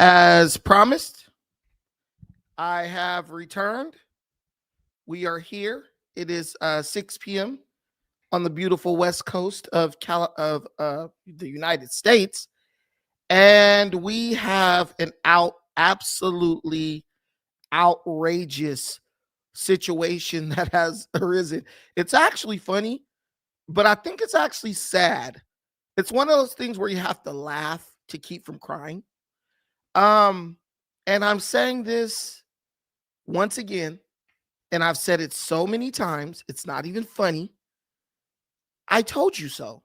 As promised, I have returned. We are here. It is 6 p.m. on the beautiful west coast of the United States, and we have an absolutely outrageous situation that has arisen. It's actually funny, but I think it's actually sad. It's one of those things where you have to laugh to keep from crying. Um, and I'm saying this once again, and I've said it so many times, it's not even funny. I told you so.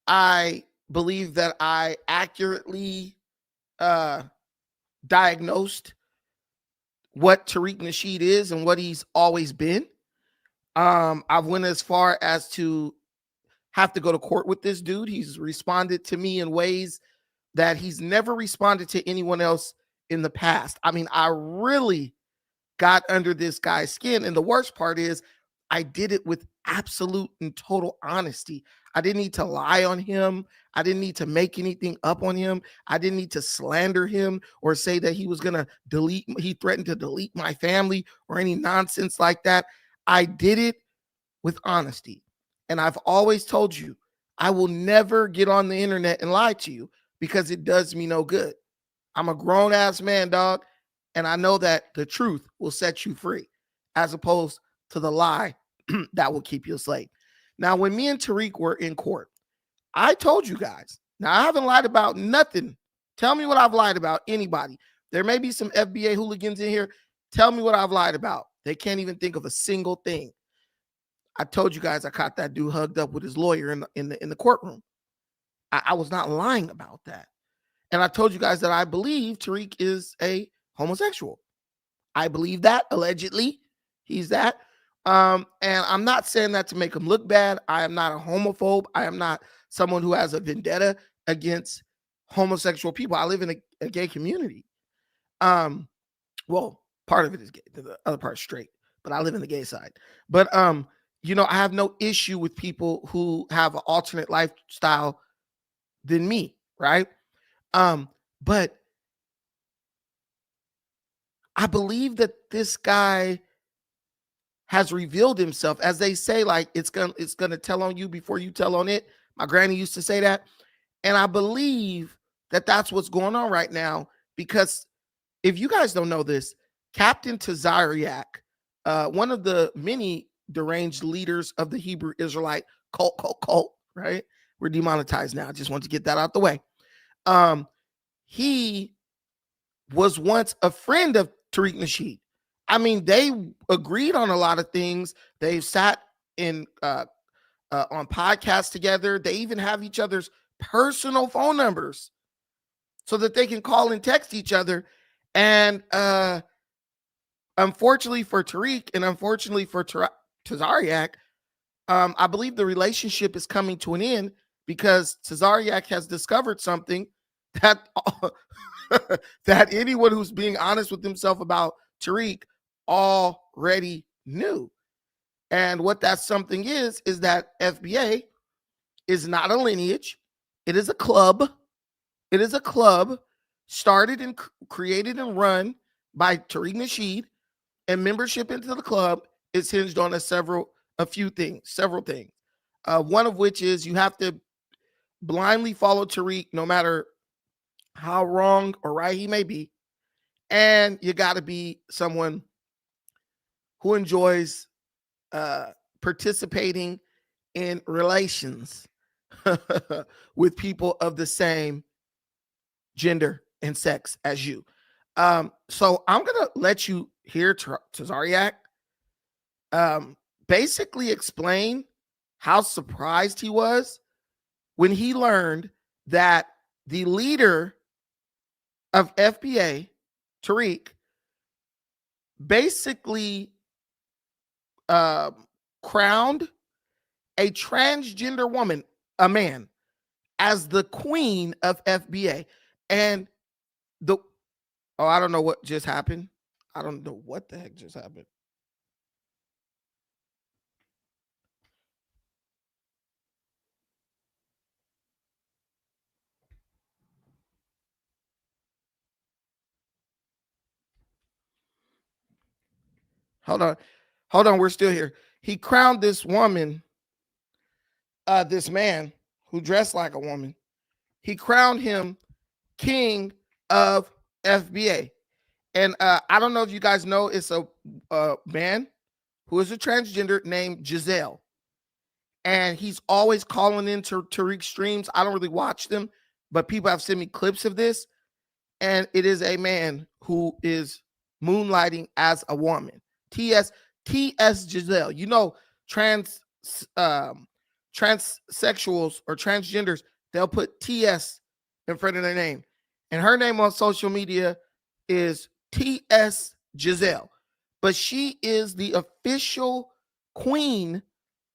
I believe that I accurately uh, diagnosed what TARIQ NASHEED is and what he's always been. I've went as far as to have to go to court with this dude. He's responded to me in ways that he's never responded to anyone else in the past. I mean, I really got under this guy's skin. And the worst part is I did it with absolute and total honesty. I didn't need to lie on him. I didn't need to make anything up on him. I didn't need to slander him or say that he was going to he threatened to delete my family or any nonsense like that. I did it with honesty. And I've always told you, I will never get on the internet and lie to you because it does me no good. I'm a grown ass man, dog. And I know that the truth will set you free as opposed to the lie that will keep you a slave. Now, when me and TARIQ were in court, I told you guys, now I haven't lied about nothing. Tell me what I've lied about, anybody. There may be some FBA hooligans in here. Tell me what I've lied about. They can't even think of a single thing. I told you guys I caught that dude hugged up with his lawyer in the courtroom. I was not lying about that. And I told you guys that I believe TARIQ is a homosexual. I believe that, allegedly. He's that. And I'm not saying that to make him look bad. I am not a homophobe. I am not someone who has a vendetta against homosexual people. I live in a gay community. Well, part of it is gay, the other part's straight, but I live in the gay side. But I have no issue with people who have an alternate lifestyle than me, right? But I believe that this guy has revealed himself, as they say, like it's gonna tell on you before you tell on it. My granny used to say that, and I believe that that's what's going on right now. Because if you guys don't know this, Captain Tazaryach, one of the many deranged leaders of the Hebrew Israelite cult, right? We're demonetized now. I just want to get that out the way. He was once a friend of TARIQ NASHEED. I mean, they agreed on a lot of things. They've sat in on podcasts together. They even have each other's personal phone numbers so that they can call and text each other. And unfortunately for TARIQ and unfortunately for Tazaryach, I believe the relationship is coming to an end because Tazaryach has discovered something that that anyone who's being honest with himself about TARIQ already knew. And what that something is that FBA is not a lineage. It is a club. It is a club started and created and run by TARIQ NASHEED, and membership into the club is hinged on several things. One of which is you have to blindly follow TARIQ no matter how wrong or right he may be. And you got to be someone who enjoys participating in relations with people of the same gender and sex as you. So I'm going to let you hear Tazaryach basically explain how surprised he was when he learned that the leader of FBA, TARIQ, basically crowned a transgender woman, a man, as the queen of FBA. And I don't know what just happened. I don't know what the heck just happened. Hold on. Hold on. We're still here. He crowned this woman, this man who dressed like a woman. He crowned him king of FBA. And I don't know if you guys know, it's a man who is a transgender named Giselle. And he's always calling into TARIQ streams. I don't really watch them, but people have sent me clips of this. And it is a man who is moonlighting as a woman. TS Giselle. You know, transsexuals or transgenders, they'll put TS in front of their name. And her name on social media is TS Giselle. But she is the official queen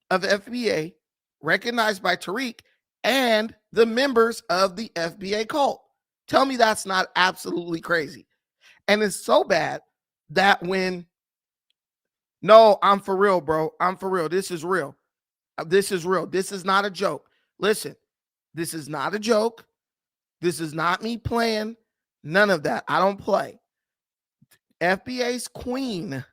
of FBA, recognized by TARIQ and the members of the FBA cult. Tell me that's not absolutely crazy. And it's so bad that no, I'm for real, bro. I'm for real. This is real. This is real. This is not a joke. Listen, this is not a joke. This is not me playing. None of that. I don't play. FBA's queen,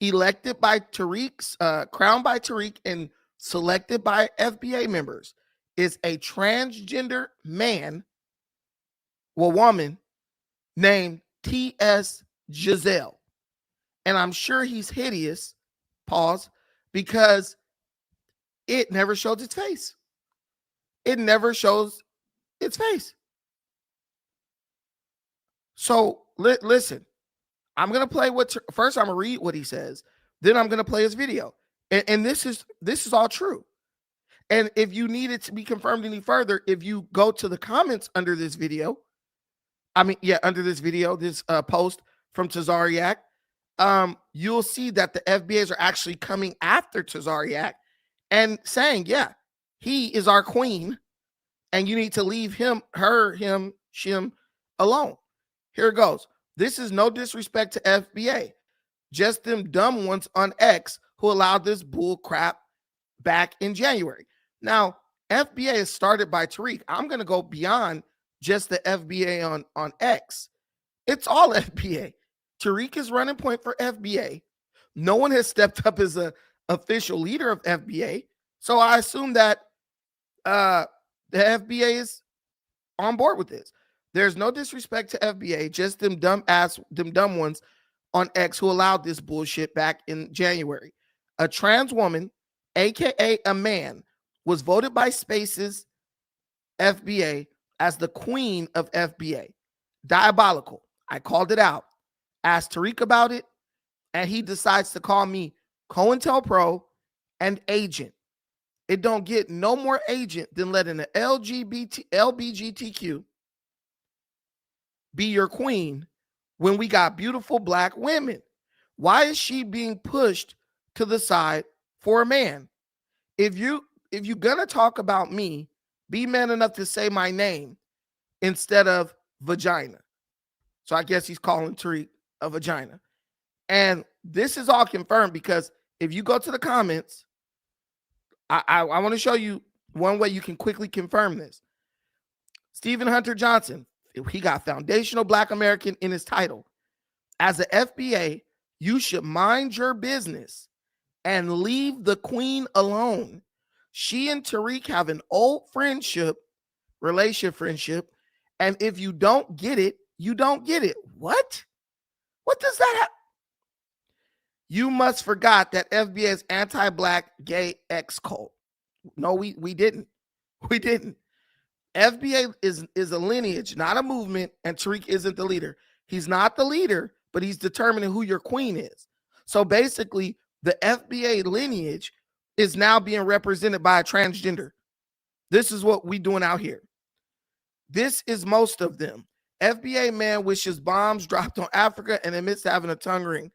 elected by TARIQ's, crowned by TARIQ and selected by FBA members, is a transgender man, well, woman, named T.S. Giselle. And I'm sure he's hideous, pause, because it never shows its face. It never shows its face. So listen, I'm going to play first I'm going to read what he says. Then I'm going to play his video. And this is all true. And if you need it to be confirmed any further, if you go to the comments under this video, under this video, this post from Tazaryach, you'll see that the FBAs are actually coming after Tazaryach and saying, yeah, he is our queen and you need to leave him alone. Here it goes. This is no disrespect to FBA, just them dumb ones on X who allowed this bull crap back in January. Now, FBA is started by TARIQ. I'm going to go beyond just the FBA on X. It's all FBA. TARIQ is running point for FBA. No one has stepped up as an official leader of FBA. So I assume that the FBA is on board with this. There's no disrespect to FBA, just them dumb ones on X who allowed this bullshit back in January. A trans woman, aka a man, was voted by Spaces FBA as the queen of FBA. Diabolical. I called it out. Asked TARIQ about it, and he decides to call me COINTELPRO and agent. It don't get no more agent than letting an LBGTQ be your queen when we got beautiful black women. Why is she being pushed to the side for a man? If you're gonna talk about me, be man enough to say my name instead of vagina. So I guess he's calling TARIQ a vagina. And this is all confirmed because if you go to the comments, I want to show you one way you can quickly confirm this. Stephen Hunter Johnson, he got foundational Black American in his title. As a FBA, you should mind your business and leave the queen alone. She and TARIQ have an old relationship friendship. And if you don't get it, you don't get it. What? What does that have? You must forgot that FBA is anti-black gay X cult. No, we didn't. We didn't. FBA is a lineage, not a movement, and TARIQ isn't the leader. He's not the leader, but he's determining who your queen is. So basically, the FBA lineage is now being represented by a transgender. This is what we doing out here. This is most of them. FBA man wishes bombs dropped on Africa and admits to having a tongue ring.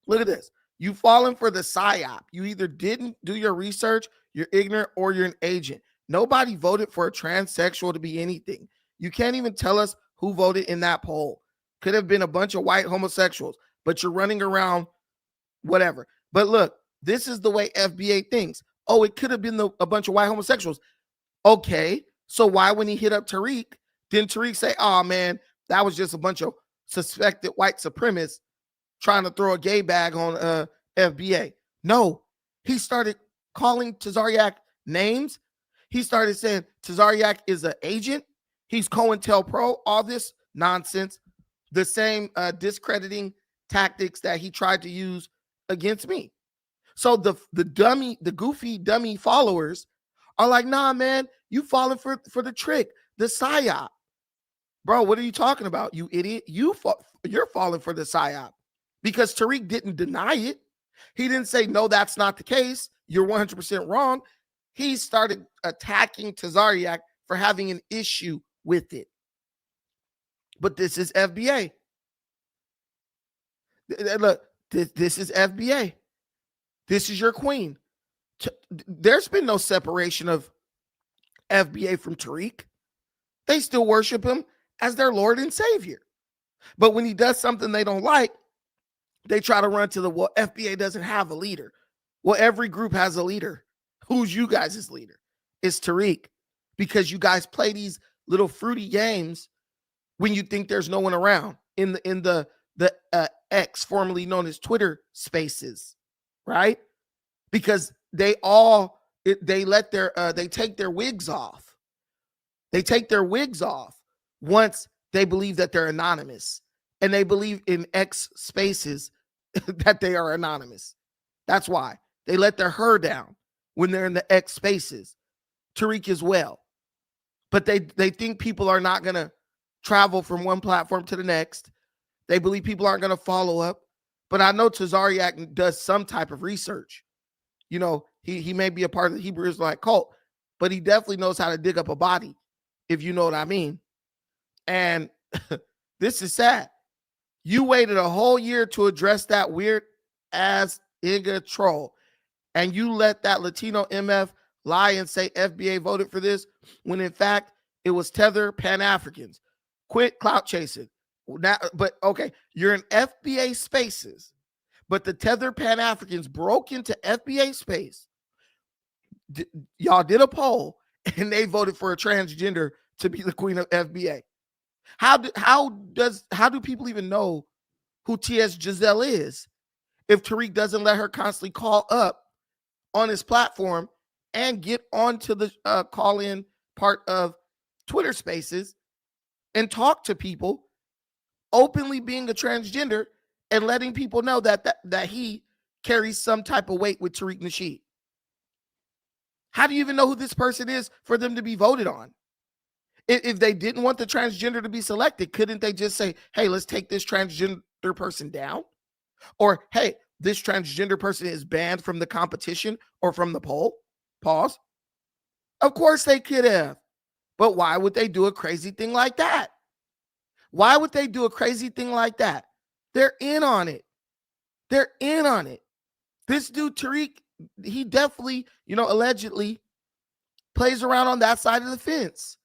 Look at this. You fallen for the psyop. You either didn't do your research, you're ignorant, or you're an agent. Nobody voted for a transsexual to be anything. You can't even tell us who voted in that poll. Could have been a bunch of white homosexuals, but you're running around whatever. But look, this is the way FBA thinks. Oh, it could have been a bunch of white homosexuals. Okay, so why when he hit up TARIQ, didn't TARIQ say, oh man, that was just a bunch of suspected white supremacist trying to throw a gay bag on FBA. No, he started calling Tazaryach names. He started saying Tazaryach is an agent. He's COINTELPRO, all this nonsense, the same discrediting tactics that he tried to use against me. So the goofy dummy followers are like, nah, man, you falling for the trick, the psyop. Bro, what are you talking about, you idiot? You're falling for the psyop because TARIQ didn't deny it. He didn't say, no, that's not the case. You're 100% wrong. He started attacking Tazaryach for having an issue with it. But this is FBA. Look, this is FBA. This is your queen. There's been no separation of FBA from TARIQ. They still worship him as their Lord and Savior. But when he does something they don't like, they try to run to the, well, FBA doesn't have a leader. Well, every group has a leader. Who's you guys' leader? It's TARIQ. Because you guys play these little fruity games when you think there's no one around in the X, formerly known as Twitter Spaces, right? Because they take their wigs off. They take their wigs off once they believe that they're anonymous, and they believe in X Spaces that they are anonymous. That's why they let their hair down when they're in the X Spaces. TARIQ as well. But they think people are not going to travel from one platform to the next. They believe people aren't going to follow up. But I know Tazaryach does some type of research. You know, he may be a part of the Hebrew Israelite cult, but he definitely knows how to dig up a body, if you know what I mean. And this is sad. You waited a whole year to address that weird ass Iga troll, and you let that Latino MF lie and say FBA voted for this, when in fact it was Tether Pan-Africans. Quit clout chasing. Now, but okay, you're in FBA Spaces, but the Tether Pan-Africans broke into FBA space. Y'all did a poll and they voted for a transgender to be the queen of FBA. How do people even know who TS Giselle is if TARIQ doesn't let her constantly call up on his platform and get onto the call-in part of Twitter Spaces and talk to people, openly being a transgender and letting people know that he carries some type of weight with TARIQ NASHEED? How do you even know who this person is for them to be voted on? If they didn't want the transgender to be selected, couldn't they just say, hey, let's take this transgender person down? Or, hey, this transgender person is banned from the competition or from the poll? Pause. Of course they could have. But why would they do a crazy thing like that? Why would they do a crazy thing like that? They're in on it. They're in on it. This dude, TARIQ, he definitely, allegedly plays around on that side of the fence.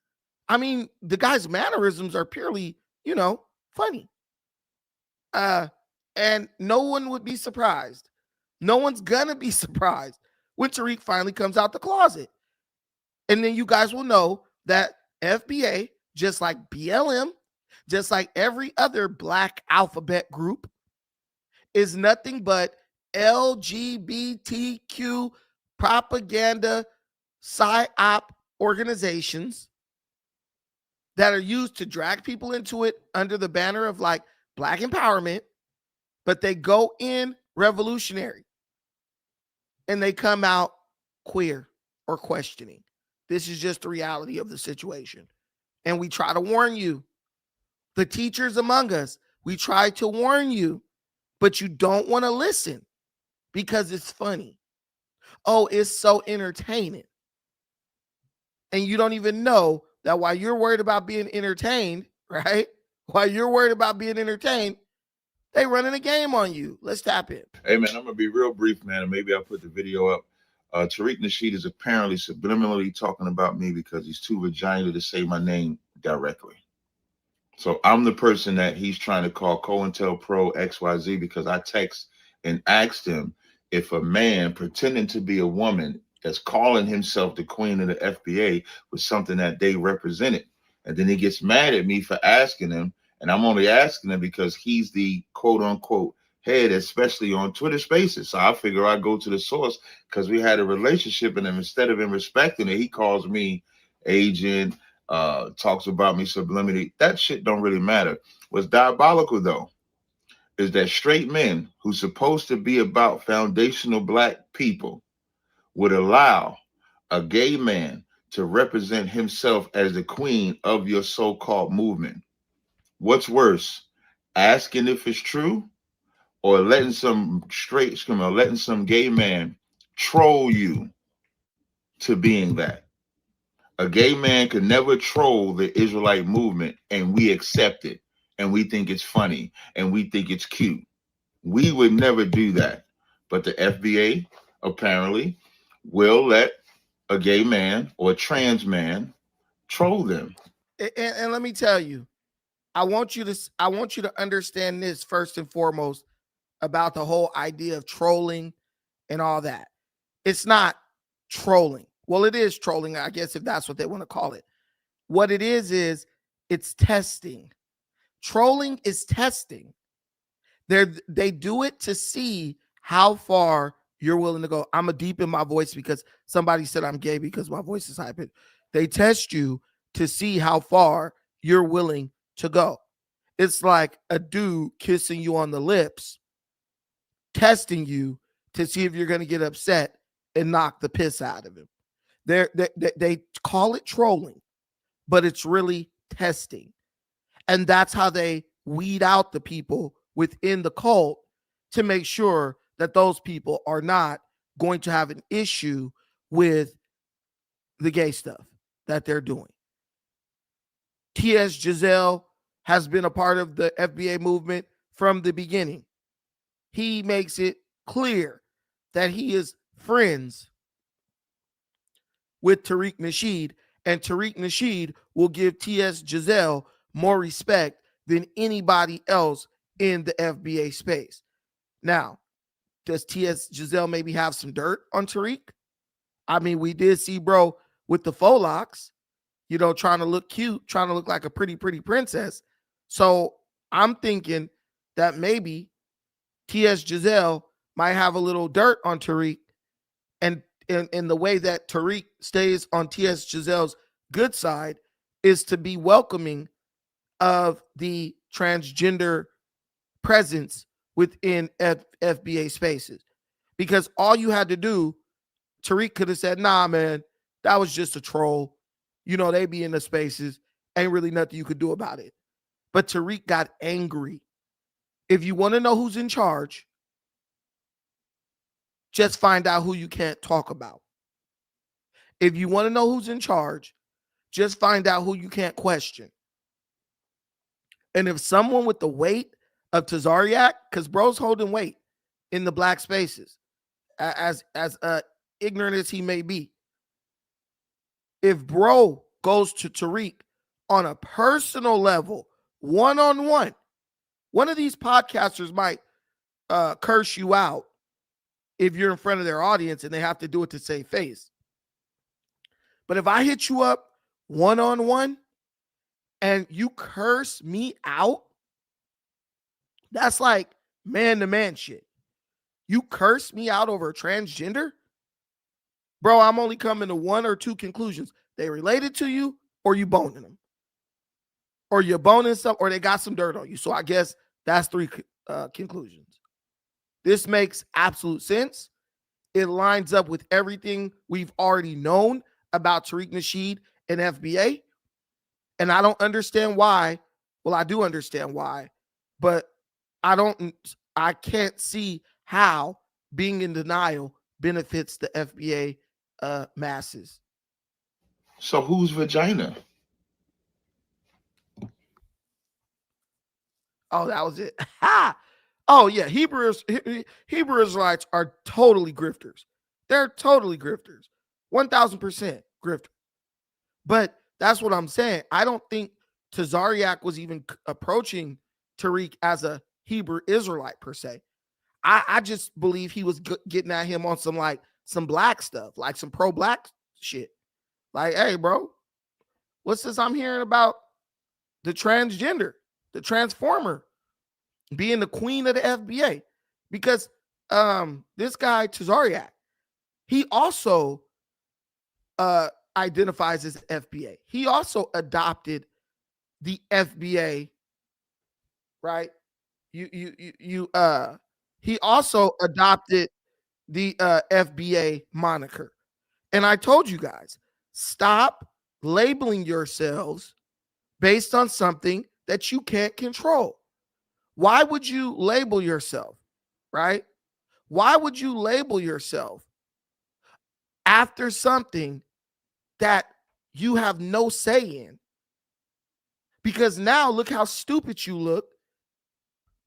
I mean, the guy's mannerisms are purely, funny. And no one would be surprised. No one's gonna be surprised when TARIQ finally comes out the closet. And then you guys will know that FBA, just like BLM, just like every other Black alphabet group, is nothing but LGBTQ propaganda psyop organizations that are used to drag people into it under the banner of like Black empowerment, but they go in revolutionary and they come out queer or questioning. This is just the reality of the situation. And we try to warn you, the teachers among us, we try to warn you, but you don't want to listen because it's funny. Oh, it's so entertaining. And you don't even know that while you're worried about being entertained, right? While you're worried about being entertained, they running a game on you. Let's tap in. Hey, man, I'm going to be real brief, man, and maybe I'll put the video up. TARIQ NASHEED is apparently subliminally talking about me because he's too vaginal to say my name directly. So I'm the person that he's trying to call COINTELPRO XYZ because I text and asked him if a man pretending to be a woman that's calling himself the queen of the FBA was something that they represented. And then he gets mad at me for asking him. And I'm only asking him because he's the quote unquote head, especially on Twitter Spaces. So I figure I go to the source because we had a relationship, and instead of him respecting it, he calls me agent, talks about me subliminally. That shit don't really matter. What's diabolical though is that straight men who's supposed to be about foundational black people would allow a gay man to represent himself as the queen of your so-called movement. What's worse, asking if it's true, or letting some letting some gay man troll you to being that? A gay man could never troll the Israelite movement, and we accept it, and we think it's funny, and we think it's cute. We would never do that. But the FBA apparently will let a gay man or a trans man troll them. And let me tell you, I want you to understand this first and foremost about the whole idea of trolling and all that. It's not trolling. Well, it is trolling, I guess, if that's what they want to call it. What it is it's testing. Trolling is testing. They do it to see how far you're willing to go. I'm a deep in my voice because somebody said I'm gay because my voice is high pitched. They test you to see how far you're willing to go. It's like a dude kissing you on the lips, testing you to see if you're going to get upset and knock the piss out of him. They call it trolling, but it's really testing. And that's how they weed out the people within the cult to make sure that those people are not going to have an issue with the gay stuff that they're doing. T.S. Giselle has been a part of the FBA movement from the beginning. He makes it clear that he is friends with TARIQ NASHEED, and TARIQ NASHEED will give T.S. Giselle more respect than anybody else in the FBA space. Now, does T.S. Giselle maybe have some dirt on TARIQ? I mean, we did see bro with the faux locks, trying to look cute, trying to look like a pretty princess. So I'm thinking that maybe T.S. Giselle might have a little dirt on TARIQ, and in the way that TARIQ stays on T.S. Giselle's good side is to be welcoming of the transgender presence within FBA spaces. Because all you had to do, TARIQ could have said, nah, man, that was just a troll. They be in the spaces. Ain't really nothing you could do about it. But TARIQ got angry. If you want to know who's in charge, just find out who you can't talk about. If you want to know who's in charge, just find out who you can't question. And if someone with the weight of Tazaryach, because bro's holding weight in the black spaces, as ignorant as he may be, if bro goes to TARIQ on a personal level, one-on-one, one of these podcasters might curse you out if you're in front of their audience and they have to do it to save face. But if I hit you up one-on-one and you curse me out, that's like man-to-man shit. You curse me out over a transgender? Bro, I'm only coming to one or two conclusions. They related to you, or you boning them. Or you're boning some, or they got some dirt on you. So I guess that's three conclusions. This makes absolute sense. It lines up with everything we've already known about TARIQ NASHEED and FBA. And I don't understand why. Well, I do understand why, but I can't see how being in denial benefits the FBA masses. So whose vagina? Oh, that was it. Ha! Oh, yeah. Hebrew Israelites are totally grifters. They're totally grifters. 1,000% grifters. But that's what I'm saying. I don't think Tazaryach was even approaching TARIQ as a Hebrew Israelite per se. I just believe he was getting at him on some black stuff, like some pro-black shit. Like, hey, bro, what's this I'm hearing about the transgender? the transformer, being the queen of the FBA, because this guy Tazaryach, he also identifies as FBA. He also adopted the FBA, right? He also adopted the FBA moniker. And I told you guys, stop labeling yourselves based on something that you can't control. Why would you label yourself, right? Why would you label yourself after something that you have no say in? Because now look how stupid you look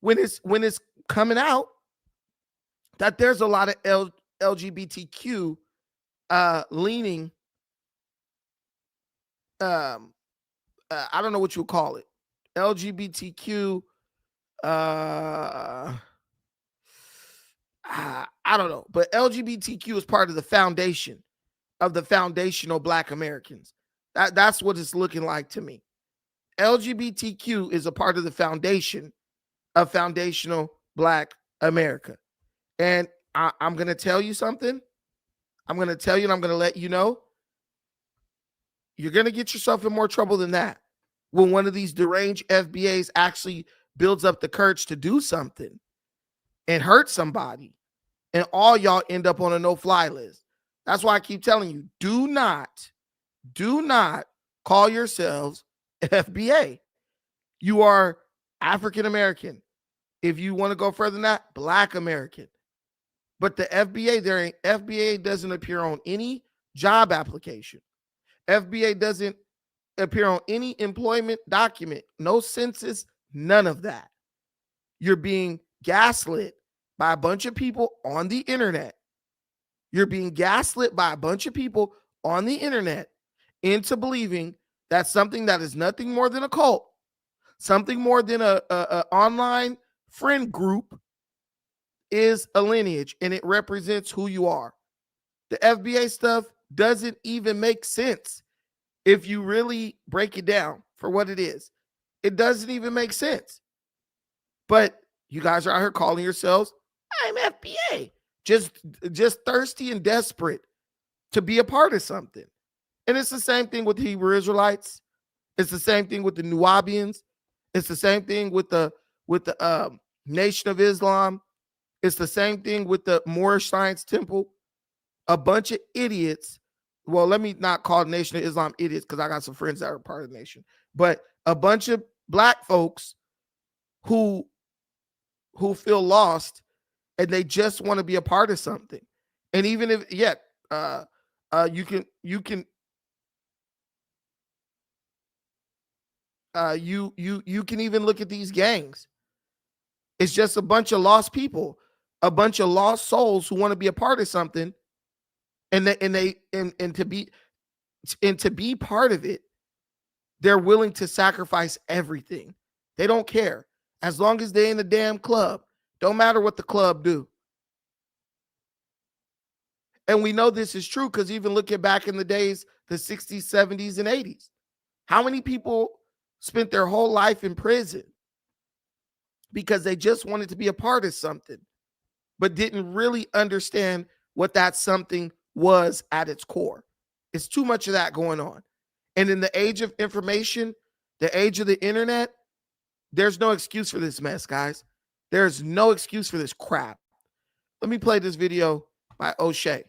when it's coming out that there's a lot of LGBTQ leaning, I don't know what you would call it, LGBTQ, I don't know, but LGBTQ is part of the foundation of the foundational Black Americans. That's what it's looking like to me. LGBTQ is a part of the foundation of foundational Black America. And I'm going to tell you something. I'm going to tell you, and I'm going to let you know, you're going to get yourself in more trouble than that when one of these deranged FBAs actually builds up the courage to do something and hurt somebody, and all y'all end up on a no-fly list. That's why I keep telling you, do not call yourselves FBA. You are African American. If you want to go further than that, Black American. But the FBA doesn't appear on any job application. FBA doesn't appear on any employment document, no census, none of that. You're being gaslit by a bunch of people on the internet. You're being gaslit by a bunch of people on the internet into believing that something that is nothing more than a cult, something more than a online friend group, is a lineage, and it represents who you are. The FBA stuff doesn't even make sense if you really break it down for what it is. It doesn't even make sense. But you guys are out here calling yourselves, I'm FBA, just thirsty and desperate to be a part of something. And it's the same thing with the Hebrew Israelites. It's the same thing with the Nubians. It's the same thing with the Nation of Islam. It's the same thing with the Moorish Science Temple. A bunch of idiots. Well, let me not call Nation of Islam idiots, because I got some friends that are part of the nation. But a bunch of Black folks who feel lost, and they just want to be a part of something. And even if you can even look at these gangs. It's just a bunch of lost people, a bunch of lost souls who want to be a part of something, and to be part of it, they're willing to sacrifice everything. They don't care as long as they're in the damn club. Don't matter what the club do. And we know this is true because even looking back in the days, the 60s, 70s, and 80s, how many people spent their whole life in prison because they just wanted to be a part of something, but didn't really understand what that something was at its core? It's too much of that going on. And in the age of information, the age of the internet, there's no excuse for this mess, guys. There's no excuse for this crap. Let me play this video by O'Shea.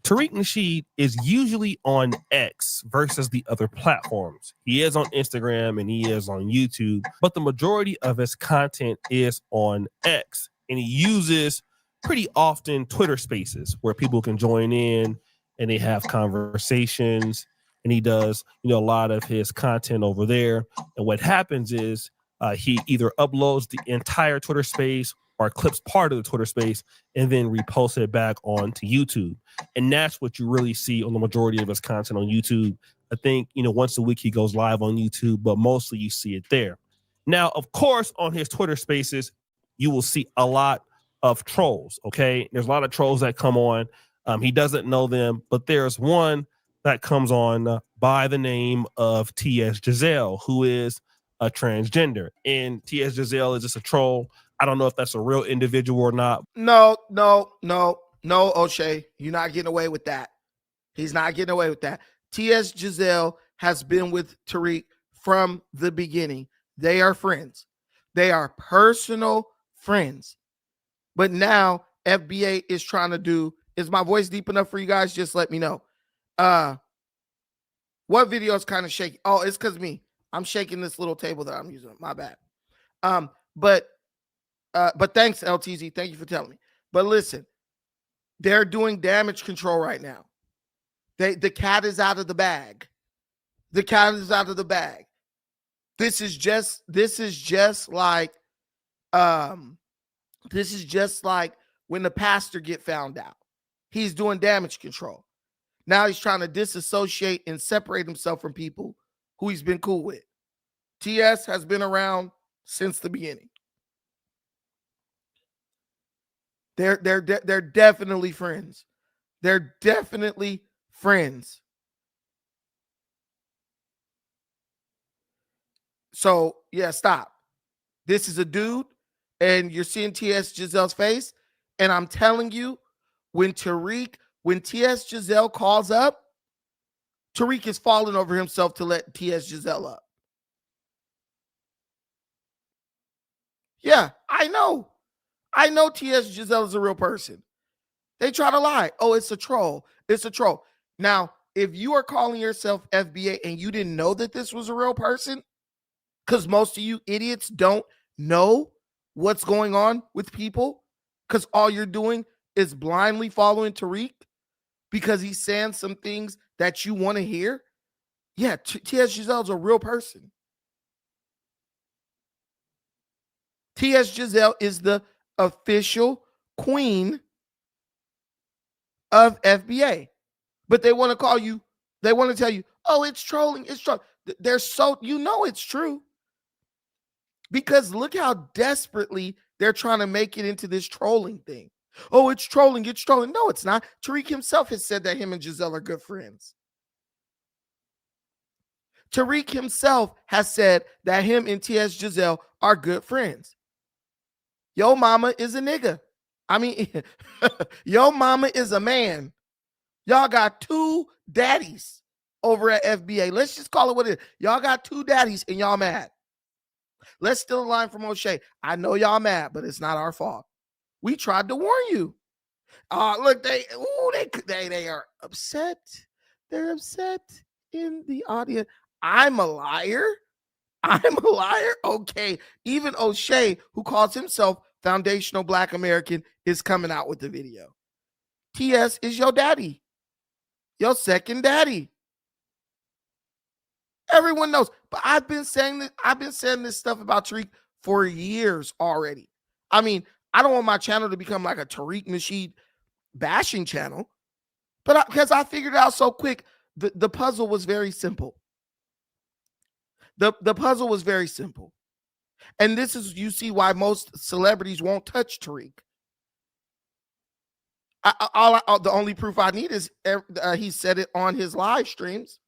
TARIQ NASHEED is usually on X versus the other platforms. He is on Instagram and he is on YouTube, but the majority of his content is on X. And he uses pretty often Twitter Spaces where people can join in and they have conversations. And he does, a lot of his content over there. And what happens is he either uploads the entire Twitter Space or clips part of the Twitter Space and then reposts it back onto YouTube. And that's what you really see on the majority of his content on YouTube. I think, once a week he goes live on YouTube, but mostly you see it there. Now, of course, on his Twitter Spaces, you will see a lot of trolls, okay? There's a lot of trolls that come on. He doesn't know them, but there's one that comes on by the name of T.S. Giselle, who is a transgender. And T.S. Giselle is just a troll. I don't know if that's a real individual or not. No, O'Shea. You're not getting away with that. He's not getting away with that. T.S. Giselle has been with TARIQ from the beginning. They are friends. They are personal friends. But now FBA is trying to do, is my voice deep enough for you guys? Just let me know. What video is kind of shaky? Oh, it's because me. I'm shaking this little table that I'm using. My bad. But thanks, LTZ. Thank you for telling me. But listen, they're doing damage control right now. The cat is out of the bag. The cat is out of the bag. This is just like when the pastor get found out. He's doing damage control. Now he's trying to disassociate and separate himself from people who he's been cool with. TS has been around since the beginning. They're definitely friends. They're definitely friends. So yeah, stop. This is a dude, and you're seeing T.S. Giselle's face. And I'm telling you, when T.S. Giselle calls up, TARIQ is falling over himself to let T.S. Giselle up. Yeah, I know. I know T.S. Giselle is a real person. They try to lie. Oh, it's a troll. It's a troll. Now, if you are calling yourself FBA and you didn't know that this was a real person, because most of you idiots don't know what's going on with people, because all you're doing is blindly following TARIQ because he's saying some things that you want to hear. Yeah, T.S. Giselle's a real person. T.S. Giselle is the official queen of FBA. But they want to call you, they want to tell you, oh, it's trolling, it's trolling. They're so, you know it's true. Because look how desperately they're trying to make it into this trolling thing. Oh, it's trolling, it's trolling. No, it's not. TARIQ himself has said that him and Giselle are good friends. TARIQ himself has said that him and T.S. Giselle are good friends. Yo mama is a nigga. I mean, yo mama is a man. Y'all got two daddies over at FBA. Let's just call it what it is. Y'all got two daddies and y'all mad. Let's steal a line from O'Shea. I know y'all mad, but it's not our fault. We tried to warn you. Look, they are upset. They're upset in the audience. I'm a liar. I'm a liar. Okay. Even O'Shea, who calls himself Foundational Black American, is coming out with the video. TS is your daddy. Your second daddy. Everyone knows. But I've been saying this stuff about TARIQ for years already. I mean, I don't want my channel to become like a TARIQ NASHEED bashing channel, but because I figured it out so quick, the puzzle was very simple. The puzzle was very simple. And this is, you see why most celebrities won't touch TARIQ. The only proof I need is he said it on his live streams.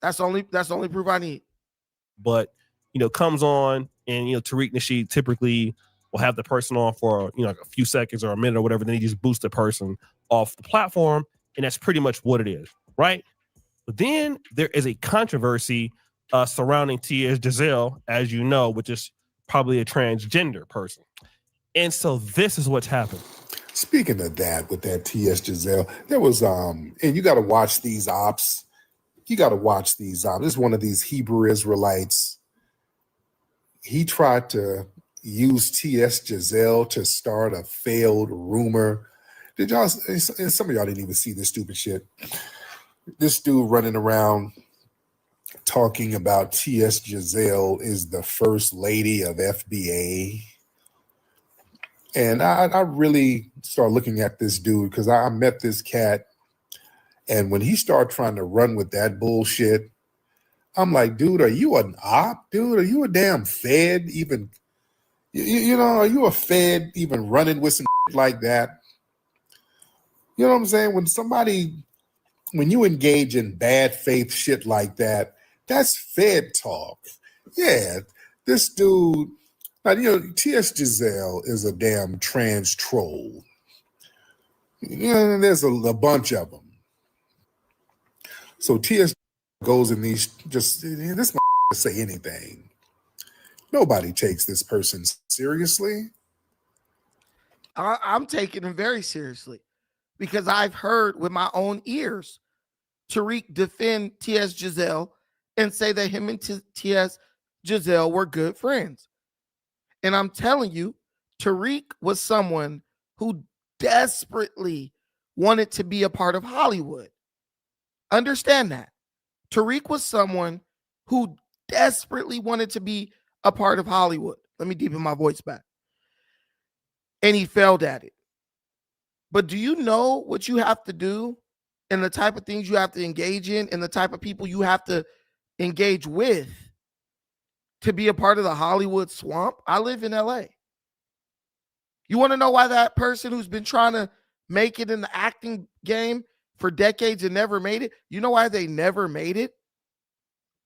That's the only proof I need. But comes on, and TARIQ NASHEED typically will have the person on for like a few seconds or a minute or whatever. Then he just boosts the person off the platform, and that's pretty much what it is, right? But then there is a controversy surrounding T.S. Giselle, as you know, which is probably a transgender person. And so this is what's happened. Speaking of that, with that T.S. Giselle, there was and you got to watch these ops. You got to watch these ops. This is one of these Hebrew Israelites. He tried to use T.S. Giselle to start a failed rumor. Did y'all? And some of y'all didn't even see this stupid shit. This dude running around talking about T.S. Giselle is the first lady of FBA. And I really started looking at this dude because I met this cat. And when he started trying to run with that bullshit, I'm like, dude, are you an op? Dude, are you a damn fed? Even, are you a fed even running with some like that? You know what I'm saying? When you engage in bad faith shit like that, that's fed talk. Yeah, this dude. Now, T.S. Giselle is a damn trans troll. There's a bunch of them. So T.S. goes in these, just this say anything. Nobody takes this person seriously. I'm taking him very seriously because I've heard with my own ears TARIQ defend T.S. Giselle and say that him and T.S. Giselle were good friends. And I'm telling you, TARIQ was someone who desperately wanted to be a part of Hollywood. Understand that. TARIQ was someone who desperately wanted to be a part of Hollywood. Let me deepen my voice back. And he failed at it. But do you know what you have to do and the type of things you have to engage in and the type of people you have to engage with to be a part of the Hollywood swamp? I live in LA. You want to know why that person who's been trying to make it in the acting game for decades and never made it? You know why they never made it?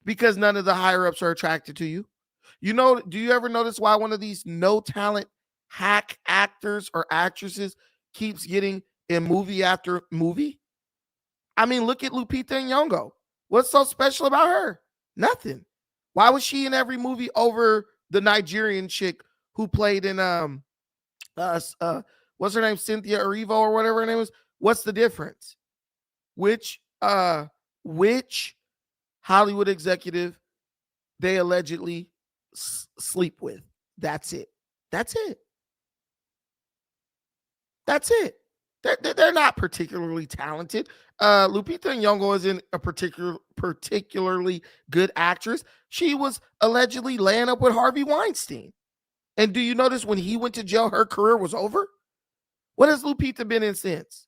Because none of the higher ups are attracted to you. Do you ever notice why one of these no talent hack actors or actresses keeps getting in movie after movie? I mean, look at Lupita Nyong'o. What's so special about her? Nothing. Why was she in every movie over the Nigerian chick who played in what's her name, Cynthia Erivo or whatever her name is? What's the difference? Which Hollywood executive they allegedly sleep with? That's it. They're not particularly talented. Lupita Nyong'o isn't a particularly good actress. She was allegedly laying up with Harvey Weinstein. And do you notice when he went to jail, her career was over? What has Lupita been in since?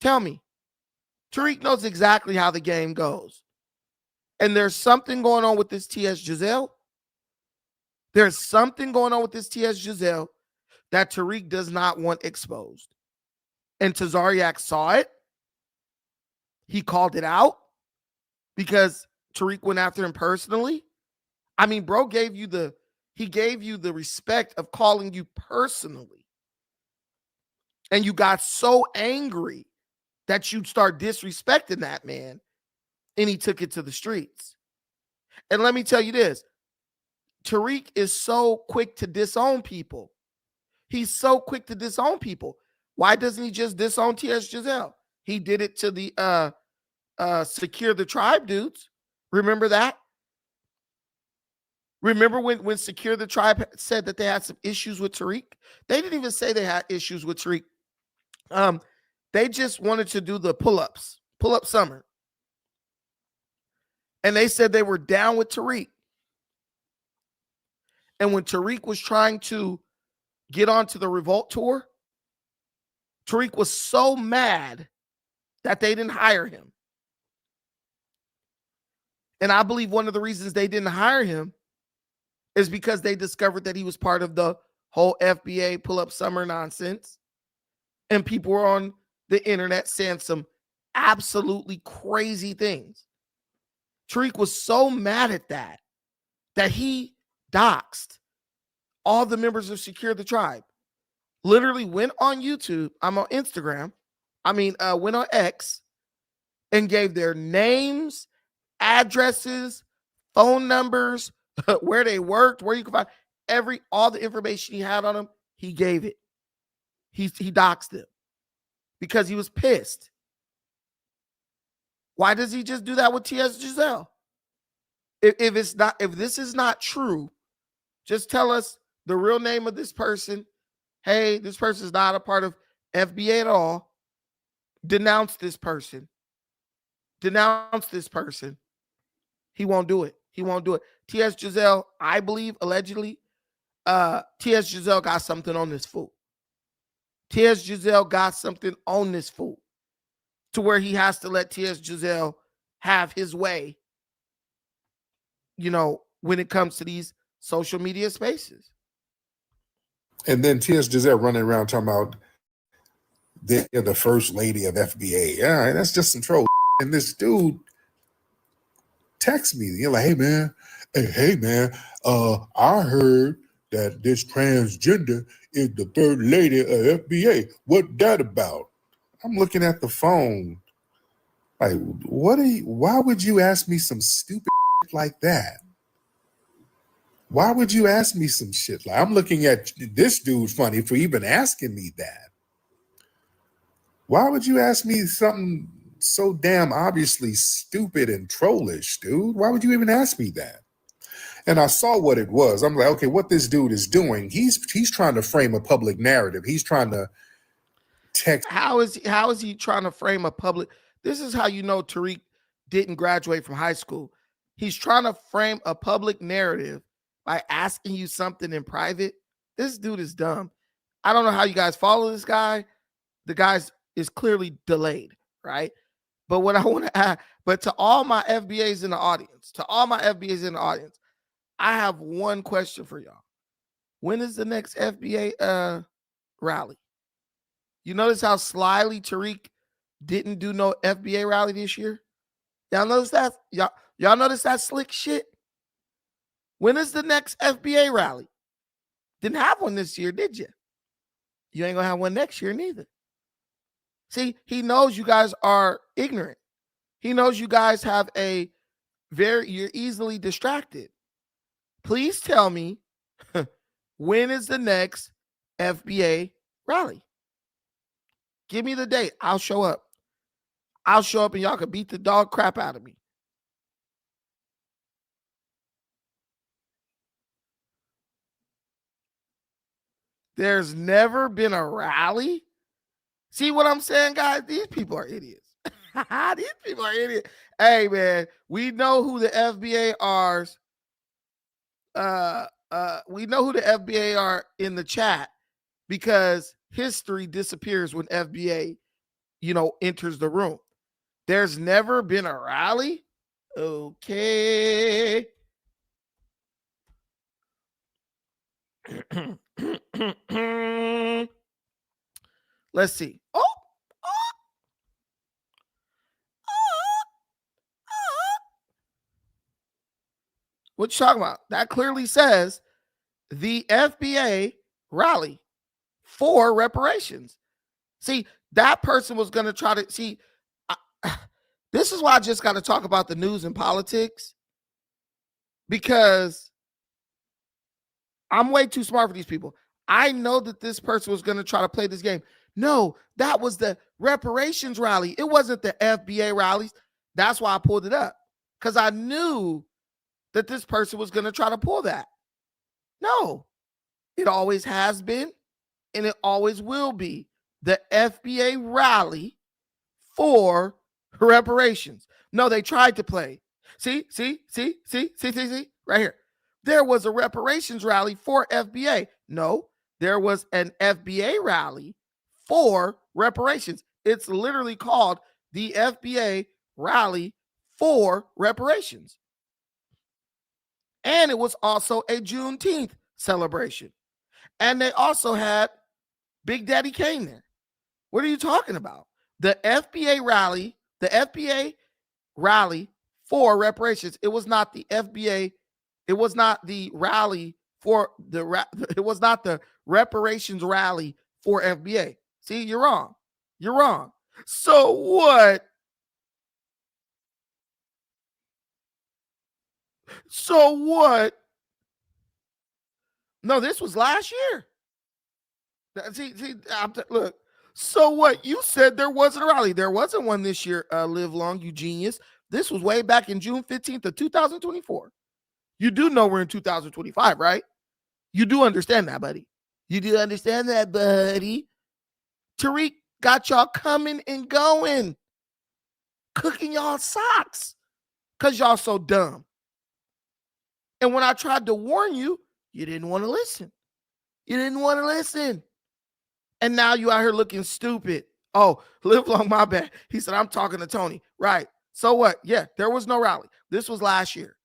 Tell me. TARIQ knows exactly how the game goes. And there's something going on with this T.S. Giselle. There's something going on with this T.S. Giselle that TARIQ does not want exposed. And Tazaryach saw it. He called it out because TARIQ went after him personally. I mean, bro gave you the respect of calling you personally. And you got so angry that you'd start disrespecting that man. And he took it to the streets. And let me tell you this. TARIQ is so quick to disown people. He's so quick to disown people. Why doesn't he just disown T.S. Giselle? He did it to the Secure the Tribe dudes. Remember that? Remember when Secure the Tribe said that they had some issues with TARIQ? They didn't even say they had issues with TARIQ. They just wanted to do the pull-up summer. And they said they were down with TARIQ. And when TARIQ was trying to get onto the Revolt tour, TARIQ was so mad that they didn't hire him. And I believe one of the reasons they didn't hire him is because they discovered that he was part of the whole FBA pull-up summer nonsense. And people were on the internet saying some absolutely crazy things. TARIQ was so mad at that he doxed all the members of Secure the Tribe. Literally went on YouTube, I'm on Instagram, went on X and gave their names, addresses, phone numbers, where they worked, where you can find all the information he had on them, he gave it. He doxed them because he was pissed. Why does he just do that with T.S. Giselle? If this is not true, just tell us the real name of this person. Hey, this person is not a part of FBA at all. Denounce this person. Denounce this person. He won't do it. He won't do it. T.S. Giselle, I believe, allegedly, T.S. Giselle got something on this fool. T.S. Giselle got something on this fool to where he has to let T.S. Giselle have his way, when it comes to these social media spaces. And then T.S. Giselle running around talking about they're the first lady of FBA. Yeah, that's just some troll. And this dude texts me. You're like, hey, man, hey man, I heard that this transgender is the third lady of FBA. What that about? I'm looking at the phone. Like, why would you ask me some stupid like that? Why would you ask me some shit? Like, I'm looking at this dude funny for even asking me that. Why would you ask me something so damn obviously stupid and trollish, dude? Why would you even ask me that? And I saw what it was. I'm like, okay, what this dude is doing, he's trying to frame a public narrative. He's trying to text. How is he trying to frame a public? This is how you know TARIQ didn't graduate from high school. He's trying to frame a public narrative by asking you something in private. This dude is dumb. I don't know how you guys follow this guy. The guy's is clearly delayed, right? But what I want to add, but to all my FBAs in the audience, I have one question for y'all. When is the next FBA rally? You notice how slyly TARIQ didn't do no FBA rally this year? Y'all notice that? Y'all notice that slick shit? When is the next FBA rally? Didn't have one this year, did you? You ain't gonna have one next year neither. See, he knows you guys are ignorant. He knows you guys have you're easily distracted. Please tell me, when is the next FBA rally? Give me the date. I'll show up. I'll show up and y'all can beat the dog crap out of me. There's never been a rally. See what I'm saying, guys? These people are idiots. These people are idiots. Hey, man, we know who the FBA are. We know who the FBA are in the chat because history disappears when FBA, enters the room. There's never been a rally. Okay. Let's see. What you talking about? That clearly says the FBA rally for reparations. See, that person was going to try to see. This is why I just got to talk about the news and politics, because I'm way too smart for these people. I know that this person was going to try to play this game. No, that was the reparations rally. It wasn't the FBA rallies. That's why I pulled it up, because I knew that this person was going to try to pull that. No, it always has been, and it always will be the FBA rally for reparations. No, they tried to play. See, right here. There was a reparations rally for FBA. No, there was an FBA rally for reparations. It's literally called the FBA rally for reparations. And it was also a Juneteenth celebration. And they also had Big Daddy Kane there. What are you talking about? The FBA rally for reparations. It was not the FBA. It was not the rally for it was not the reparations rally for FBA. See, you're wrong. You're wrong. So what? So what? No, this was last year. See, look. So what? You said there wasn't a rally. There wasn't one this year, Live Long, you genius. This was way back in June 15th of 2024. You do know we're in 2025, right? You do understand that, buddy. You do understand that, buddy. TARIQ got y'all coming and going, cooking y'all socks because y'all so dumb. And when I tried to warn you, you didn't want to listen. You didn't want to listen. And now you out here looking stupid. Oh, Live Long, my bad. He said, I'm talking to Tony. Right. So what? Yeah, there was no rally. This was last year.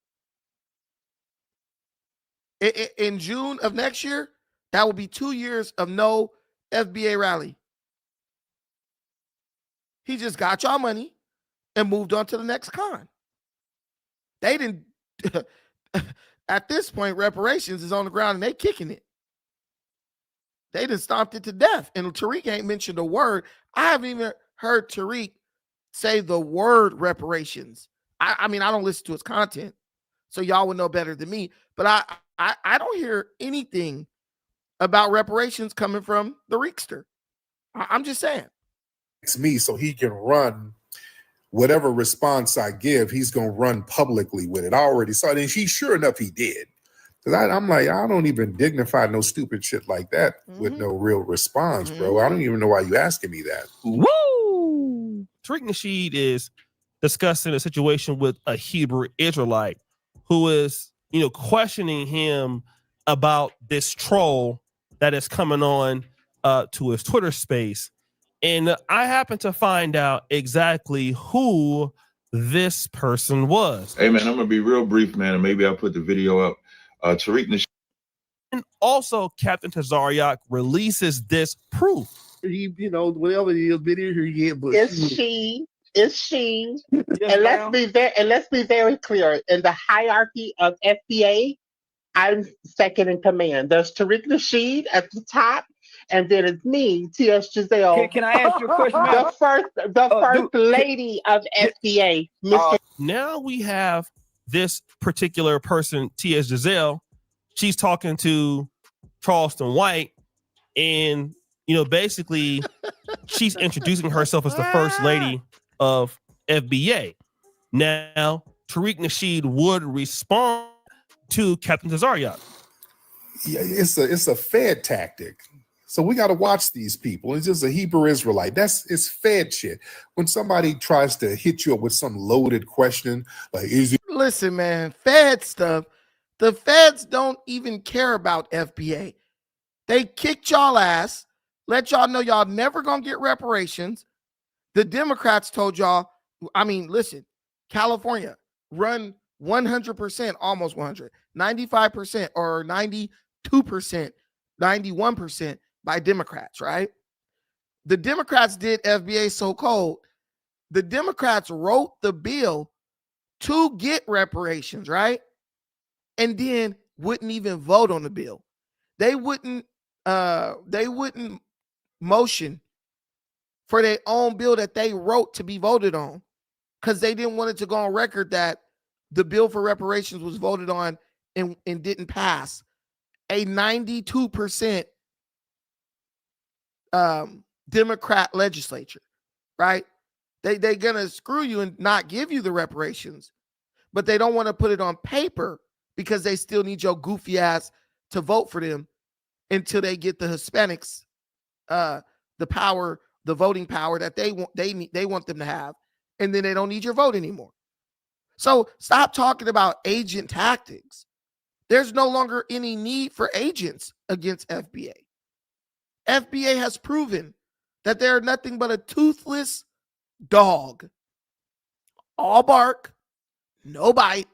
In June of next year, that will be 2 years of no FBA rally. He just got y'all money and moved on to the next con. They didn't. At this point, reparations is on the ground and they kicking it. They done stomped it to death. And TARIQ ain't mentioned a word. I haven't even heard TARIQ say the word reparations. I mean, I don't listen to his content, so y'all would know better than me. But I don't hear anything about reparations coming from the Reekster. I'm just saying. It's me, so he can run whatever response I give. He's gonna run publicly with it. I already saw it, and sure enough, he did. Because I'm like, I don't even dignify no stupid shit like that with no real response, bro. I don't even know why you asking me that. Woo! TARIQ Nasheed is discussing a situation with a Hebrew Israelite who is, questioning him about this troll that is coming on to his Twitter space. And I happen to find out exactly who this person was. Hey, man, I'm going to be real brief, man, and maybe I'll put the video up. TARIQ Nasheed. And also, Captain Tazaryach releases this proof. He, whatever it is, video he get, but It's she. Yes, And let's be very clear. In the hierarchy of FBA, I'm second in command. There's TARIQ Nasheed at the top, and then it's me, T.S. Giselle. Can I ask you a question, man? The first lady of FBA. Now we have this particular person, T.S. Giselle. She's talking to Charleston White, and basically she's introducing herself as the first lady of FBA. Now TARIQ Nasheed would respond to Captain Tazaryach. Yeah, it's a Fed tactic. So we got to watch these people. It's just a Hebrew Israelite. It's Fed shit. When somebody tries to hit you up with some loaded question, like, is it? Listen, man, Fed stuff. The feds don't even care about FBA. They kicked y'all ass, let y'all know y'all never gonna get reparations. The Democrats told y'all, listen, California run 100%, almost 100, 95% or 92%, 91% by Democrats, right? The Democrats did FBA so cold. The Democrats wrote the bill to get reparations, right? And then wouldn't even vote on the bill. They wouldn't motion for their own bill that they wrote to be voted on because they didn't want it to go on record that the bill for reparations was voted on and didn't pass. A 92% Democrat legislature, right? They're gonna screw you and not give you the reparations, but they don't want to put it on paper because they still need your goofy ass to vote for them until they get the Hispanics the power, the voting power that they want them to have, and then they don't need your vote anymore. So stop talking about agent tactics. There's no longer any need for agents against FBA. FBA has proven that they're nothing but a toothless dog. All bark, no bite.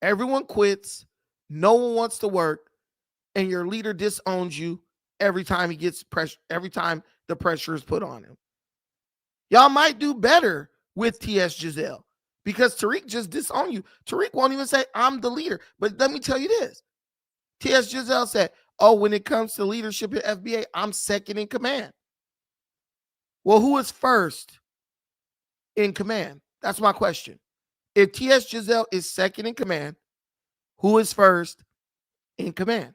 Everyone quits. No one wants to work. And your leader disowns you every time he gets pressure, every time the pressure is put on him. Y'all might do better with T.S. Giselle because TARIQ just disowned you. TARIQ won't even say, I'm the leader. But let me tell you this. T.S. Giselle said, when it comes to leadership at FBA, I'm second in command. Well, who is first in command? That's my question. If T.S. Giselle is second in command, who is first in command?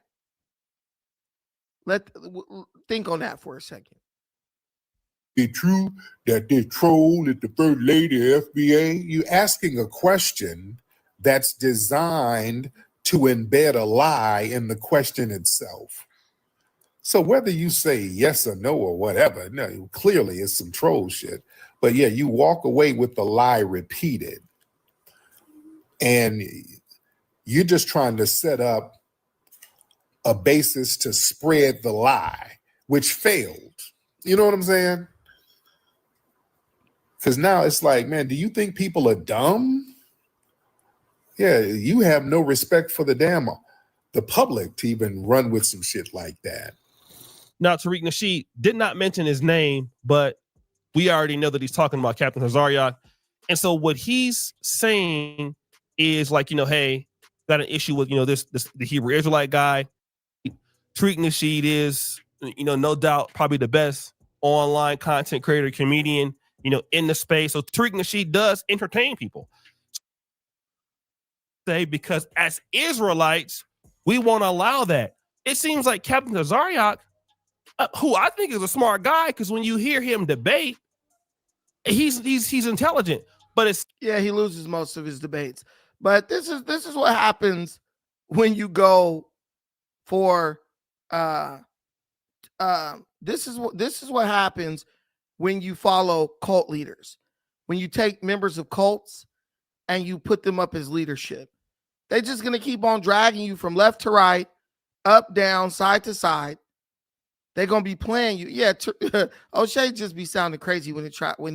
Think on that for a second. It's true that they troll at the first lady of FBA? You asking a question that's designed to embed a lie in the question itself. So whether you say yes or no or whatever, no, clearly it's some troll shit. But yeah, you walk away with the lie repeated. And you're just trying to set up a basis to spread the lie, which failed. You know what I'm saying? Because now it's like, man, do you think people are dumb? Yeah, you have no respect for the public to even run with some shit like that. Now, TARIQ Nasheed did not mention his name, but we already know that he's talking about Captain Tazaryach. And so what he's saying is like, hey, got an issue with the Hebrew Israelite guy. TARIQ NASHEED is no doubt probably the best online content creator, comedian in the space. So TARIQ NASHEED does entertain people. Because as Israelites, we won't allow that. It seems like Captain Tazaryach, who I think is a smart guy, because when you hear him debate, he's intelligent, but it's he loses most of his debates. But this is what happens when you go for this is what happens when you follow cult leaders. When you take members of cults and you put them up as leadership, they're just gonna keep on dragging you from left to right, up, down, side to side. They're gonna be playing you. Yeah, O'Shea just be sounding crazy when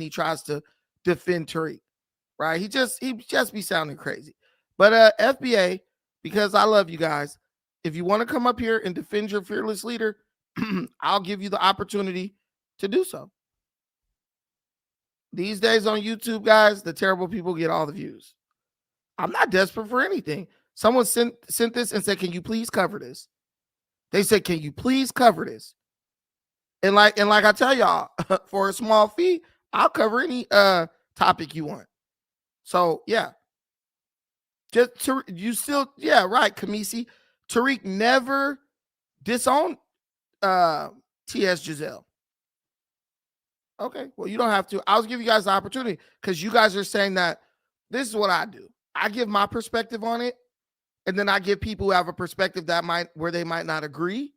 he tries to defend TARIQ, right? He just be sounding crazy. But FBA, because I love you guys, if you want to come up here and defend your fearless leader, I'll give you the opportunity to do so. These days on YouTube, guys, the terrible people get all the views. I'm not desperate for anything. Someone sent this and said, "Can you please cover this?" They said, "Can you please cover this?" And like I tell y'all, for a small fee, I'll cover any topic you want. So yeah. Right, Kamisi. TARIQ never disowned T.S. Giselle. Okay, well, you don't have to. I'll give you guys the opportunity because you guys are saying that this is what I do. I give my perspective on it, and then I give people who have a perspective where they might not agree.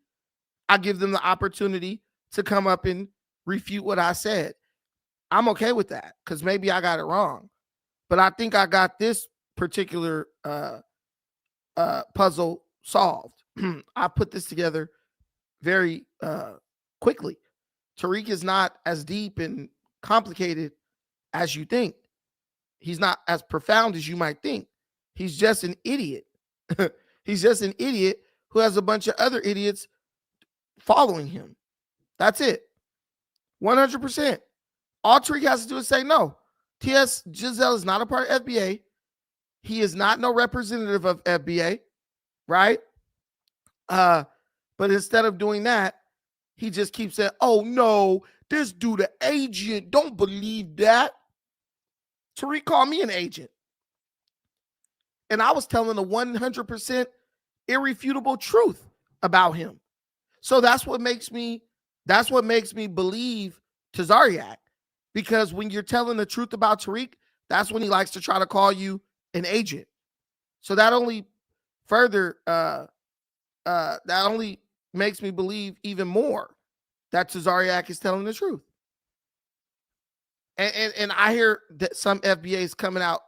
I give them the opportunity to come up and refute what I said. I'm okay with that because maybe I got it wrong. But I think I got this particular puzzle solved. I put this together very quickly. TARIQ is not as deep and complicated as you think. He's not as profound as you might think. He's just an idiot. He's just an idiot who has a bunch of other idiots following him. That's it. 100%. All TARIQ has to do is say no. T.S. Giselle is not a part of FBA. He is not no representative of FBA, right? But instead of doing that, he just keeps saying, "Oh no, this dude an agent. Don't believe that." TARIQ called me an agent. And I was telling the 100% irrefutable truth about him. So that's what makes me believe Tazaryach. Because when you're telling the truth about TARIQ, that's when he likes to try to call you an agent. So that only further that only makes me believe even more that Tazaryach is telling the truth. And I hear that some FBAs coming out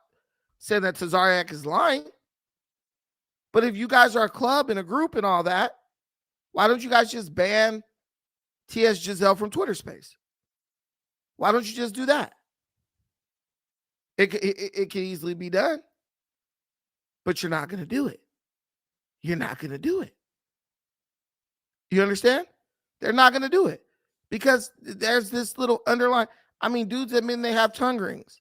saying that Tazaryach is lying. But if you guys are a club and a group and all that, why don't you guys just ban T.S. Giselle from Twitter Space? Why don't you just do that? It can easily be done. But you're not going to do it. You're not going to do it. You understand? They're not going to do it because there's this little underline. I mean, dudes admit they have tongue rings.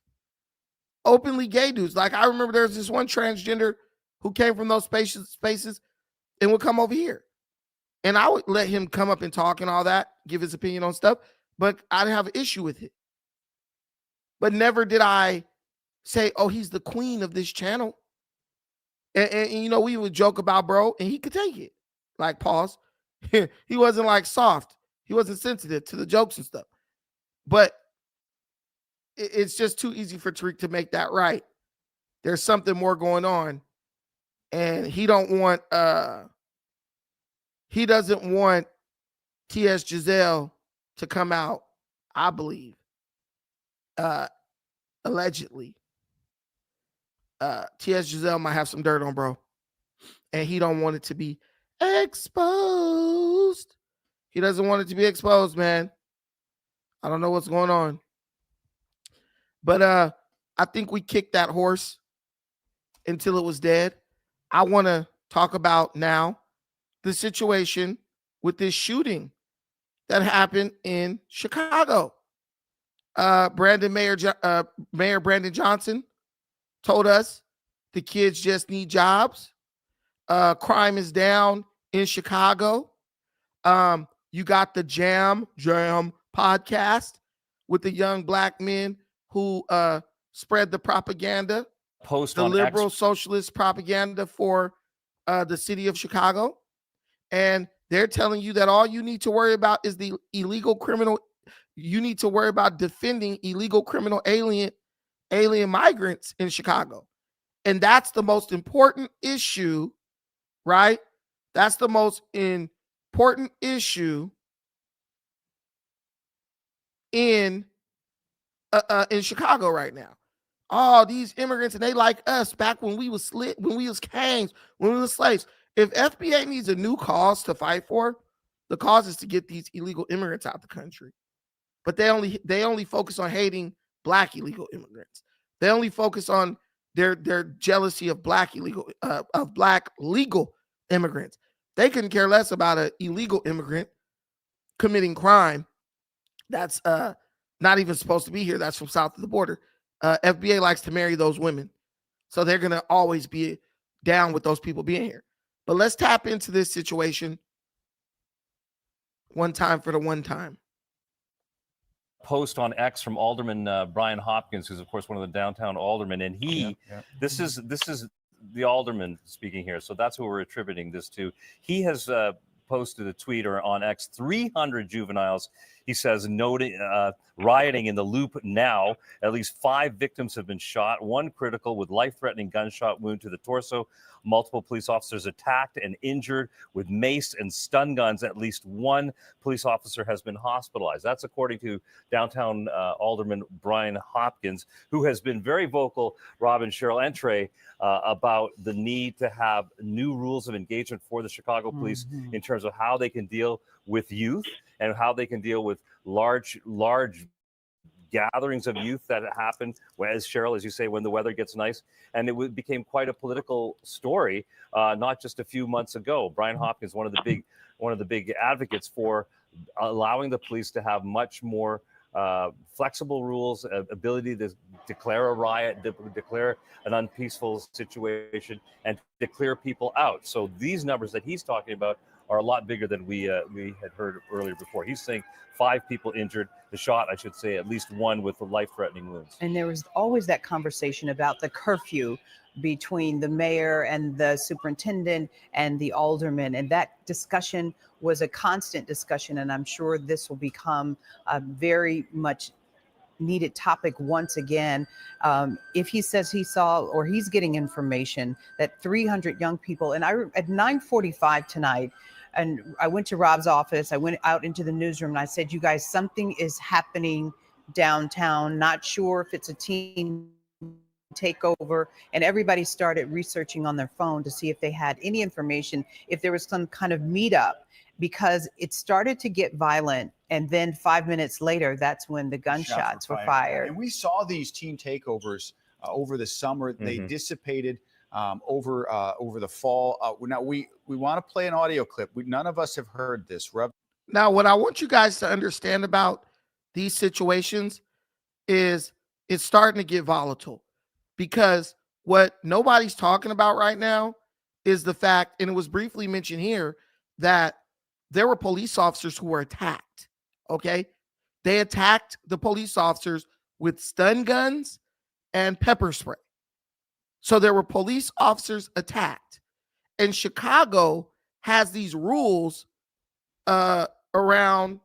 Openly gay dudes. Like I remember there's this one transgender who came from those spaces and would come over here. And I would let him come up and talk and all that, give his opinion on stuff, but I didn't have an issue with it. But never did I say, "Oh, he's the queen of this channel." And we would joke about bro, and he could take it. Like, pause. He wasn't like soft. He wasn't sensitive to the jokes and stuff. But it's just too easy for TARIQ to make that right. There's something more going on. And he doesn't want T.S. Giselle to come out, I believe, allegedly. T.S. Giselle might have some dirt on bro. And he don't want it to be exposed. He doesn't want it to be exposed, man. I don't know what's going on. But I think we kicked that horse until it was dead. I want to talk about now the situation with this shooting that happened in Chicago. Mayor Brandon Johnson told us the kids just need jobs. crime is down in Chicago. You got the Jam podcast with the young black men who spread the propaganda, Post the on liberal X. socialist propaganda for the city of Chicago. And they're telling you that all you need to worry about is the illegal criminal. You need to worry about defending illegal criminal alien migrants in Chicago. And that's the most important issue, right? That's the most important issue in Chicago right now. Oh, these immigrants, and they like us back when we was when we was kings, when we was slaves. If FBA needs a new cause to fight for, the cause is to get these illegal immigrants out the country. But they only focus on hating black illegal immigrants. They only focus on their jealousy of black legal immigrants. They couldn't care less about an illegal immigrant committing crime that's not even supposed to be here. That's from south of the border. FBA likes to marry those women. So they're going to always be down with those people being here. But let's tap into this situation one time for the one time. Post on X from Alderman Brian Hopkins, who's of course one of the downtown aldermen, and this is the alderman speaking here, so that's who we're attributing this to. He has posted a tweet or on X, 300 juveniles, he says, noting rioting in the Loop now. At least 5 victims have been shot, 1 critical with life-threatening gunshot wound to the torso. Multiple police officers attacked and injured with mace and stun guns. At least 1 police officer has been hospitalized. That's according to downtown Alderman Brian Hopkins, who has been very vocal, Rob and Cheryl and Trey, about the need to have new rules of engagement for the Chicago police in terms of how they can deal with youth and how they can deal with large gatherings of youth that happen, as Cheryl, as you say, when the weather gets nice. And it became quite a political story, not just a few months ago. Brian Hopkins, one of the big advocates for allowing the police to have much more flexible rules, ability to declare a riot, declare an unpeaceful situation, and to clear people out. So these numbers that he's talking about are a lot bigger than we had heard earlier before. He's saying 5 people injured, the shot, I should say, at least 1 with life-threatening wounds. And there was always that conversation about the curfew between the mayor and the superintendent and the alderman. And that discussion was a constant discussion. And I'm sure this will become a very much needed topic once again. If he says he saw or he's getting information that 300 young people, and at 9:45 tonight, and I went to Rob's office, I went out into the newsroom and I said, you guys, something is happening downtown. Not sure if it's a teen takeover. And everybody started researching on their phone to see if they had any information, if there was some kind of meetup, because it started to get violent. And then 5 minutes later, that's when the gunshots were fired. And we saw these teen takeovers over the summer. They dissipated over the fall. Now we want to play an audio clip. None of us have heard this. Now, what I want you guys to understand about these situations is it's starting to get volatile, because what nobody's talking about right now is the fact, and it was briefly mentioned here, that there were police officers who were attacked. Okay. They attacked the police officers with stun guns and pepper spray. So there were police officers attacked. And Chicago has these rules around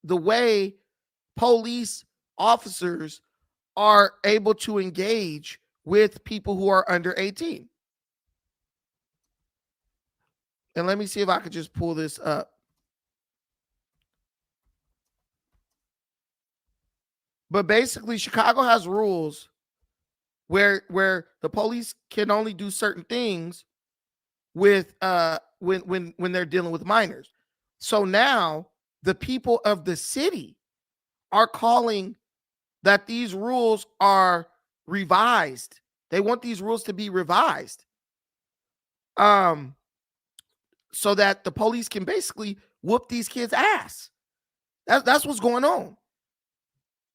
the way police officers are able to engage with people who are under 18. And let me see if I could just pull this up. But basically, Chicago has rules where the police can only do certain things with when they're dealing with minors. So now the people of the city are calling that these rules are revised. They want these rules to be revised. So that the police can basically whoop these kids' ass. That's what's going on.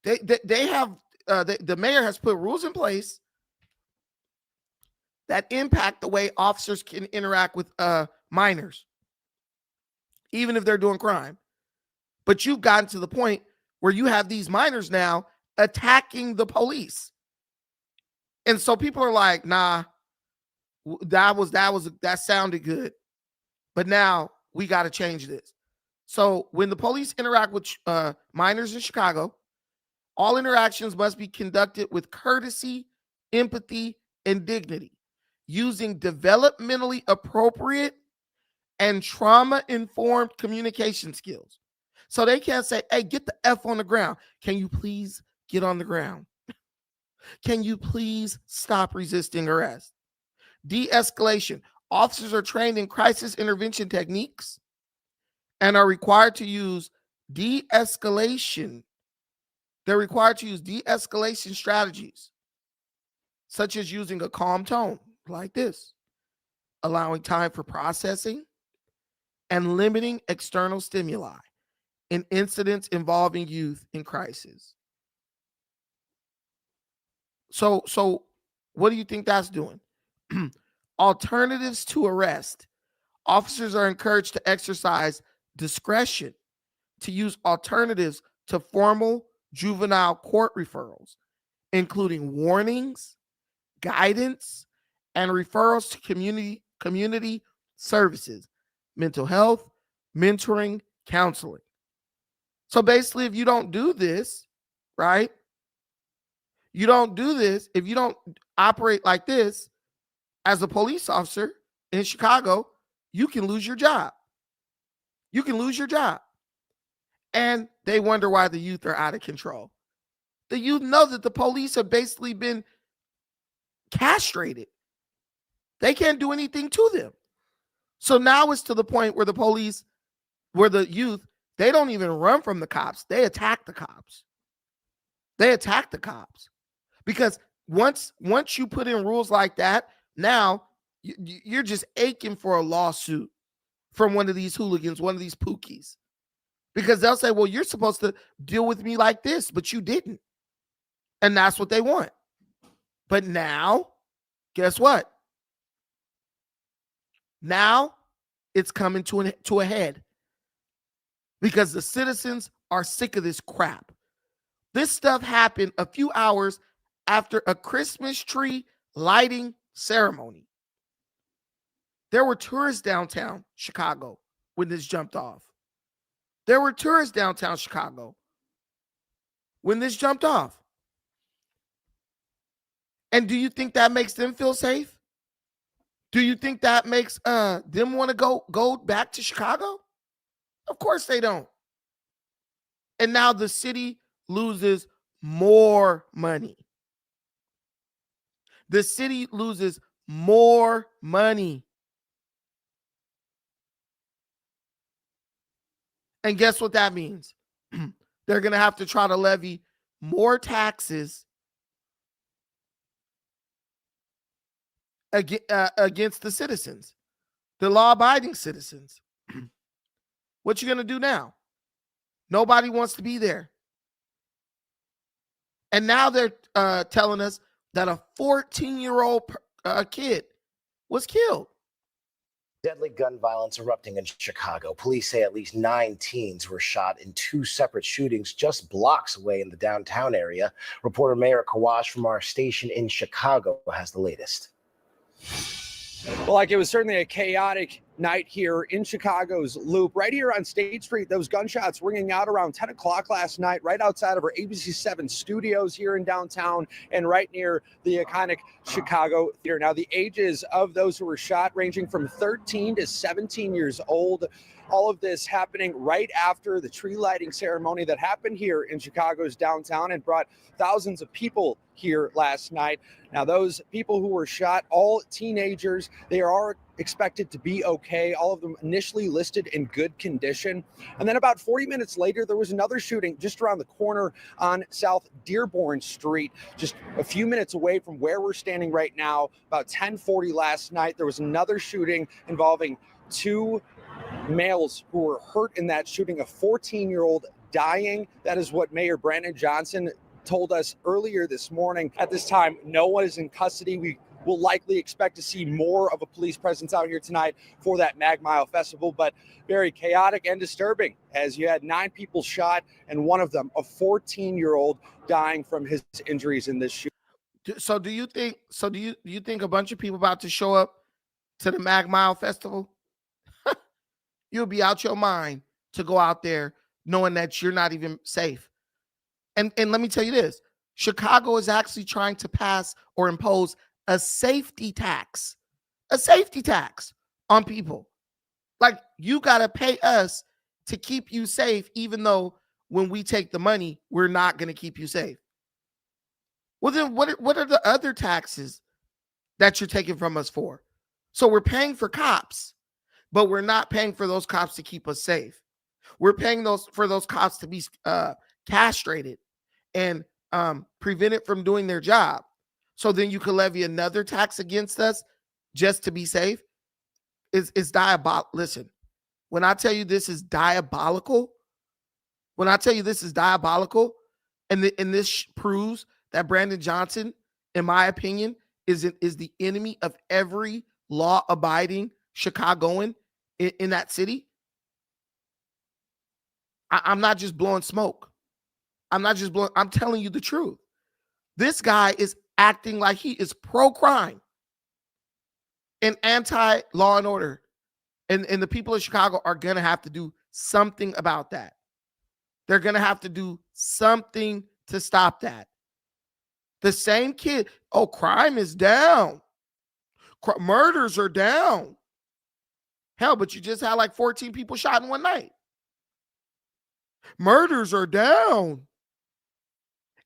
They have the mayor has put rules in place that impact the way officers can interact with minors, even if they're doing crime. But you've gotten to the point where you have these minors now attacking the police. And so people are like, nah, that sounded good. But now we got to change this. So when the police interact with minors in Chicago, all interactions must be conducted with courtesy, empathy, and dignity, using developmentally appropriate and trauma-informed communication skills. So they can't say, hey, get the F on the ground. Can you please get on the ground? Can you please stop resisting arrest? De-escalation. Officers are trained in crisis intervention techniques and are required to use de-escalation. They're required to use de-escalation strategies, such as using a calm tone like this, allowing time for processing, and limiting external stimuli in incidents involving youth in crisis. So what do you think that's doing? Alternatives to arrest. Officers are encouraged to exercise discretion to use alternatives to formal juvenile court referrals, including warnings, guidance, and referrals to community services, mental health, mentoring, counseling. So basically, if you don't do this, right? You don't do this, if you don't operate like this as a police officer in Chicago, you can lose your job. You can lose your job. And they wonder why the youth are out of control. The youth know that the police have basically been castrated. They can't do anything to them. So now it's to the point where the police, where the youth, they don't even run from the cops. They attack the cops. They attack the cops. Because once you put in rules like that, now you're just aching for a lawsuit from one of these hooligans, one of these pookies. Because they'll say, well, you're supposed to deal with me like this, but you didn't. And that's what they want. But now, guess what? Now it's coming to a head. Because the citizens are sick of this crap. This stuff happened a few hours after a Christmas tree lighting ceremony. There were tourists downtown Chicago when this jumped off. There were tourists downtown Chicago when this jumped off. And do you think that makes them feel safe? Do you think that makes them want to go back to Chicago? Of course they don't. And now the city loses more money. The city loses more money. And guess what that means? They're going to have to try to levy more taxes against the citizens, the law-abiding citizens. What you going to do now? Nobody wants to be there. And now they're telling us that a 14-year-old kid was killed. Deadly gun violence erupting in Chicago. Police say at least 9 teens were shot in 2 separate shootings just blocks away in the downtown area. Reporter Mayor Kawash from our station in Chicago has the latest. Well, it was certainly a chaotic night here in Chicago's Loop. Right here on State Street, those gunshots ringing out around 10 o'clock last night, right outside of our ABC7 studios here in downtown and right near the iconic Chicago Theater. Now, the ages of those who were shot ranging from 13 to 17 years old. All of this happening right after the tree lighting ceremony that happened here in Chicago's downtown and brought thousands of people here last night. Now, those people who were shot, all teenagers, they are expected to be okay. All of them initially listed in good condition. And then about 40 minutes later, there was another shooting just around the corner on South Dearborn Street, just a few minutes away from where we're standing right now. About 10:40 last night, there was another shooting involving 2 males who were hurt in that shooting, a 14-year-old dying. That is what Mayor Brandon Johnson told us earlier this morning. At this time, no one is in custody. We we'll likely expect to see more of a police presence out here tonight for that Mag Mile Festival. But very chaotic and disturbing, as you had 9 people shot, and one of them, a 14-year-old, dying from his injuries in this shooting. So do you think? So do you think a bunch of people about to show up to the Mag Mile Festival? You'll be out your mind to go out there knowing that you're not even safe. And let me tell you this: Chicago is actually trying to pass or impose a safety tax on people. Like, you got to pay us to keep you safe, even though when we take the money, we're not going to keep you safe. Well, then what are the other taxes that you're taking from us for? So we're paying for cops, but we're not paying for those cops to keep us safe. We're paying for those cops to be castrated and prevented from doing their job. So then you can levy another tax against us just to be safe. It's diabolical. Listen, when I tell you this is diabolical, and this proves that Brandon Johnson, in my opinion, is the enemy of every law-abiding Chicagoan in that city. I'm not just blowing smoke. I'm telling you the truth. This guy is acting like he is pro-crime and anti-law and order. And the people of Chicago are going to have to do something about that. They're going to have to do something to stop that. The same kid, crime is down. Murders are down. Hell, but you just had like 14 people shot in one night. Murders are down.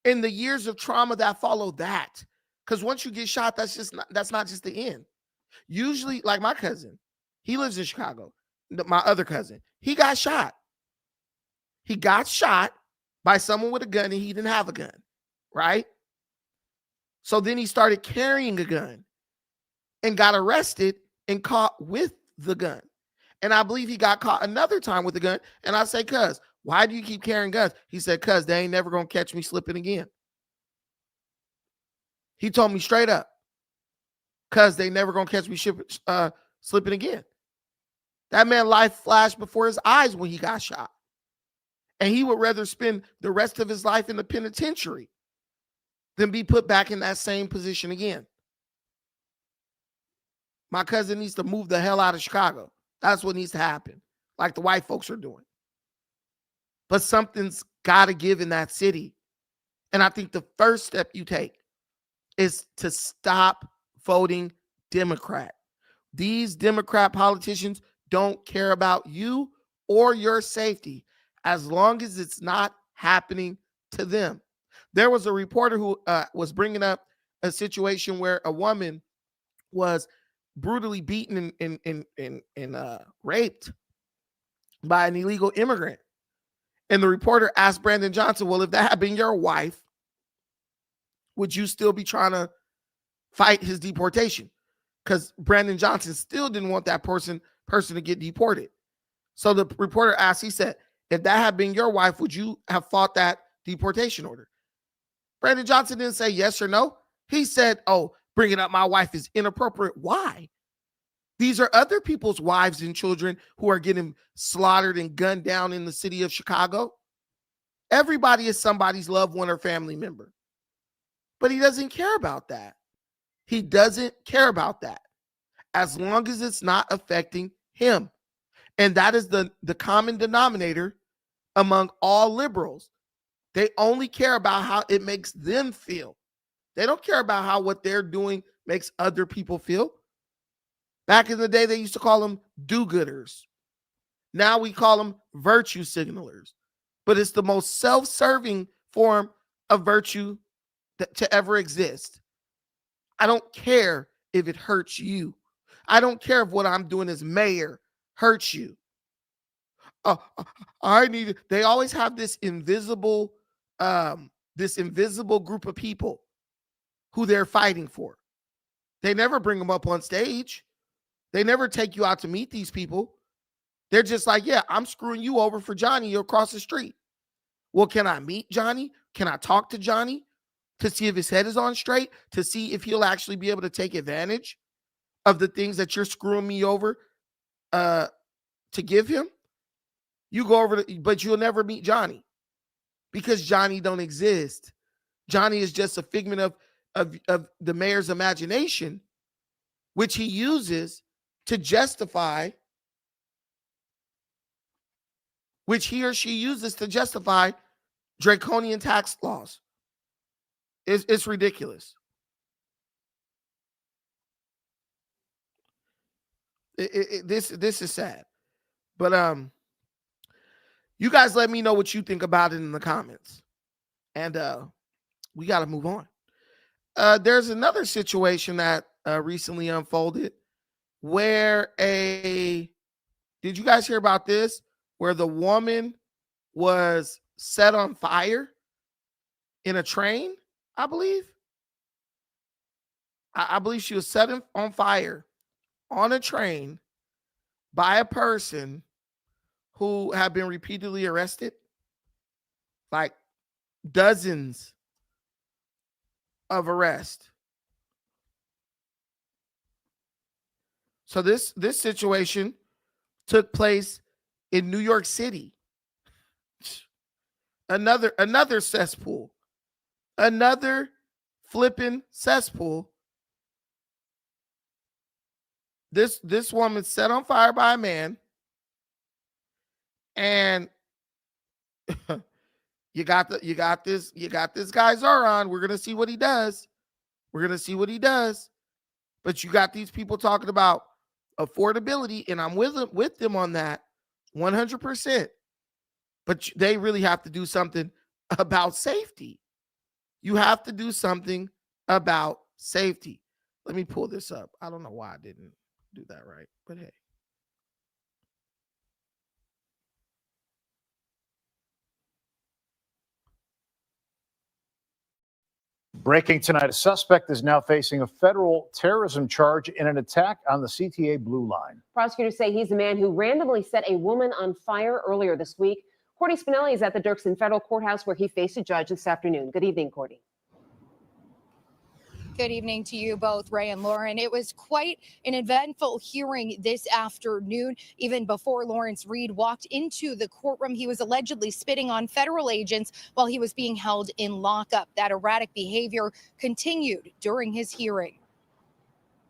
In the years of trauma that follow that. Because once you get shot, that's not just the end. Usually, like my cousin, he lives in Chicago. My other cousin, he got shot. He got shot by someone with a gun, and he didn't have a gun, right? So then he started carrying a gun and got arrested and caught with the gun. And I believe he got caught another time with a gun. And I say, cuz, why do you keep carrying guns? He said, cuz they ain't never going to catch me slipping again. He told me straight up, cuz they never going to catch me slipping again. That man life flashed before his eyes when he got shot. And he would rather spend the rest of his life in the penitentiary than be put back in that same position again. My cousin needs to move the hell out of Chicago. That's what needs to happen, like the white folks are doing. But something's got to give in that city. And I think the first step you take is to stop voting Democrat. These Democrat politicians don't care about you or your safety as long as it's not happening to them. There was a reporter who was bringing up a situation where a woman was brutally beaten and raped by an illegal immigrant. And the reporter asked Brandon Johnson, well, if that had been your wife, would you still be trying to fight his deportation? Because Brandon Johnson still didn't want that person to get deported. So the reporter asked, he said, if that had been your wife, would you have fought that deportation order? Brandon Johnson didn't say yes or no. He said, bringing up my wife is inappropriate. Why? These are other people's wives and children who are getting slaughtered and gunned down in the city of Chicago. Everybody is somebody's loved one or family member. But he doesn't care about that. He doesn't care about that as long as it's not affecting him. And that is the common denominator among all liberals. They only care about how it makes them feel. They don't care about how what they're doing makes other people feel. Back in the day, they used to call them do-gooders. Now we call them virtue signalers. But it's the most self-serving form of virtue to ever exist. I don't care if it hurts you. I don't care if what I'm doing as mayor hurts you. They always have this invisible group of people who they're fighting for. They never bring them up on stage. They never take you out to meet these people. They're just like, yeah, I'm screwing you over for Johnny across the street. Well, can I meet Johnny? Can I talk to Johnny? to see if his head is on straight, to see if he'll actually be able to take advantage of the things that you're screwing me over to give him. You go over to, but you'll never meet Johnny because Johnny don't exist. Johnny is just a figment of the mayor's imagination, which he uses to justify, which he or she uses to justify draconian tax laws. It's ridiculous. This is sad. But you guys let me know what you think about it in the comments. And we got to move on. There's another situation that recently unfolded where did you guys hear about this? Where the woman was set on fire in a train, I believe. I believe she was set on fire on a train by a person who have been repeatedly arrested, like dozens of arrests. So this situation took place in New York City. Another cesspool. Another flipping cesspool. This woman set on fire by a man. And you got this guy Zoran. We're gonna see what he does. But you got these people talking about affordability, and I'm with them on that 100%. But they really have to do something about safety. You have to do something about safety. Let me pull this up. I don't know why I didn't do that right, but hey. Breaking tonight, a suspect is now facing a federal terrorism charge in an attack on the CTA Blue Line. Prosecutors say he's the man who randomly set a woman on fire earlier this week. Courtney Spinelli is at the Dirksen Federal Courthouse where he faced a judge this afternoon. Good evening, Courtney. Good evening to you both, Ray and Lauren. It was quite an eventful hearing this afternoon. Even before Lawrence Reed walked into the courtroom, he was allegedly spitting on federal agents while he was being held in lockup. That erratic behavior continued during his hearing.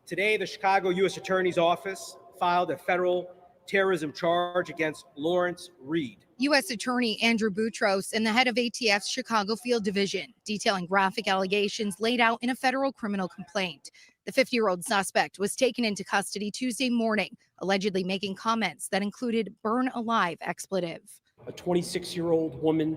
Today, the Chicago U.S. Attorney's Office filed a federal terrorism charge against Lawrence Reed. U.S. Attorney Andrew Boutros and the head of ATF's Chicago Field Division, detailing graphic allegations laid out in a federal criminal complaint. The 50-year-old suspect was taken into custody Tuesday morning, allegedly making comments that included burn alive expletive. A 26-year-old woman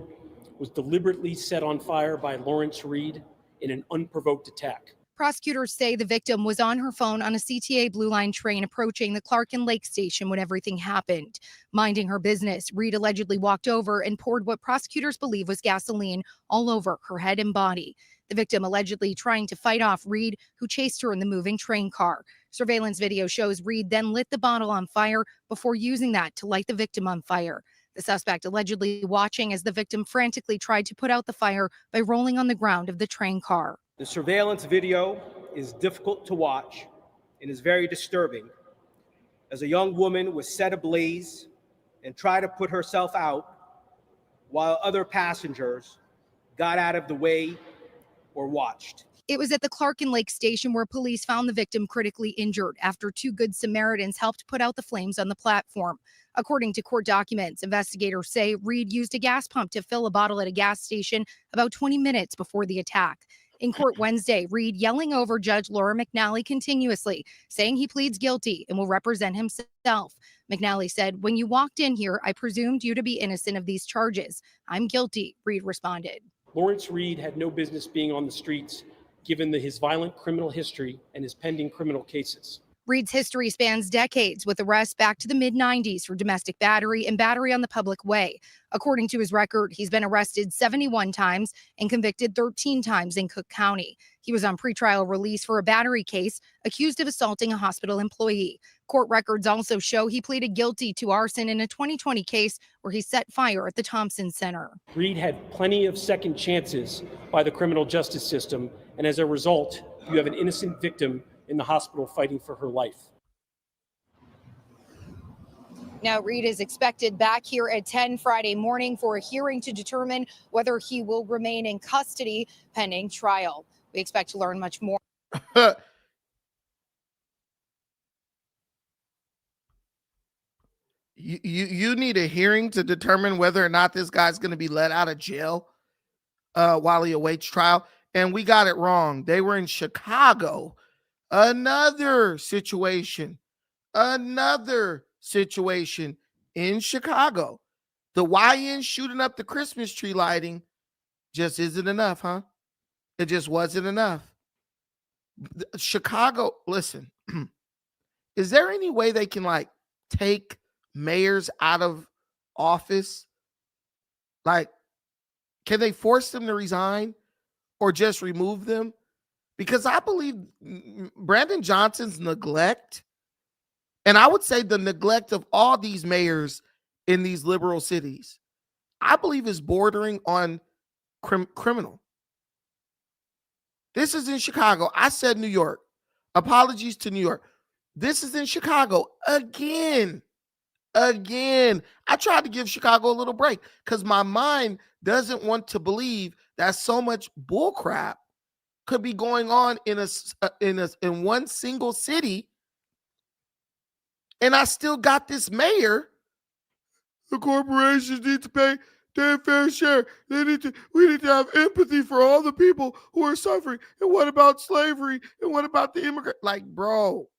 was deliberately set on fire by Lawrence Reed in an unprovoked attack. Prosecutors say the victim was on her phone on a CTA Blue Line train approaching the Clark and Lake station when everything happened. Minding her business, Reed allegedly walked over and poured what prosecutors believe was gasoline all over her head and body. The victim allegedly trying to fight off Reed, who chased her in the moving train car. Surveillance video shows Reed then lit the bottle on fire before using that to light the victim on fire. The suspect allegedly watching as the victim frantically tried to put out the fire by rolling on the ground of the train car. The surveillance video is difficult to watch and is very disturbing as a young woman was set ablaze and tried to put herself out while other passengers got out of the way or watched. It was at the Clark and Lake station where police found the victim critically injured after two Good Samaritans helped put out the flames on the platform. According to court documents, investigators say Reed used a gas pump to fill a bottle at a gas station about 20 minutes before the attack. In court Wednesday, Reed yelling over Judge Laura McNally continuously, saying he pleads guilty and will represent himself. McNally said, "When you walked in here, I presumed you to be innocent of these charges. I'm guilty," Reed responded. Lawrence Reed had no business being on the streets given his violent criminal history and his pending criminal cases. Reed's history spans decades, with arrests back to the mid-90s for domestic battery and battery on the public way. According to his record, he's been arrested 71 times and convicted 13 times in Cook County. He was on pretrial release for a battery case, accused of assaulting a hospital employee. Court records also show he pleaded guilty to arson in a 2020 case where he set fire at the Thompson Center. Reed had plenty of second chances by the criminal justice system, and as a result, you have an innocent victim in the hospital fighting for her life. Now, Reed is expected back here at 10 Friday morning for a hearing to determine whether he will remain in custody pending trial. We expect to learn much more. You need a hearing to determine whether or not this guy's going to be let out of jail while he awaits trial. And we got it wrong. They were in Chicago. Another situation in Chicago. The YN shooting up the Christmas tree lighting just isn't enough, huh? It just wasn't enough. Chicago, listen, is there any way they can like take mayors out of office? Like, can they force them to resign or just remove them? Because I believe Brandon Johnson's neglect, and I would say the neglect of all these mayors in these liberal cities, I believe is bordering on criminal. This is in Chicago. I said New York. Apologies to New York. This is in Chicago again. I tried to give Chicago a little break because my mind doesn't want to believe that so much bullcrap could be going on in one single city, and I still got this mayor. The corporations need to pay their fair share. We need to have empathy for all the people who are suffering. And what about slavery? And what about the immigrant? Like, bro.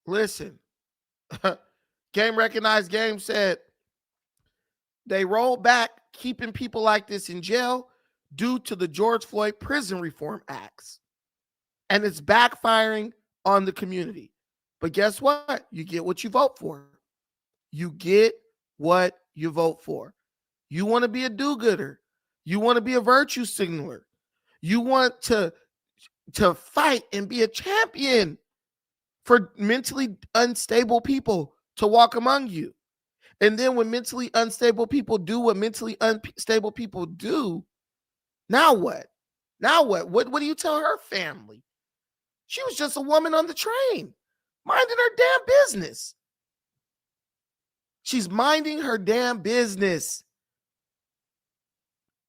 Listen, Game Recognized Game said they rolled back keeping people like this in jail due to the George Floyd Prison Reform Acts. And it's backfiring on the community. But guess what? You get what you vote for. You get what you vote for. You want to be a do-gooder. You want to be a virtue signaler. You want to fight and be a champion for mentally unstable people to walk among you. And then when mentally unstable people do what mentally unstable people do, now what? What do you tell her family? She was just a woman on the train, minding her damn business. She's minding her damn business.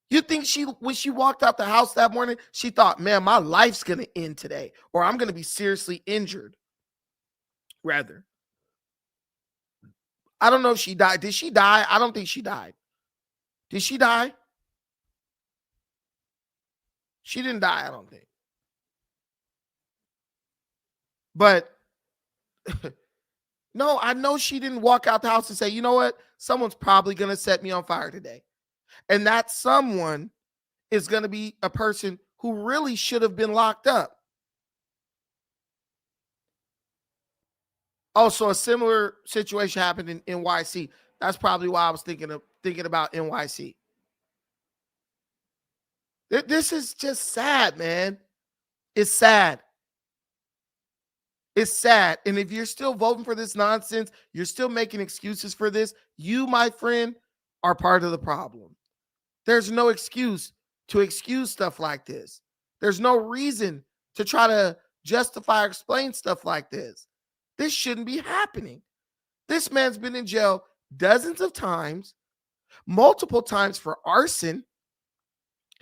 You think when she walked out the house that morning, she thought, man, my life's going to end today, or I'm going to be seriously injured. Rather, I don't know if she died. Did she die? I don't think she died. Did she die? She didn't die, I don't think. But no, I know she didn't walk out the house and say, you know what? Someone's probably going to set me on fire today. And that someone is going to be a person who really should have been locked up. Also, a similar situation happened in NYC. That's probably why I was thinking about NYC. This is just sad, man. It's sad. It's sad. And if you're still voting for this nonsense, you're still making excuses for this, you, my friend, are part of the problem. There's no excuse to excuse stuff like this. There's no reason to try to justify or explain stuff like this. This shouldn't be happening. This man's been in jail dozens of times, multiple times for arson.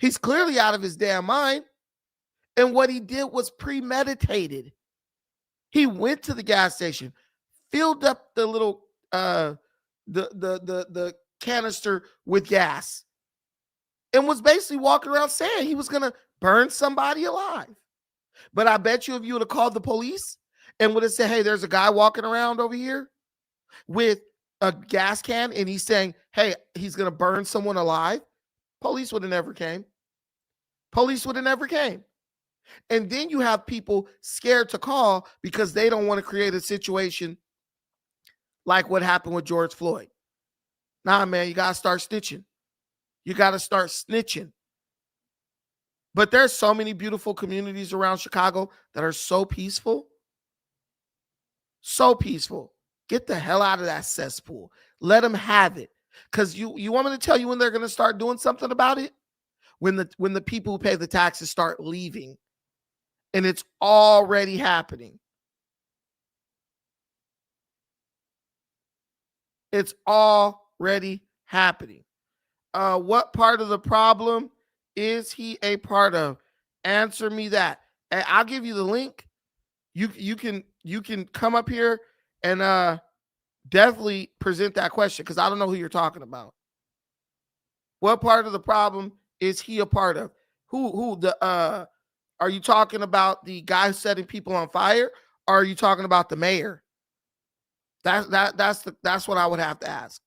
He's clearly out of his damn mind. And what he did was premeditated. He went to the gas station, filled up the little the canister with gas, and was basically walking around saying he was gonna burn somebody alive. But I bet you if you would have called the police and would have said, hey, there's a guy walking around over here with a gas can and he's saying, hey, he's gonna burn someone alive, police would have never came. Police would have never came. And then you have people scared to call because they don't want to create a situation like what happened with George Floyd. Nah, man, you got to start snitching. You got to start snitching. But there's so many beautiful communities around Chicago that are so peaceful. So peaceful. Get the hell out of that cesspool. Let them have it. Because you want me to tell you when they're going to start doing something about it? When the people who pay the taxes start leaving. And it's already happening. It's already happening. What part of the problem is he a part of? Answer me that. And I'll give you the link. You can come up here and definitely present that question because I don't know who you're talking about. What part of the problem is he a part of? Are you talking about the guy setting people on fire, or are you talking about the mayor? That's what I would have to ask.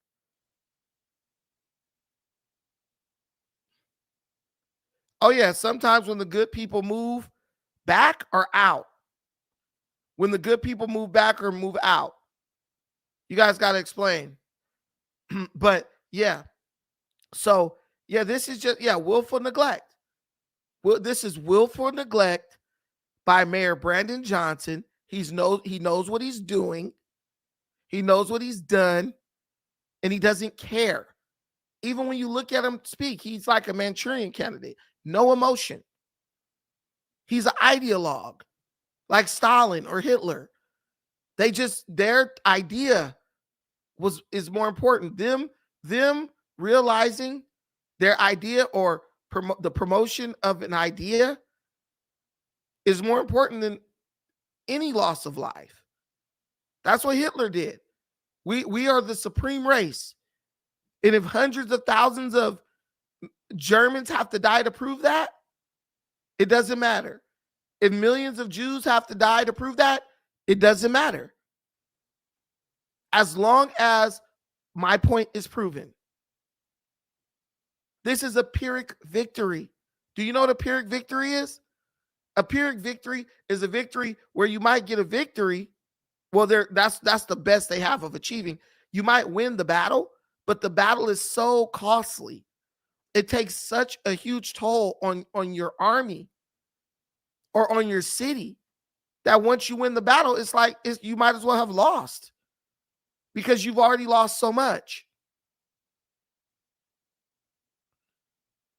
Oh yeah, sometimes when the good people move back or out, when the good people move back or move out, you guys got to explain. But yeah, so yeah, this is just willful neglect. Well, this is willful neglect by Mayor Brandon Johnson. He knows what he's doing. He knows what he's done, and he doesn't care. Even when you look at him speak, he's like a Manchurian candidate. No emotion. He's an ideologue, like Stalin or Hitler. Their idea is more important. Them realizing their idea or the promotion of an idea is more important than any loss of life. That's what Hitler did. We are the supreme race. And if hundreds of thousands of Germans have to die to prove that, it doesn't matter. If millions of Jews have to die to prove that, it doesn't matter. As long as my point is proven. This is a Pyrrhic victory. Do you know what a Pyrrhic victory is? A Pyrrhic victory is a victory where you might get a victory. Well, that's the best they have of achieving. You might win the battle, but the battle is so costly. It takes such a huge toll on your army or on your city that once you win the battle, it's like you might as well have lost because you've already lost so much.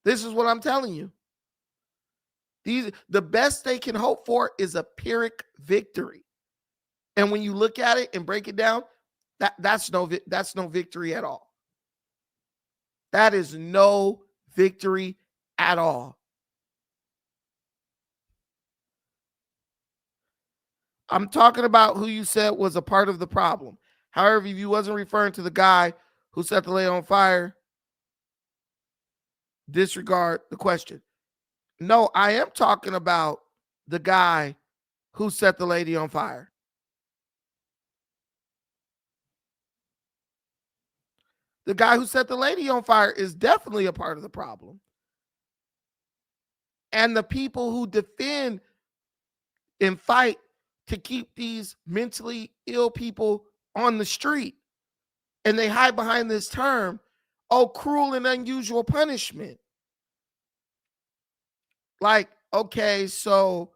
This is what I'm telling you. The best they can hope for is a Pyrrhic victory. And when you look at it and break it down, that's no victory at all. That is no victory at all. I'm talking about who you said was a part of the problem. However, if you wasn't referring to the guy who set the lady on fire, disregard the question. No, I am talking about the guy who set the lady on fire. The guy who set the lady on fire is definitely a part of the problem. And the people who defend and fight to keep these mentally ill people on the street, and they hide behind this term, cruel and unusual punishment. Like, okay, so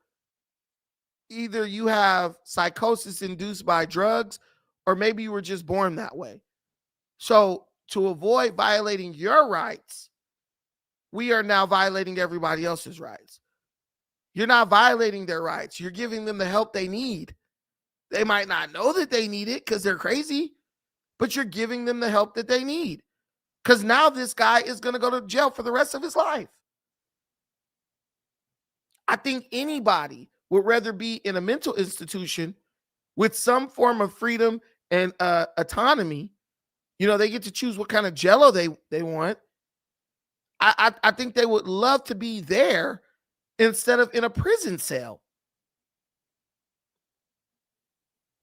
either you have psychosis induced by drugs, or maybe you were just born that way. So to avoid violating your rights, we are now violating everybody else's rights. You're not violating their rights. You're giving them the help they need. They might not know that they need it because they're crazy, but you're giving them the help that they need. Because now this guy is going to go to jail for the rest of his life. I think anybody would rather be in a mental institution with some form of freedom and autonomy. You know, they get to choose what kind of jello they want. I think they would love to be there instead of in a prison cell.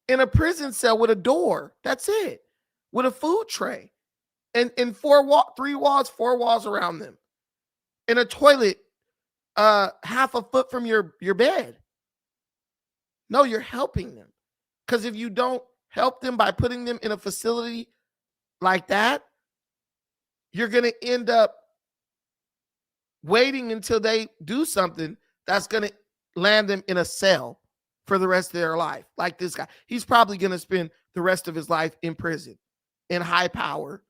In a prison cell with a door. That's it. With a food tray. And 4 walls around them. In a toilet half a foot from your bed. No, you're helping them. Because if you don't help them by putting them in a facility like that, you're going to end up waiting until they do something that's going to land them in a cell for the rest of their life. Like this guy. He's probably going to spend the rest of his life in prison, in high power,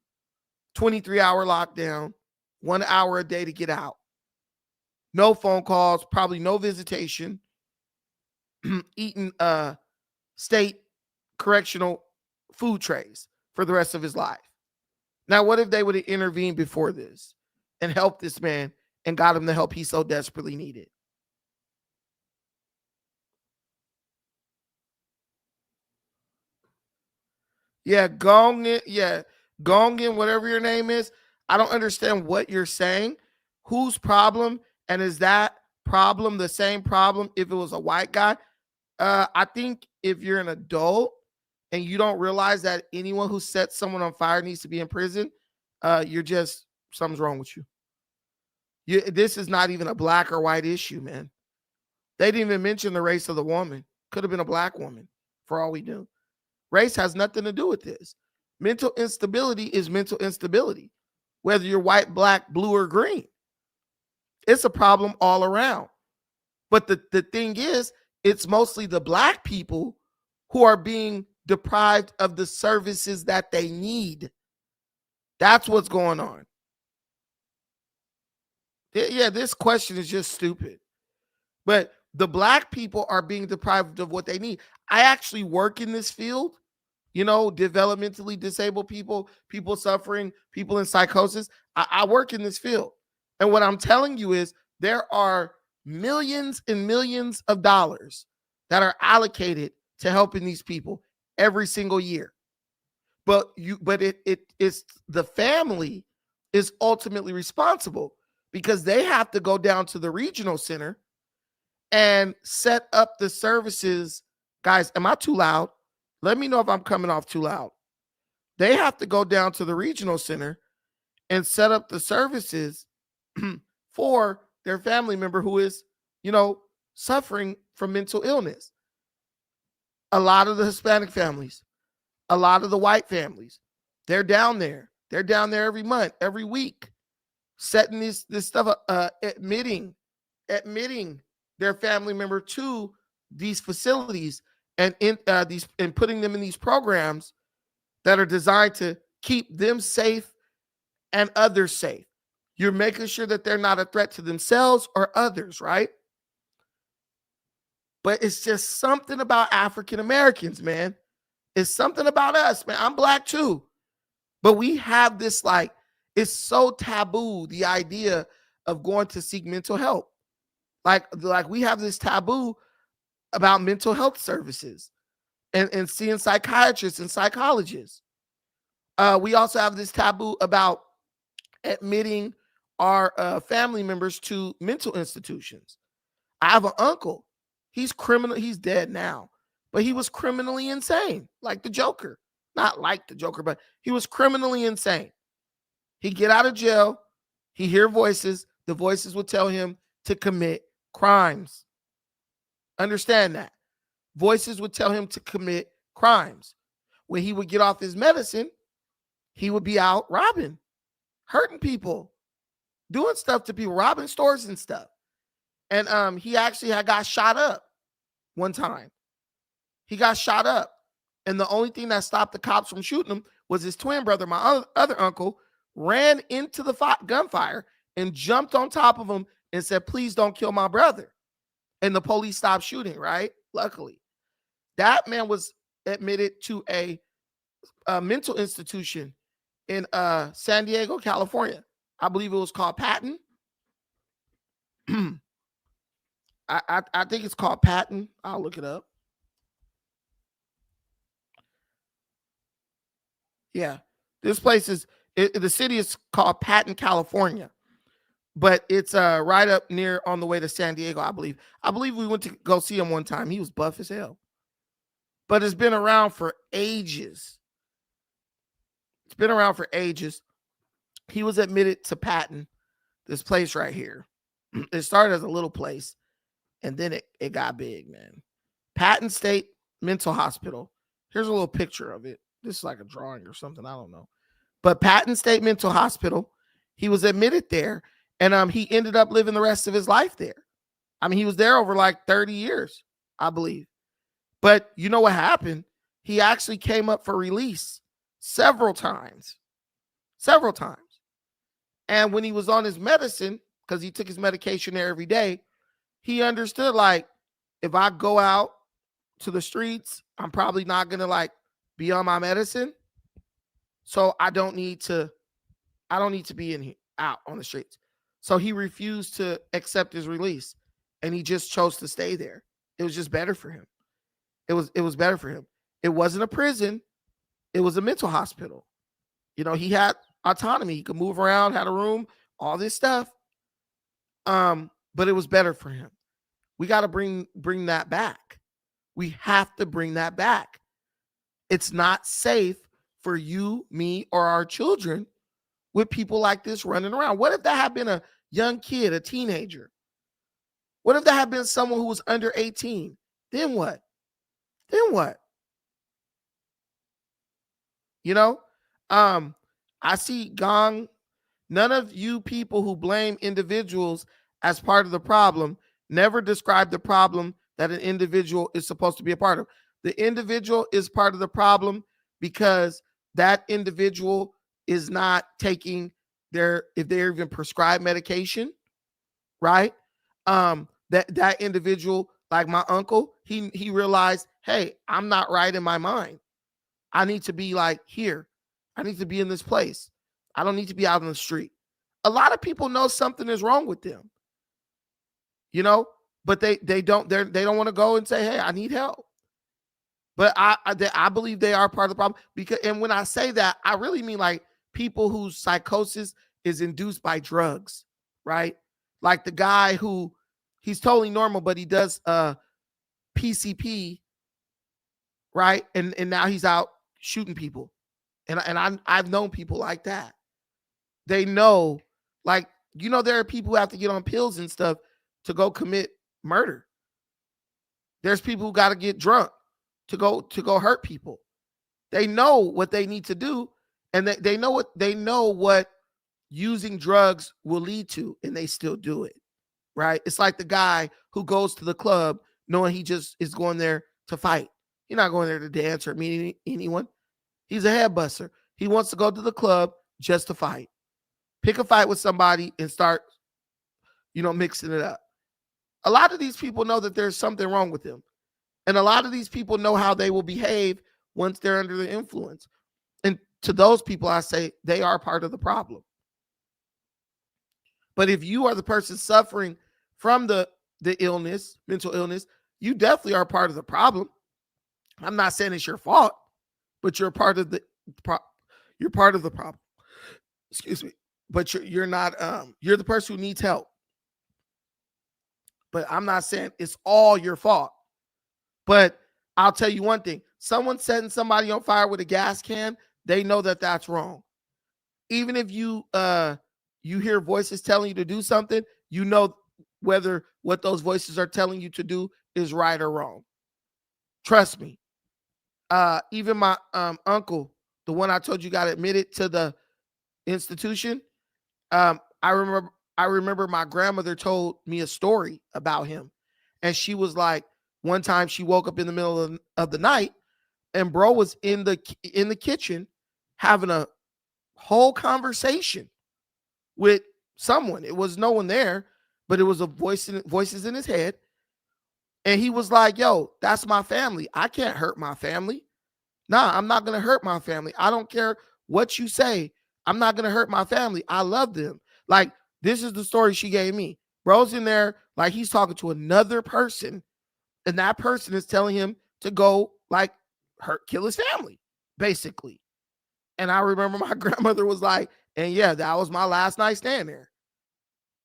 23-hour lockdown, 1 hour a day to get out. No phone calls, probably no visitation, eating state correctional food trays for the rest of his life. Now, what if they would have intervened before this and helped this man and got him the help he so desperately needed? Yeah, Gongen, whatever your name is. I don't understand what you're saying. Whose problem? And is that problem the same problem if it was a white guy? I think if you're an adult and you don't realize that anyone who sets someone on fire needs to be in prison, something's wrong with you. This is not even a black or white issue, man. They didn't even mention the race of the woman. Could have been a black woman for all we knew. Race has nothing to do with this. Mental instability is mental instability, whether you're white, black, blue, or green. It's a problem all around. But the thing is, it's mostly the black people who are being deprived of the services that they need. That's what's going on. Yeah, this question is just stupid. But the black people are being deprived of what they need. I actually work in this field, developmentally disabled people, people suffering, people in psychosis. I work in this field. And what I'm telling you is there are millions and millions of dollars that are allocated to helping these people every single year. But it's the family is ultimately responsible because they have to go down to the regional center and set up the services. Guys, am I too loud? Let me know if I'm coming off too loud. They have to go down to the regional center and set up the services for their family member who is, suffering from mental illness. A lot of the Hispanic families, a lot of the white families, they're down there. They're down there every month, every week, setting this stuff up, admitting their family member to these facilities and putting them in these programs that are designed to keep them safe and others safe. You're making sure that they're not a threat to themselves or others, right? But it's just something about African Americans, man. It's something about us, man. I'm black too. But we have this, it's so taboo, the idea of going to seek mental help. Like we have this taboo about mental health services and seeing psychiatrists and psychologists. We also have this taboo about admitting our family members to mental institutions. I have an uncle. He's criminal. He's dead now, but he was criminally insane, like the Joker. Not like the Joker, but he was criminally insane. He'd get out of jail. He'd hear voices. The voices would tell him to commit crimes. Understand that. Voices would tell him to commit crimes. When he would get off his medicine, he would be out robbing, hurting people, doing stuff to people, robbing stores and stuff. And he actually got shot up one time. He got shot up. And the only thing that stopped the cops from shooting him was his twin brother, my other uncle, ran into the gunfire and jumped on top of him and said, "Please don't kill my brother." And the police stopped shooting, right? Luckily. That man was admitted to a mental institution in San Diego, California. I believe it was called Patton. I think it's called Patton. I'll look it up. Yeah. This place the city is called Patton, California. But it's right up near on the way to San Diego, I believe. I believe we went to go see him one time. He was buff as hell. But it's been around for ages. It's been around for ages. He was admitted to Patton, this place right here. It started as a little place, and then it got big, man. Patton State Mental Hospital. Here's a little picture of it. This is like a drawing or something. I don't know. But Patton State Mental Hospital, he was admitted there, and he ended up living the rest of his life there. I mean, he was there over like 30 years, I believe. But you know what happened? He actually came up for release several times. Several times. And when he was on his medicine, because he took his medication there every day, he understood, like, if I go out to the streets, I'm probably not going to, like, be on my medicine. So I don't need to be in here, out on the streets. So he refused to accept his release, and he just chose to stay there. It was just better for him. It was better for him. It wasn't a prison. It was a mental hospital. You know, he had autonomy. He could move around, had a room, all this stuff. But it was better for him. We got to bring that back. We have to bring that back. It's not safe for you, me, or our children with people like this running around. What if that had been a young kid, a teenager? What if that had been someone who was under 18? Then what? Then what? You know, I see Gong. None of you people who blame individuals as part of the problem never describe the problem that an individual is supposed to be a part of. The individual is part of the problem because that individual is not taking if they're even prescribed medication, right? That individual, like my uncle, he realized, hey, I'm not right in my mind. I need to be like here. I need to be in this place. I don't need to be out on the street. A lot of people know something is wrong with them, you know, but they don't want to go and say, hey, I need help. But I believe they are part of the problem, because, and when I say that, I really mean like people whose psychosis is induced by drugs, right? Like the guy who he's totally normal, but he does PCP, right? And now he's out shooting people. And I've known people like that. They know, like, you know, there are people who have to get on pills and stuff to go commit murder. There's people who got to get drunk to go hurt people. They know what they need to do, and they know what using drugs will lead to, and they still do it. Right? It's like the guy who goes to the club knowing he just is going there to fight. He's not going there to dance or meet anyone. He's a head buster. He wants to go to the club just to fight. Pick a fight with somebody and start, mixing it up. A lot of these people know that there's something wrong with them. And a lot of these people know how they will behave once they're under the influence. And to those people, I say they are part of the problem. But if you are the person suffering from the illness, mental illness, you definitely are part of the problem. I'm not saying it's your fault, but you're part of the problem. Excuse me. But you're not you're the person who needs help. But I'm not saying it's all your fault. But I'll tell you one thing. Someone setting somebody on fire with a gas can, they know that that's wrong. Even if you hear voices telling you to do something, you know whether what those voices are telling you to do is right or wrong. Trust me. Even my uncle, the one I told you got admitted to the institution, I remember my grandmother told me a story about him. And she was like, one time she woke up in the middle of the night, and bro was in the kitchen having a whole conversation with someone. It was no one there, but it was voices in his head. And he was like, yo, that's my family. I can't hurt my family. Nah, I'm not going to hurt my family. I don't care what you say. I'm not going to hurt my family. I love them. Like, this is the story she gave me. Bro's in there, like he's talking to another person, and that person is telling him to go, like, kill his family, basically. And I remember my grandmother was like, and yeah, that was my last night stand there.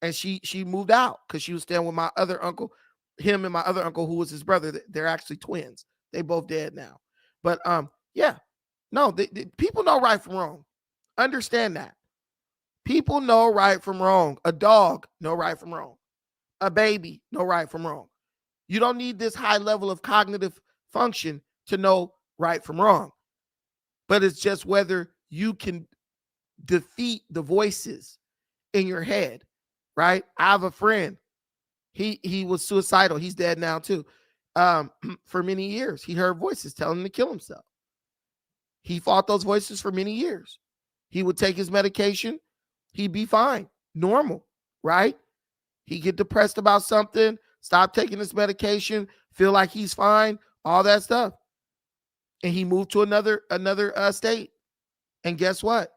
And she moved out because she was staying with my other uncle, him and my other uncle, who was his brother. They're actually twins. They both dead now. But yeah, no, people know right from wrong. Understand that. People know right from wrong. A dog know right from wrong. a baby know right from wrong. You don't need this high level of cognitive function to know right from wrong. But it's just whether you can defeat the voices in your head, right? I have a friend. He was suicidal. He's dead now too. For many years, he heard voices telling him to kill himself. He fought those voices for many years. He would take his medication. He'd be fine, normal, right? He'd get depressed about something, stop taking his medication, feel like he's fine, all that stuff. And he moved to another state. And guess what?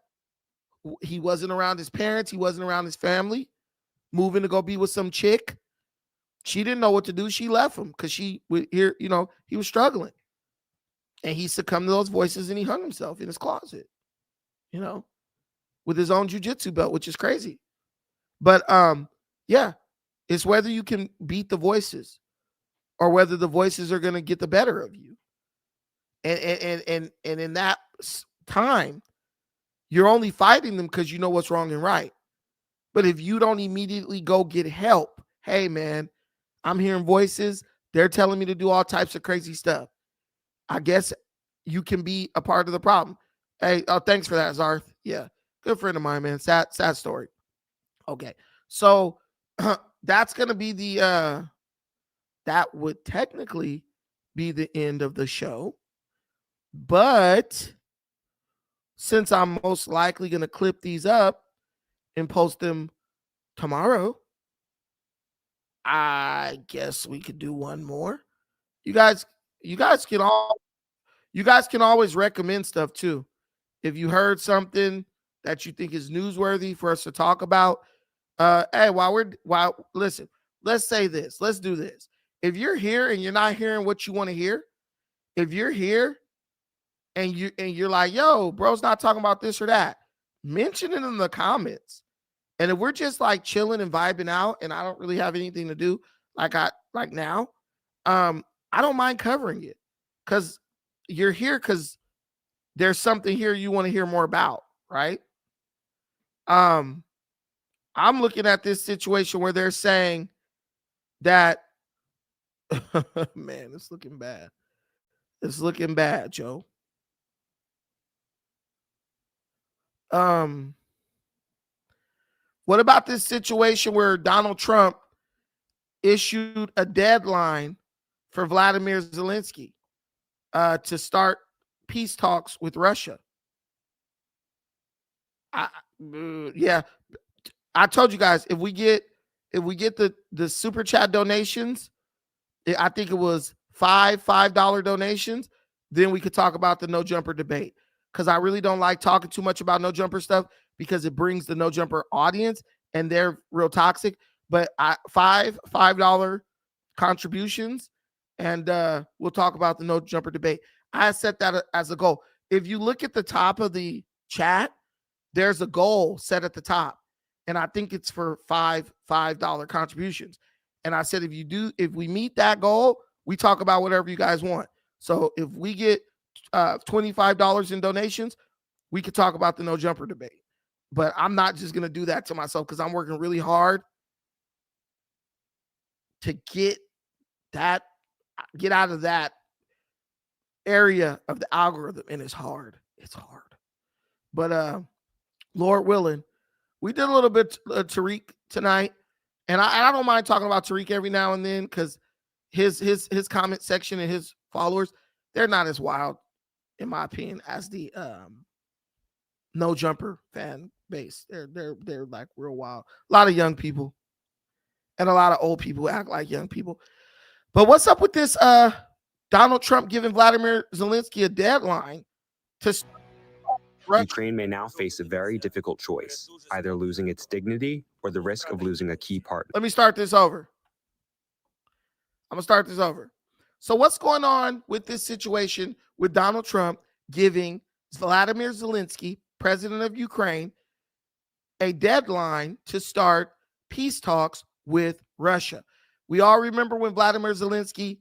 He wasn't around his parents. He wasn't around his family. Moving to go be with some chick. She didn't know what to do. She left him because she would hear, he was struggling. And he succumbed to those voices and he hung himself in his closet, with his own jiu-jitsu belt, which is crazy. But yeah, it's whether you can beat the voices or whether the voices are going to get the better of you. And in that time, you're only fighting them because you know what's wrong and right. But if you don't immediately go get help, hey, man, I'm hearing voices. They're telling me to do all types of crazy stuff. I guess you can be a part of the problem. Hey, thanks for that, Zarth. Yeah, good friend of mine, man. Sad story. Okay, so that's going to be that would technically be the end of the show. But since I'm most likely going to clip these up and post them tomorrow, I guess we could do one more. You guys can always recommend stuff too. If you heard something that you think is newsworthy for us to talk about, hey, listen, let's say this. Let's do this. If you're here and you're not hearing what you want to hear, if you're here and you're like, yo, bro's not talking about this or that, mention it in the comments. And if we're just like chilling and vibing out and I don't really have anything to do like now, I don't mind covering it because you're here because there's something here you want to hear more about, right? I'm looking at this situation where they're saying that, man, it's looking bad. It's looking bad, Joe. What about this situation where Donald Trump issued a deadline for Vladimir Zelensky to start peace talks with Russia? Yeah, I told you guys, if we get the super chat donations, I think it was $5 donations, then we could talk about the no jumper debate. Because I really don't like talking too much about no jumper stuff because it brings the no jumper audience and they're real toxic. But $5 contributions, and we'll talk about the no jumper debate. I set that as a goal. If you look at the top of the chat, there's a goal set at the top, and I think it's for $5 contributions. And I said, if we meet that goal, we talk about whatever you guys want. So if we get $25 in donations, we could talk about the no jumper debate. But I'm not just going to do that to myself because I'm working really hard to get out of that area of the algorithm. And it's hard. It's hard. But Lord willing, we did a little bit of TARIQ tonight. And I don't mind talking about TARIQ every now and then because his comment section and his followers, they're not as wild, in my opinion, as the no jumper fan base. They're like real wild. A lot of young people and a lot of old people act like young people. But what's up with this Donald Trump giving Vladimir Zelensky a deadline to Ukraine may now face a very difficult choice, either losing its dignity or the risk of losing a key partner. Let me start this over. I'm going to start this over. So what's going on with this situation with Donald Trump giving Vladimir Zelensky, president of Ukraine, a deadline to start peace talks with Russia? We all remember when Vladimir Zelensky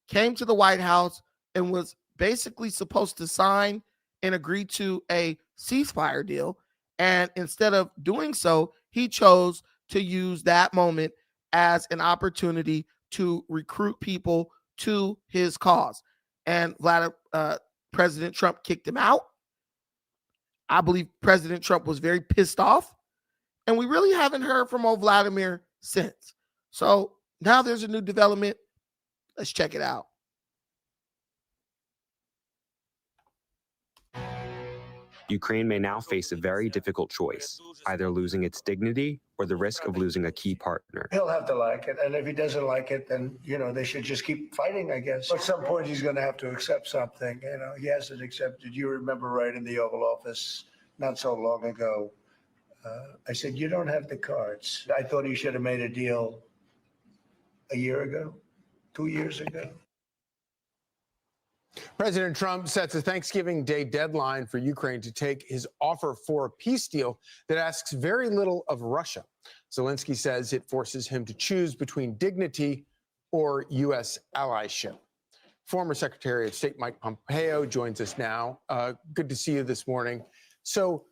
came to the White House and was basically supposed to sign and agree to a ceasefire deal. And instead of doing so, he chose to use that moment as an opportunity to recruit people to his cause. And President Trump kicked him out. I believe President Trump was very pissed off. And we really haven't heard from old Vladimir since. So now there's a new development. Let's check it out. Ukraine may now face a very difficult choice, either losing its dignity or the risk of losing a key partner. He'll have to like it, and if he doesn't like it, then, they should just keep fighting, I guess. At some point, he's going to have to accept something. He hasn't accepted. You remember right in the Oval Office not so long ago, I said, you don't have the cards. I thought he should have made a deal a year ago, 2 years ago. President Trump sets a Thanksgiving Day deadline for Ukraine to take his offer for a peace deal that asks very little of Russia. Zelensky says it forces him to choose between dignity or U.S. allyship. Former Secretary of State Mike Pompeo joins us now. Good to see you this morning. So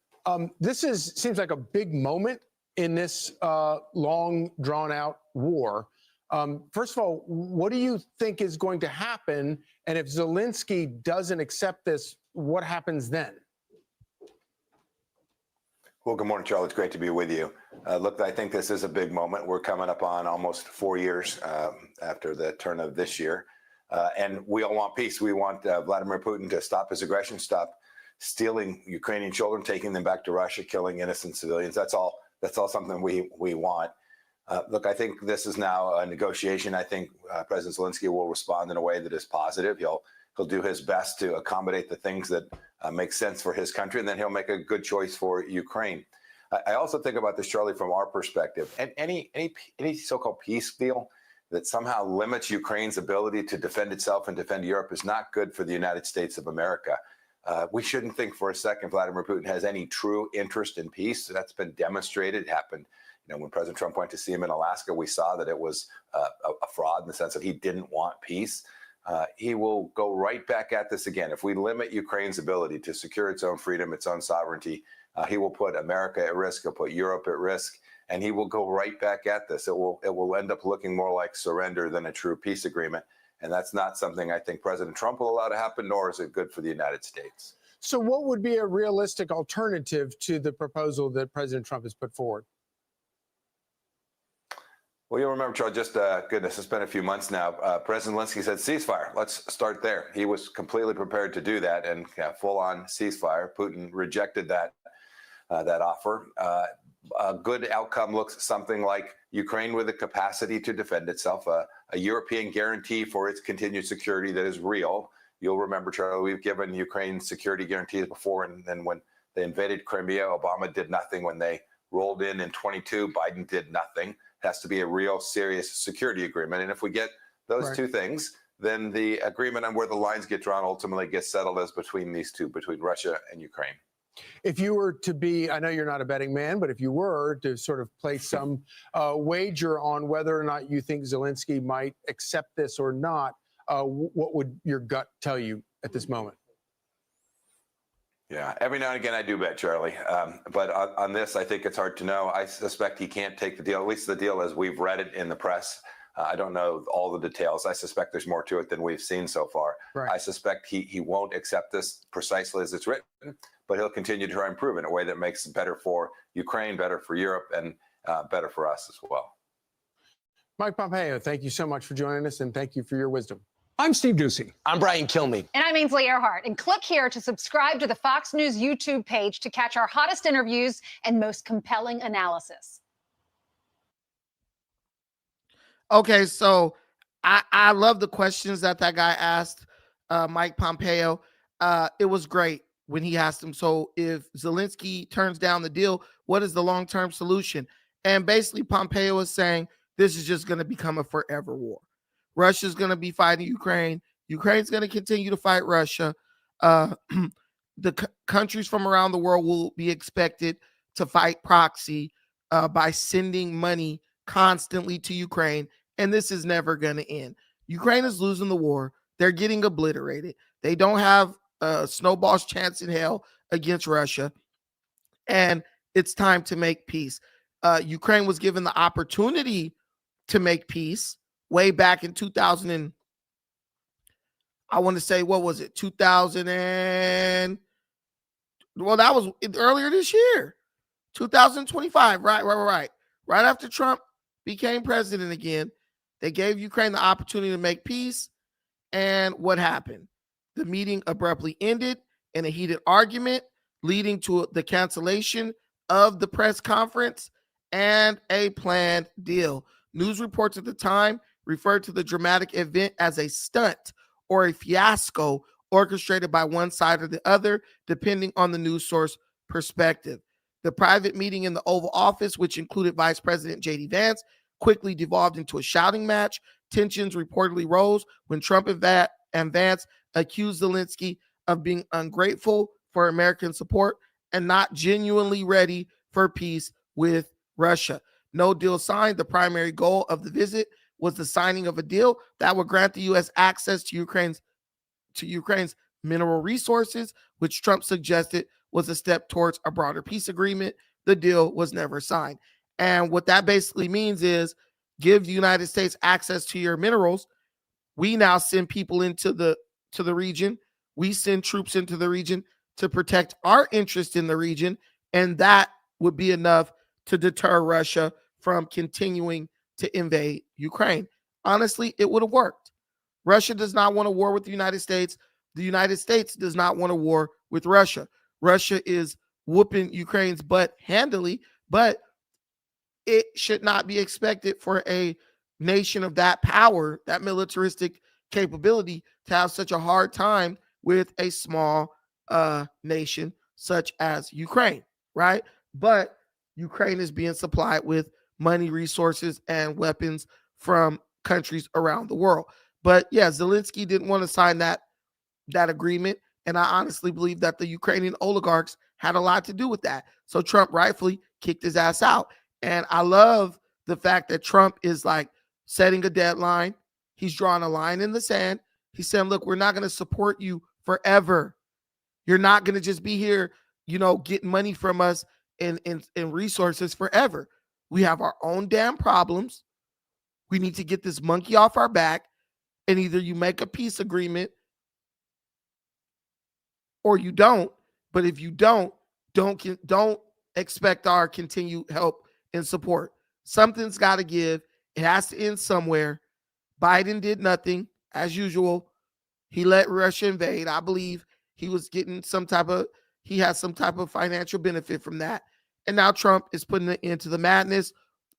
this seems like a big moment in this long, drawn-out war. First of all, what do you think is going to happen? And if Zelensky doesn't accept this, what happens then? Well, good morning, Charlie. It's great to be with you. Look, I think this is a big moment. We're coming up on almost 4 years after the turn of this year. And we all want peace. We want Vladimir Putin to stop his aggression, stop stealing Ukrainian children, taking them back to Russia, killing innocent civilians. That's all something we want. Look, I think this is now a negotiation. I think President Zelensky will respond in a way that is positive. He'll do his best to accommodate the things that make sense for his country, and then he'll make a good choice for Ukraine. I also think about this, Charlie, from our perspective. And any so-called peace deal that somehow limits Ukraine's ability to defend itself and defend Europe is not good for the United States of America. We shouldn't think for a second Vladimir Putin has any true interest in peace. That's been demonstrated. It happened. When President Trump went to see him in Alaska, we saw that it was a fraud in the sense that he didn't want peace. He will go right back at this again. If we limit Ukraine's ability to secure its own freedom, its own sovereignty, he will put America at risk, he'll put Europe at risk, and he will go right back at this. It will end up looking more like surrender than a true peace agreement. And that's not something I think President Trump will allow to happen, nor is it good for the United States. So what would be a realistic alternative to the proposal that President Trump has put forward? Well, you'll remember, Charles, just, goodness, it's been a few months now. President Zelensky said ceasefire. Let's start there. He was completely prepared to do that and full-on ceasefire. Putin rejected that offer. A good outcome looks something like Ukraine with the capacity to defend itself, a European guarantee for its continued security that is real. You'll remember, Charlie, we've given Ukraine security guarantees before, and then when they invaded Crimea, Obama did nothing. When they rolled in 22, Biden did nothing. Has to be a real serious security agreement. And if we get those two things, then the agreement on where the lines get drawn ultimately gets settled as between these two, between Russia and Ukraine. If you were to be, I know you're not a betting man, but if you were to sort of place some wager on whether or not you think Zelensky might accept this or not, what would your gut tell you at this moment? Yeah, every now and again I do bet, Charlie. But on this, I think it's hard to know. I suspect he can't take the deal, at least the deal as we've read it in the press. I don't know all the details. I suspect there's more to it than we've seen so far. Right. I suspect he won't accept this precisely as it's written, but he'll continue to try and improve in a way that makes it better for Ukraine, better for Europe, and better for us as well. Mike Pompeo, thank you so much for joining us, and thank you for your wisdom. I'm Steve Doocy. I'm Brian Kilmeade. And I'm Ainsley Earhart. And click here to subscribe to the Fox News YouTube page to catch our hottest interviews and most compelling analysis. Okay, so I love the questions that guy asked, Mike Pompeo. It was great when he asked him, so if Zelensky turns down the deal, what is the long-term solution? And basically Pompeo is saying this is just going to become a forever war. Russia's going to be fighting Ukraine. Ukraine's going to continue to fight Russia. The countries from around the world will be expected to fight proxy by sending money constantly to Ukraine, and this is never going to end. Ukraine is losing the war. They're getting obliterated. They don't have a snowball's chance in hell against Russia, and it's time to make peace. Ukraine was given the opportunity to make peace way back in 2000 and I want to say, what was it? 2000 and well, that was earlier this year, 2025, right. Right after Trump became president again, they gave Ukraine the opportunity to make peace. And what happened? The meeting abruptly ended in a heated argument, leading to the cancellation of the press conference and a planned deal. News reports at the time referred to the dramatic event as a stunt or a fiasco orchestrated by one side or the other, depending on the news source perspective. The private meeting in the Oval Office, which included Vice President J.D. Vance, quickly devolved into a shouting match. Tensions reportedly rose when Trump and Vance accused Zelensky of being ungrateful for American support and not genuinely ready for peace with Russia. No deal signed. The primary goal of the visit was the signing of a deal that would grant the U.S. access to Ukraine's mineral resources, which Trump suggested was a step towards a broader peace agreement. The deal was never signed. And what that basically means is give the United States access to your minerals. We now send people into the region. We send troops into the region to protect our interest in the region. And that would be enough to deter Russia from continuing to invade Ukraine. Honestly, it would have worked. Russia does not want a war with the United States. The United States does not want a war with Russia. Russia is whooping Ukraine's butt handily, but it should not be expected for a nation of that power, that militaristic capability, to have such a hard time with a small nation such as Ukraine, right? But Ukraine is being supplied with money, resources, and weapons from countries around the world. But yeah, Zelensky didn't want to sign that agreement. And I honestly believe that the Ukrainian oligarchs had a lot to do with that. So Trump rightfully kicked his ass out. And I love the fact that Trump is like setting a deadline. He's drawing a line in the sand. He's saying, look, we're not going to support you forever. You're not going to just be here, getting money from us and resources forever. We have our own damn problems. We need to get this monkey off our back. And either you make a peace agreement or you don't. But if you don't expect our continued help and support. Something's got to give. It has to end somewhere. Biden did nothing as usual. He let Russia invade. I believe he was getting he has some type of financial benefit from that. And now Trump is putting it into the madness,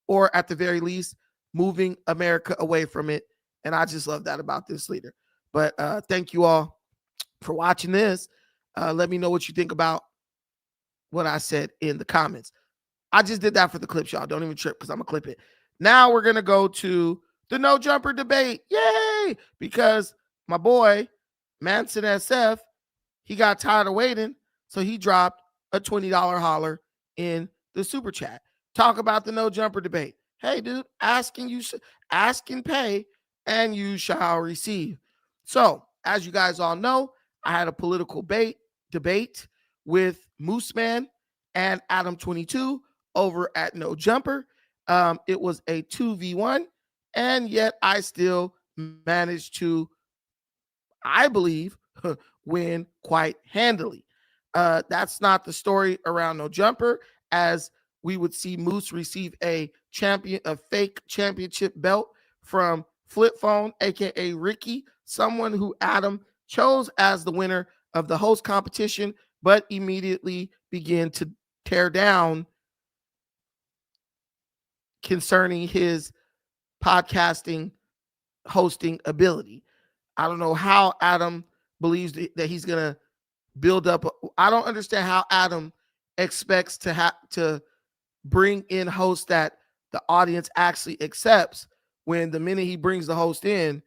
or at the very least, moving America away from it. And I just love that about this leader. But thank you all for watching this. Let me know what you think about what I said in the comments. I just did that for the clips, y'all. Don't even trip because I'm going to clip it. Now we're going to go to the no jumper debate. Yay! Because my boy, Manson SF, he got tired of waiting. So he dropped a $20 holler in the super chat. Talk about the no jumper debate. Hey, dude, ask and pay, and you shall receive. So, as you guys all know, I had a political debate with Moose Man and Adam 22 over at No Jumper. It was a 2v1, and yet I still managed to, I believe, win quite handily. That's not the story around No Jumper, as we would see Moose receive a fake championship belt from Flip Phone, aka Ricky, someone who Adam chose as the winner of the host competition, but immediately began to tear down concerning his podcasting hosting ability. I don't know how Adam believes that he's going to build up. I don't understand how Adam expects to bring in hosts that the audience actually accepts, when the minute he brings the host in,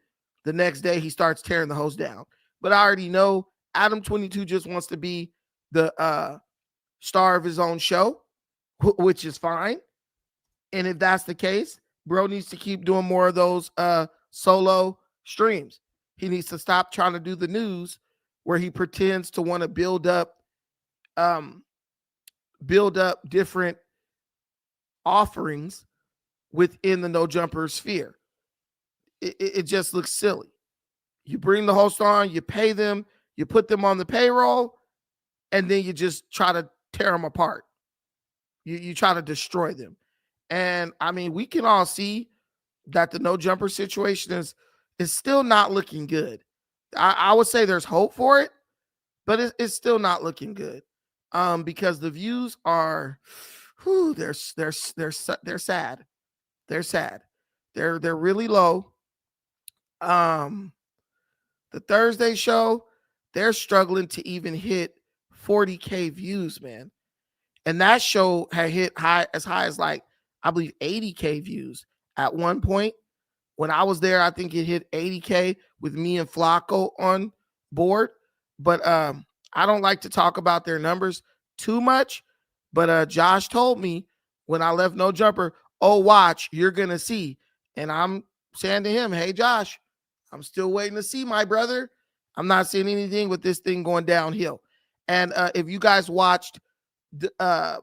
the next day he starts tearing the host down. But I already know Adam 22 just wants to be the star of his own show, which is fine. And if that's the case, bro needs to keep doing more of those solo streams. He needs to stop trying to do the news where he pretends to want to build up different offerings within the no jumper sphere. It just looks silly. You bring the host on, you pay them, you put them on the payroll, and then you just try to tear them apart. You try to destroy them. And I mean, we can all see that the no jumper situation is still not looking good. I would say there's hope for it, but it's still not looking good. Because the views are, they're sad. They're sad. They're really low. The Thursday show, they're struggling to even hit 40K views, man. And that show had hit as high as like, I believe 80K views at one point. When I was there, I think it hit 80K with me and Flacco on board. But I don't like to talk about their numbers too much. But Josh told me when I left No Jumper, oh, watch, you're going to see. And I'm saying to him, hey, Josh, I'm still waiting to see, my brother. I'm not seeing anything with this thing going downhill. And if you guys watched the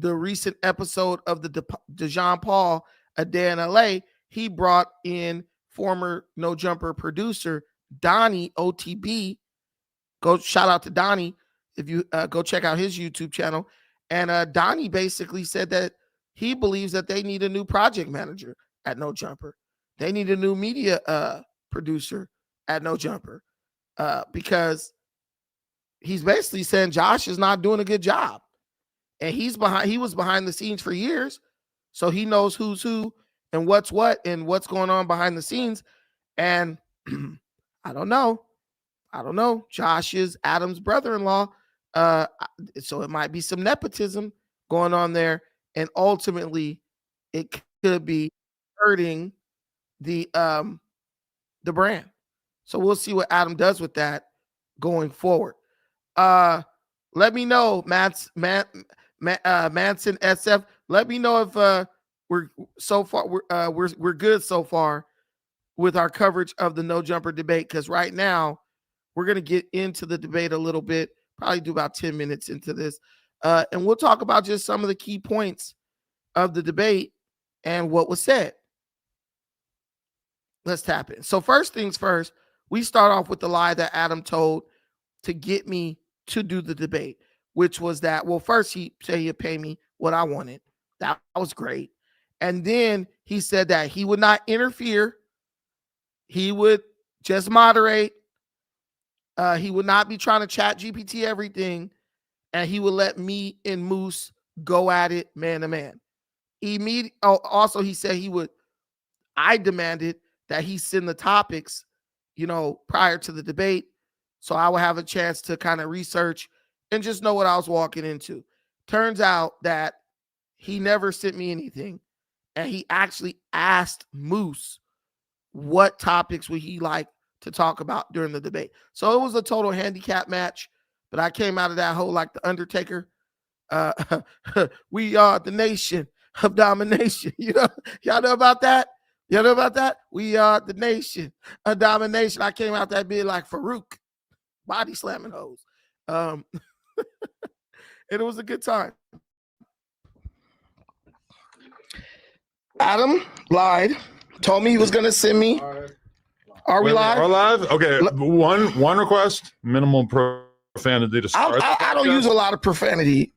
recent episode of the DeJean Paul A Day in LA, he brought in former No Jumper producer Donnie OTB. Go shout out to Donnie if you go check out his YouTube channel. And Donnie basically said that he believes that they need a new project manager at No Jumper. They need a new media producer at No Jumper because he's basically saying Josh is not doing a good job. And he was behind the scenes for years. So he knows who's who and what's what and what's going on behind the scenes. And I don't know. Josh is Adam's brother-in-law. So it might be some nepotism going on there. And ultimately it could be hurting the brand. So we'll see what Adam does with that going forward. Let me know, Manson SF. Let me know if we're good so far with our coverage of the No Jumper debate, because right now we're going to get into the debate a little bit, probably do about 10 minutes into this, and we'll talk about just some of the key points of the debate and what was said. Let's tap in. So first things first, we start off with the lie that Adam told to get me to do the debate, which was that, well, first he said he'd pay me what I wanted. That was great. And then he said that he would not interfere. He would just moderate. He would not be trying to chat GPT everything. And he would let me and Moose go at it man to man. Also, he said I demanded that he send the topics, prior to the debate, so I would have a chance to kind of research and just know what I was walking into. Turns out that he never sent me anything. And he actually asked Moose what topics would he like to talk about during the debate. So it was a total handicap match, but I came out of that hole like the Undertaker. We are the nation of domination. Y'all know about that? Y'all know about that? We are the nation of domination. I came out that bit like Farouk, body slamming hoes. And it was a good time. Adam lied, told me he was going to send me. Are we live? We're live? Okay, one request, minimal profanity to start. I don't use a lot of profanity.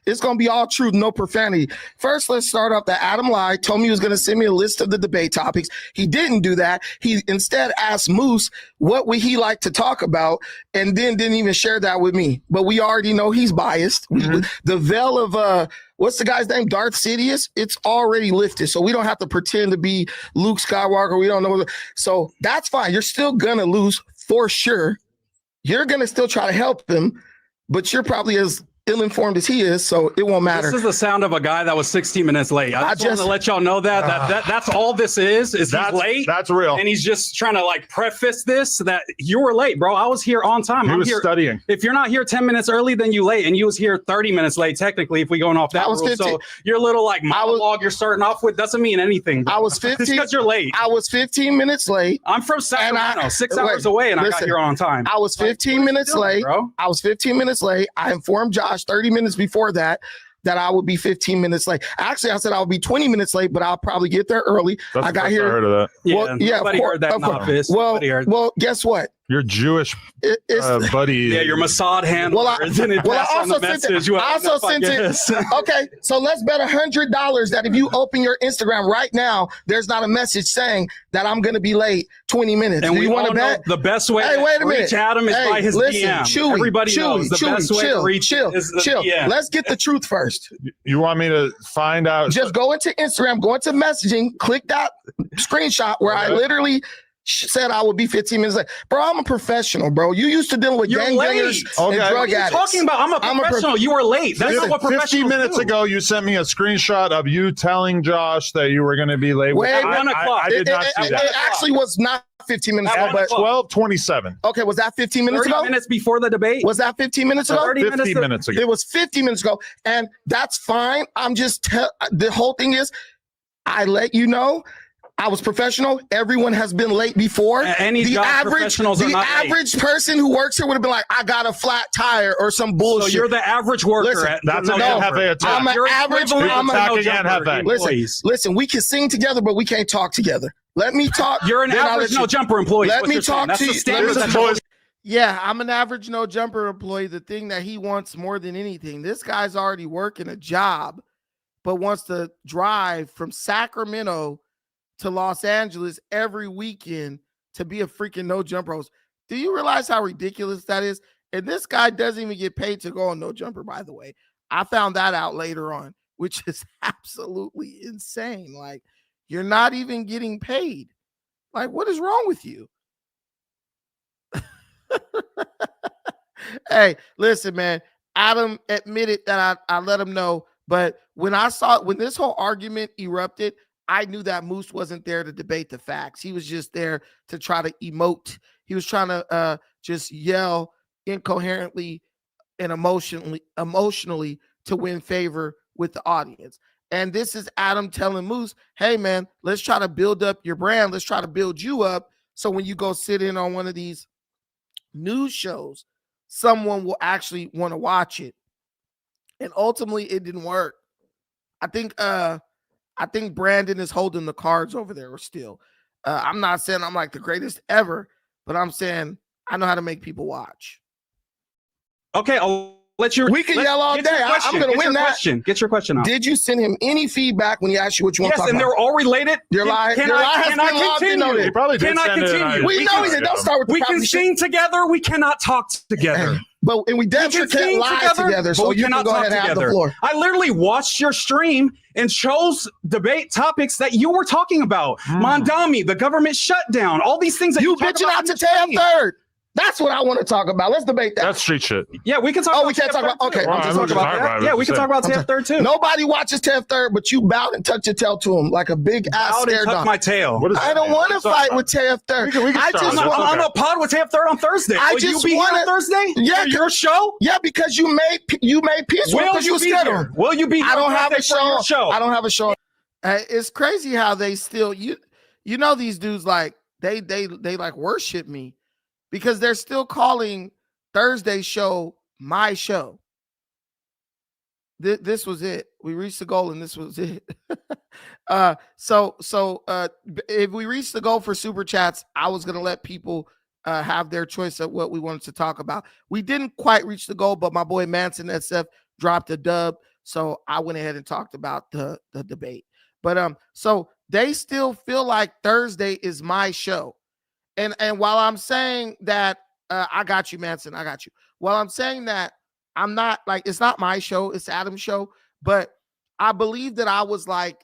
It's going to be all truth, no profanity. First, let's start off that Adam lied, told me he was going to send me a list of the debate topics. He didn't do that. He instead asked Moose what would he like to talk about, and then didn't even share that with me. But we already know he's biased. Mm-hmm. The veil of what's the guy's name? Darth Sidious. It's already lifted, so we don't have to pretend to be Luke Skywalker. We don't know. So that's fine. You're still going to lose for sure. You're going to still try to help him, but you're probably as ill-informed as he is, so it won't matter. This is the sound of a guy that was 16 minutes late. I just want to let y'all know that's all this is he's late. That's real. And he's just trying to preface this that you were late, bro. I was here on time. He was studying. If you're not here 10 minutes early, then you late, and you was here 30 minutes late, technically, if we going off that rule. 15. So your little monologue you're starting off with doesn't mean anything, bro. I was 15. Just because you're late. I was 15 minutes late. I'm from Sacramento, 6 hours away, and I got here on time. I was 15 minutes late, bro. I was 15 minutes late. I informed Josh 30 minutes before that that I would be 15 minutes late. Actually, I said I would be 20 minutes late, but I'll probably get there early. That's I the got first here. I heard of that. Well, yeah, nobody heard that in office. Well, guess what? Your Jewish buddy. Yeah, your Mossad handler. Well, I also sent it. Okay, so let's bet $100 that if you open your Instagram right now, there's not a message saying that I'm going to be late 20 minutes. And Do we you want to all know bet? the best way Hey, wait a to reach minute. Adam is by his listen, DM. Chewy, Everybody knows the best way to reach is the DM. Let's get the truth first. You want me to find out? Just go into Instagram, go into messaging, click that screenshot where I literally said I would be 15 minutes late. Bro, I'm a professional, bro. You used to deal with gangbangers and drug What are you addicts. talking about? I'm a professional. You were late. That's not what 50 professionals minutes do. ago, you sent me a screenshot of you telling Josh that you were going to be late. Wait, I did not see that. It actually was not 15 minutes ago, but 12:27. Okay, was that 15 minutes 30 ago? minutes before the debate? Was that 15 minutes ago? 50 minutes ago. It was 50 minutes ago, and that's fine. I'm just the whole thing is, I let you know. I was professional. Everyone has been late before. The average person who works here would have been like, I got a flat tire or some bullshit. So you're the average worker. Listen, That's an NFA attack. I'm an average. I'm attacking NFA. Listen, we can sing together, but we can't talk together. Let me talk. You're an average no jumper employee. Let me talk to you. you. Yeah, I'm an average no jumper employee. The thing that he wants more than anything, this guy's already working a job, but wants to drive from Sacramento to Los Angeles every weekend to be a freaking no jumper host. Do you realize how ridiculous that is? And this guy doesn't even get paid to go on no jumper, by the way. I found that out later on, which is absolutely insane. Like, you're not even getting paid. Like, what is wrong with you? Hey, listen, man. Adam admitted that I let him know, but when this whole argument erupted, I knew that Moose wasn't there to debate the facts. He was just there to try to emote. He was trying to just yell incoherently and emotionally to win favor with the audience. And this is Adam telling Moose, hey, man, let's try to build up your brand. Let's try to build you up. So when you go sit in on one of these news shows, someone will actually want to watch it. And ultimately, it didn't work. I think Brandon is holding the cards over there still. I'm not saying I'm like the greatest ever, but I'm saying I know how to make people watch. Okay, We can yell all day. I'm going to win that. Get your question out. Did you send him any feedback when he asked you what you want to talk Yes, and about? they're all related. Your lie has been logged in on it. He probably did Can I send it. continue? We know he did. Don't start with the We can copy shit. sing together. We cannot talk together. And we damn sure can't lie together, so you can go ahead and have the floor. I literally watched your stream and chose debate topics that you were talking about. Mondami, the government shutdown, all these things that You talk bitching about out to in your stream. TAF third. That's what I want to talk about. Let's debate that. That's street shit. Yeah, we can talk. We can't talk about. Okay, we can talk about that. Yeah, we can talk about TAF third too. Nobody watches TAF third, but you bowed and tucked your tail to him like a big ass Bowed and stare tucked dog. my tail. I don't want to fight with TAF third. I'm on a pod with TAF third on Thursday. I Will just you be wanna- here on Thursday? Yeah, For your show? Yeah, because you made peace with Will because you you be scared here? him. Will you be here I don't on have a Thursday for your show? I don't have a show. It's crazy how they still you know these dudes like they like worship me because they're still calling Thursday's show my show. This was it. We reached the goal and this was it. So if we reach the goal for super chats, I was gonna let people have their choice of what we wanted to talk about. We didn't quite reach the goal, but my boy Manson SF dropped a dub, so I went ahead and talked about the debate. But so they still feel like Thursday is my show, and while I'm saying that, I got you, Manson, I got you. While I'm saying that, I'm not like it's not my show, it's Adam's show, but I believe that I was like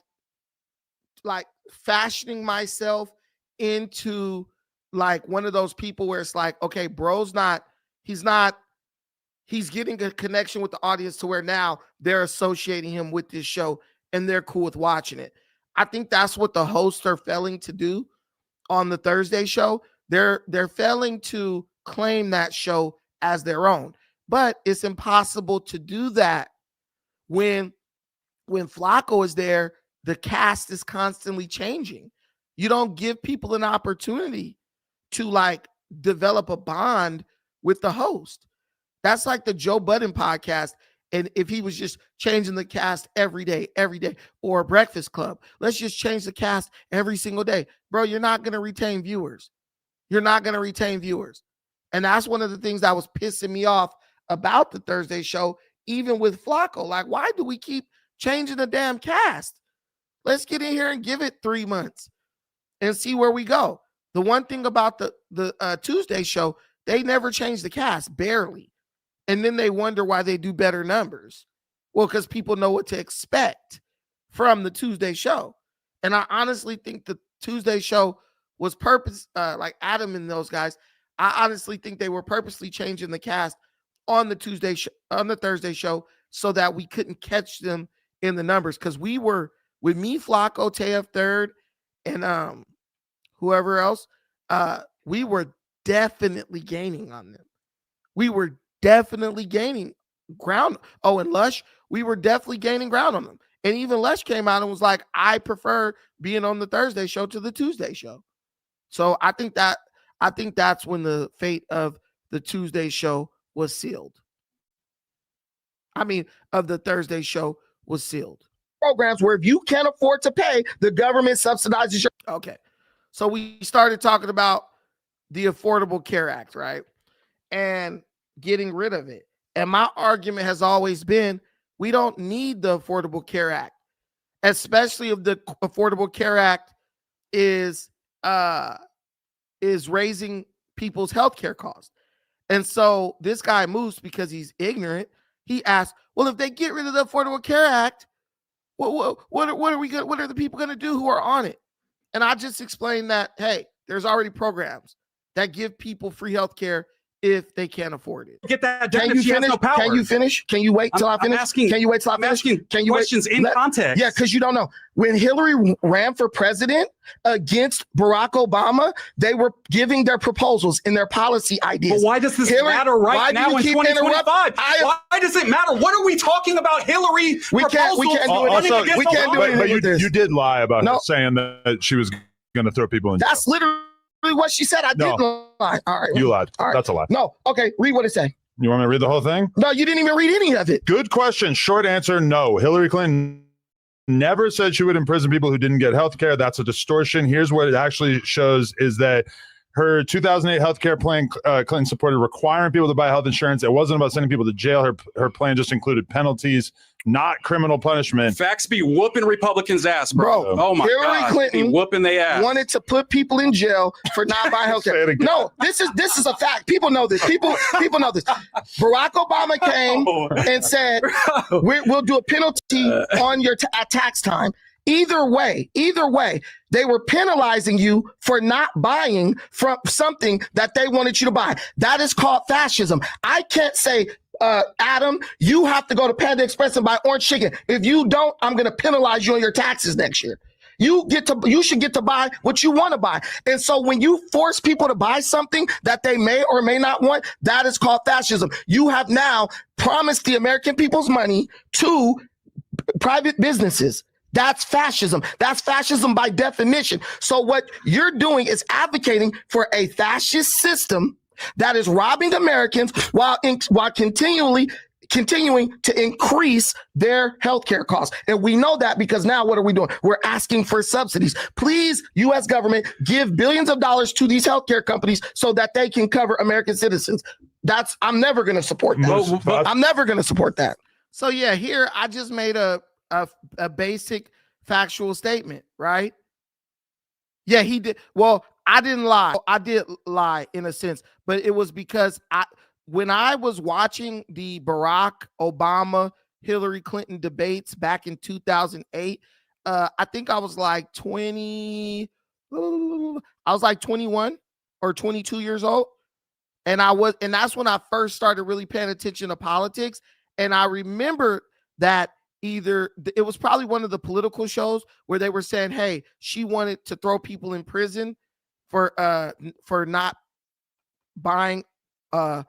fashioning myself into like one of those people where it's like, okay, he's getting a connection with the audience to where now they're associating him with this show and they're cool with watching it. I think that's what the hosts are failing to do on the Thursday show. They're failing to claim that show as their own, but it's impossible to do that when Flacco is there. The cast is constantly changing. You don't give people an opportunity to like develop a bond with the host. That's like the Joe Budden podcast. And if he was just changing the cast every day, or Breakfast Club, let's just change the cast every single day. Bro, you're not going to retain viewers. You're not going to retain viewers. And that's one of the things that was pissing me off about the Thursday show, even with Flacco. Like, why do we keep changing the damn cast? Let's get in here and give it 3 months and see where we go. The one thing about the Tuesday show, they never change the cast, barely. And then they wonder why they do better numbers. Well, because people know what to expect from the Tuesday show. And I honestly think the Tuesday show was like Adam and those guys, I honestly think they were purposely changing the cast on the Thursday show so that we couldn't catch them in the numbers. Because we were, with me, Flacco, TF Third, and whoever else, we were definitely gaining on them. We were definitely gaining ground. Oh, and Lush, we were definitely gaining ground on them. And even Lush came out and was like, I prefer being on the Thursday show to the Tuesday show. So I think that's when the fate of the Tuesday show was sealed. I mean, of the Thursday show was sealed. Programs where if you can't afford to pay, the government subsidizes your. Okay. So we started talking about the Affordable Care Act, right? And getting rid of it. And my argument has always been, we don't need the Affordable Care Act, especially if the Affordable Care Act is raising people's health care costs. And so this guy Moose, because he's ignorant, he asked, well, if they get rid of the Affordable Care Act, what are the people going to do who are on it? And I just explained that, hey, there's already programs that give people free health care if they can't afford it. Get that? Can you finish? No power. Can you finish? Can you wait till I finish? Can you wait till I finish? Can you questions in context? Yeah, because you don't know. When Hillary ran for president against Barack Obama, they were giving their proposals and their policy ideas. But why does this matter right now in 2025? Why does it matter? What are we talking about? Hillary We can't do it. We can't do anything with this. You did lie about saying that she was going to throw people in jail. That's literally what she said. I didn't lie. All right. You lied. All right. That's a lie. No. Okay. Read what it say. You want me to read the whole thing? No, you didn't even read any of it. Good question. Short answer, no. Hillary Clinton never said she would imprison people who didn't get health care. That's a distortion. Here's what it actually shows is that her 2008 health care plan, Clinton supported requiring people to buy health insurance. It wasn't about sending people to jail. Her plan just included penalties, not criminal punishment. Facts be whooping Republicans' ass, bro. Oh my Hillary God. Clinton be whooping their ass. wanted to put people in jail for not buying health care. No, this is a fact. People know this. People know this. Barack Obama came and said, we'll do a penalty on your at tax time. Either way, they were penalizing you for not buying from something that they wanted you to buy. That is called fascism. I can't say, Adam, you have to go to Panda Express and buy orange chicken. If you don't, I'm going to penalize you on your taxes next year. You should get to buy what you want to buy. And so when you force people to buy something that they may or may not want, that is called fascism. You have now promised the American people's money to private businesses. That's fascism. That's fascism by definition. So what you're doing is advocating for a fascist system that is robbing Americans while continuing to increase their healthcare costs. And we know that because now what are we doing? We're asking for subsidies. Please, U.S. government, give billions of dollars to these healthcare companies so that they can cover American citizens. I'm never going to support that. I'm never going to support that. So yeah, here I just made a basic factual statement, right? Yeah, he did. Well, I didn't lie. I did lie in a sense, but it was because when I was watching the Barack Obama Hillary Clinton debates back in 2008, I think I was like 20. I was like 21 or 22 years old, and that's when I first started really paying attention to politics. And I remember that it was probably one of the political shows where they were saying, hey, she wanted to throw people in prison for not buying ACA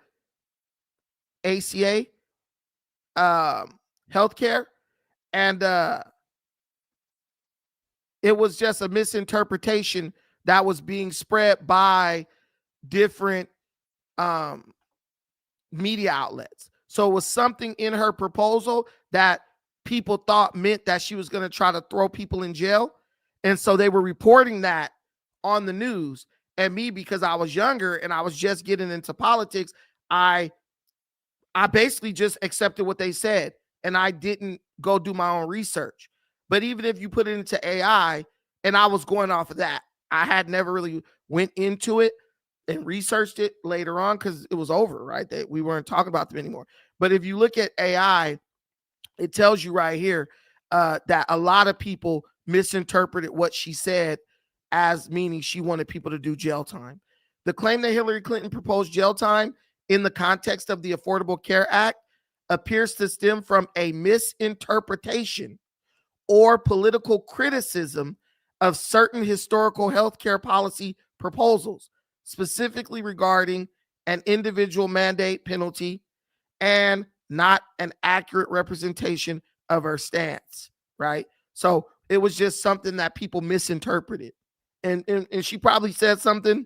healthcare. And it was just a misinterpretation that was being spread by different media outlets. So it was something in her proposal that people thought meant that she was going to try to throw people in jail. And so they were reporting that on the news. And me, because I was younger and I was just getting into politics, I basically just accepted what they said and I didn't go do my own research. But even if you put it into AI, and I was going off of that, I had never really went into it and researched it later on because it was over, right? That we weren't talking about them anymore. But if you look at AI, it tells you right here that a lot of people misinterpreted what she said as meaning she wanted people to do jail time. The claim that Hillary Clinton proposed jail time in the context of the Affordable Care Act appears to stem from a misinterpretation or political criticism of certain historical healthcare policy proposals, specifically regarding an individual mandate penalty and not an accurate representation of her stance, right? So it was just something that people misinterpreted. And she probably said something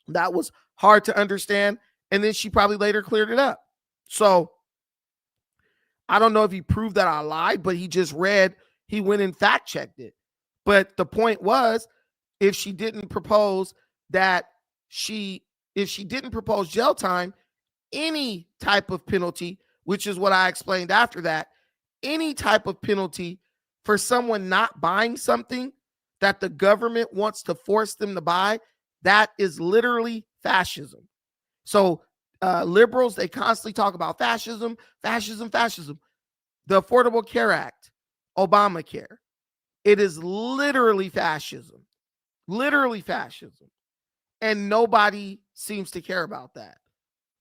that was hard to understand, and then she probably later cleared it up. So I don't know if he proved that I lied, but he went and fact checked it. But the point was, if she didn't propose jail time, any type of penalty, which is what I explained after that, any type of penalty for someone not buying something that the government wants to force them to buy, that is literally fascism. So liberals, they constantly talk about fascism. The Affordable Care Act, Obamacare, it is literally fascism. And nobody seems to care about that.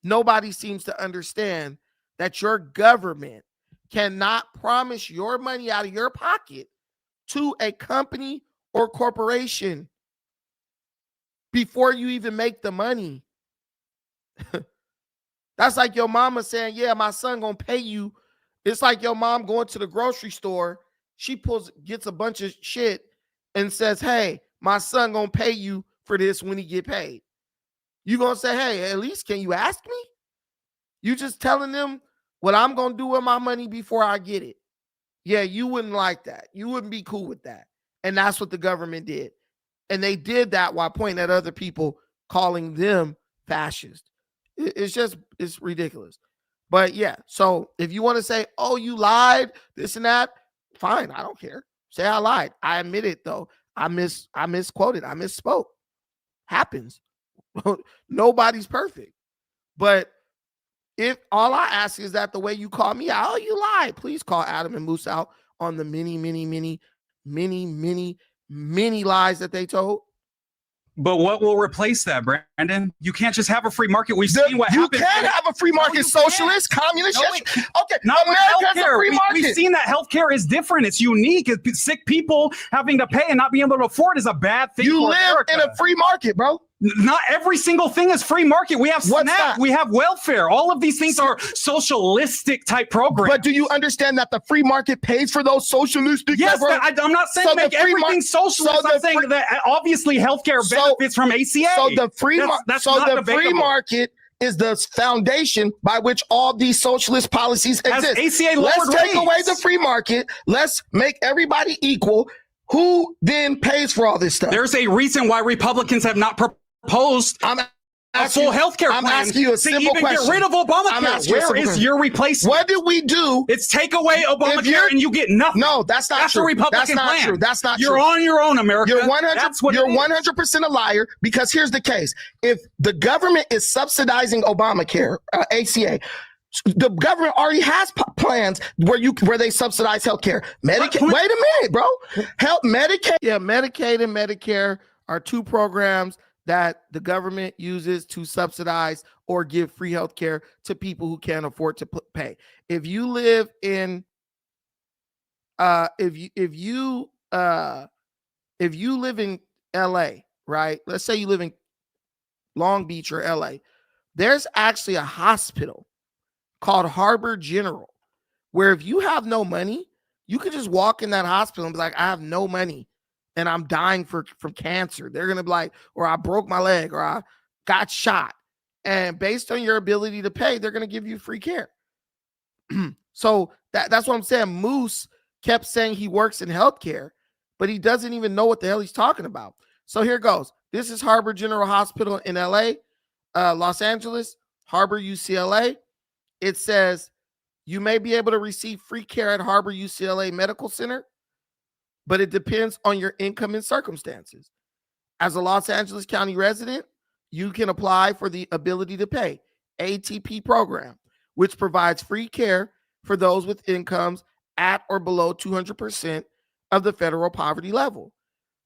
Nobody seems to understand that your government cannot promise your money out of your pocket to a company or corporation before you even make the money. That's like your mama saying, yeah, my son gonna pay you. It's like your mom going to the grocery store. She gets a bunch of shit and says, hey, my son gonna pay you for this when he get paid. You gonna say, hey, at least can you ask me? You just telling them what I'm gonna do with my money before I get it. Yeah, you wouldn't like that. You wouldn't be cool with that. And that's what the government did. And they did that while pointing at other people, calling them fascist. It's ridiculous. But yeah, so if you want to say, oh, you lied, this and that, fine, I don't care. Say I lied. I admit it though. I misquoted. I misspoke. Happens. Nobody's perfect. But if all I ask is that the way you call me out, oh, you lied, please call Adam and Moose out on the many lies that they told. But what will replace that, Brandon? You can't just have a free market. We've seen what happens. You can have a free market, socialist, communist. Okay, not America's healthcare. a free market. We've seen that healthcare is different. It's unique. Sick people having to pay and not being able to afford is a bad thing. You for live America. in a free market, bro. Not every single thing is free market. We have SNAP, we have welfare. All of these things are socialistic type programs. But do you understand that the free market pays for those socialistic? Yes, I'm not saying make everything socialist. I'm saying that obviously healthcare benefits from ACA. So the free market is the foundation by which all these socialist policies exist. ACA let's take away the free market. Let's make everybody equal. Who then pays for all this stuff? There's a reason why Republicans have not proposed a full healthcare plan. I'm asking you a simple question. Get rid of Obamacare. Where is your replacement? What did we do? It's take away Obamacare and you get nothing. No, that's not true. That's a Republican plan. True. That's not You're true. on your own, America. You're 100% a liar, because here's the case. If the government is subsidizing Obamacare, ACA, the government already has plans where they subsidize healthcare. Medicaid. Wait a minute, bro. Medicaid. Yeah, Medicaid and Medicare are two programs that the government uses to subsidize or give free health care to people who can't afford to pay. If you live in if you live in LA, right? Let's say you live in Long Beach or LA. There's actually a hospital called Harbor General, where if you have no money, you could just walk in that hospital and be like, I have no money and I'm dying from cancer. They're going to be like, or I broke my leg, or I got shot. And based on your ability to pay, they're going to give you free care. So that's what I'm saying. Moose kept saying he works in healthcare, but he doesn't even know what the hell he's talking about. So here goes. This is Harbor General Hospital in LA, Los Angeles, Harbor UCLA. It says you may be able to receive free care at Harbor UCLA Medical Center, but it depends on your income and circumstances. As a Los Angeles County resident, you can apply for the Ability to Pay ATP program, which provides free care for those with incomes at or below 200% of the federal poverty level.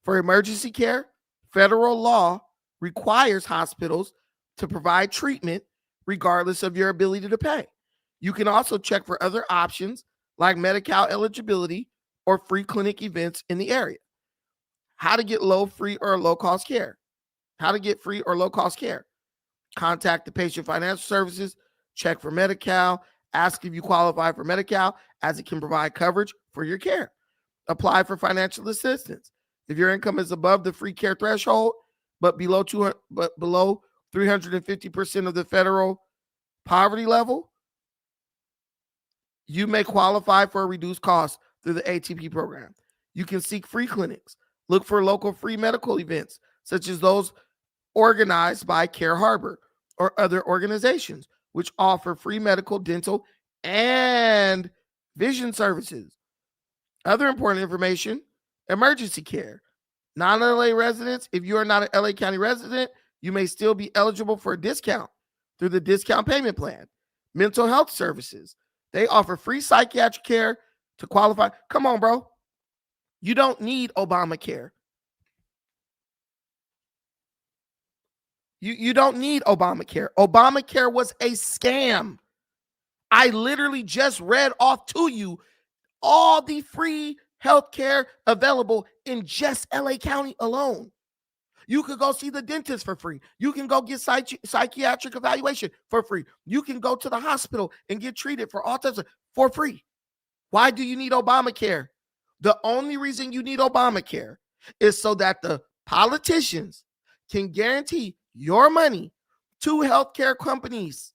For emergency care, federal law requires hospitals to provide treatment regardless of your ability to pay. You can also check for other options like Medi-Cal eligibility or free clinic events in the area. How to get low, free, or low-cost care. How to get free or low-cost care. Contact the Patient Financial Services, check for Medi-Cal, ask if you qualify for Medi-Cal, as it can provide coverage for your care. Apply for financial assistance. If your income is above the free care threshold, but below 350% of the federal poverty level, you may qualify for a reduced cost through the ATP program. You can seek free clinics. Look for local free medical events, such as those organized by Care Harbor or other organizations, which offer free medical, dental, and vision services. Other important information: emergency care. Non-LA residents, if you are not an LA County resident, you may still be eligible for a discount through the discount payment plan. Mental health services. They offer free psychiatric care to qualify. Come on, bro. You don't need Obamacare. You don't need Obamacare. Obamacare was a scam. I literally just read off to you all the free healthcare available in just LA County alone. You could go see the dentist for free. You can go get psychiatric evaluation for free. You can go to the hospital and get treated for autism for free. Why do you need Obamacare? The only reason you need Obamacare is so that the politicians can guarantee your money to healthcare companies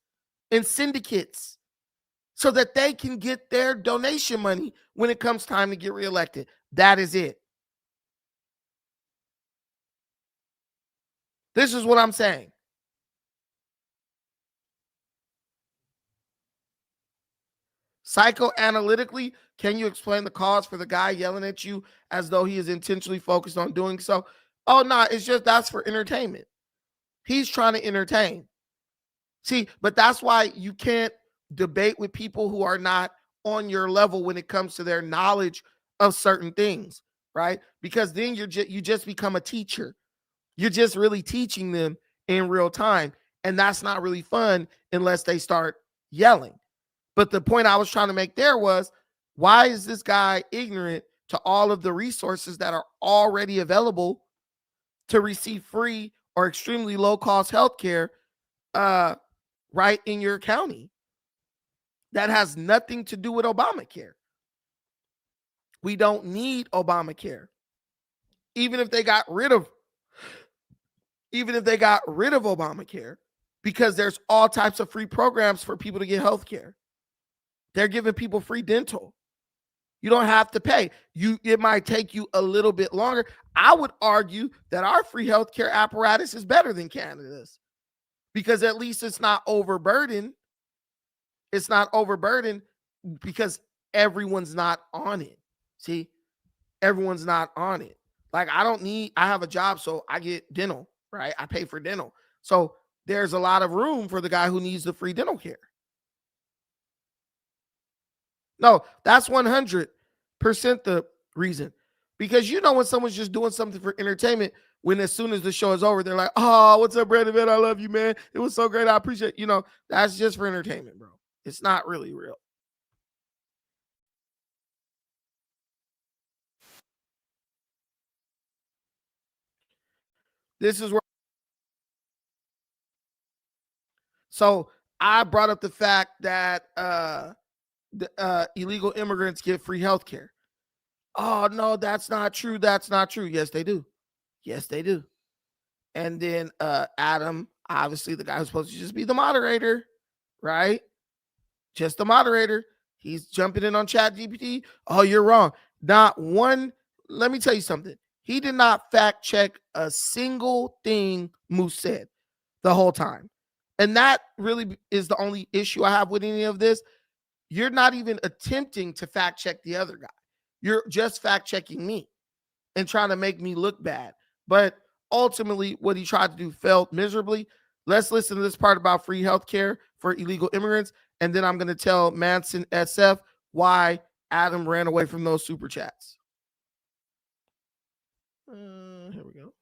and syndicates so that they can get their donation money when it comes time to get reelected. That is it. This is what I'm saying. Psychoanalytically, can you explain the cause for the guy yelling at you as though he is intentionally focused on doing so? Oh, no, it's just that's for entertainment. He's trying to entertain. See, but that's why you can't debate with people who are not on your level when it comes to their knowledge of certain things, right? Because then you just become a teacher. You're just really teaching them in real time, and that's not really fun unless they start yelling. But the point I was trying to make there was, why is this guy ignorant to all of the resources that are already available to receive free or extremely low-cost healthcare right in your county? That has nothing to do with Obamacare. We don't need Obamacare. Even if they got rid of Obamacare, because there's all types of free programs for people to get health care. They're giving people free dental. You don't have to pay. It might take you a little bit longer. I would argue that our free healthcare apparatus is better than Canada's, because at least it's not overburdened. It's not overburdened because everyone's not on it. See, everyone's not on it. Like, I have a job, so I get dental, right? I pay for dental. So there's a lot of room for the guy who needs the free dental care. No, that's 100% the reason. Because when someone's just doing something for entertainment, when as soon as the show is over, they're like, oh, what's up, Brandon, man? I love you, man. It was so great. I appreciate it. That's just for entertainment, bro. It's not really real. This is where. So I brought up the fact that illegal immigrants get free health care. Oh, no, that's not true. That's not true. Yes, they do. Yes, they do. And then Adam, obviously the guy who's supposed to just be the moderator, right? Just the moderator, He's jumping in on ChatGPT. Oh, you're wrong. Not one. Let me tell you something. He did not fact check a single thing Moose said the whole time. And that really is the only issue I have with any of this. You're not even attempting to fact check the other guy. You're just fact checking me and trying to make me look bad. But ultimately, what he tried to do failed miserably. Let's listen to this part about free healthcare for illegal immigrants. And then I'm going to tell Manson SF why Adam ran away from those super chats. Here we go.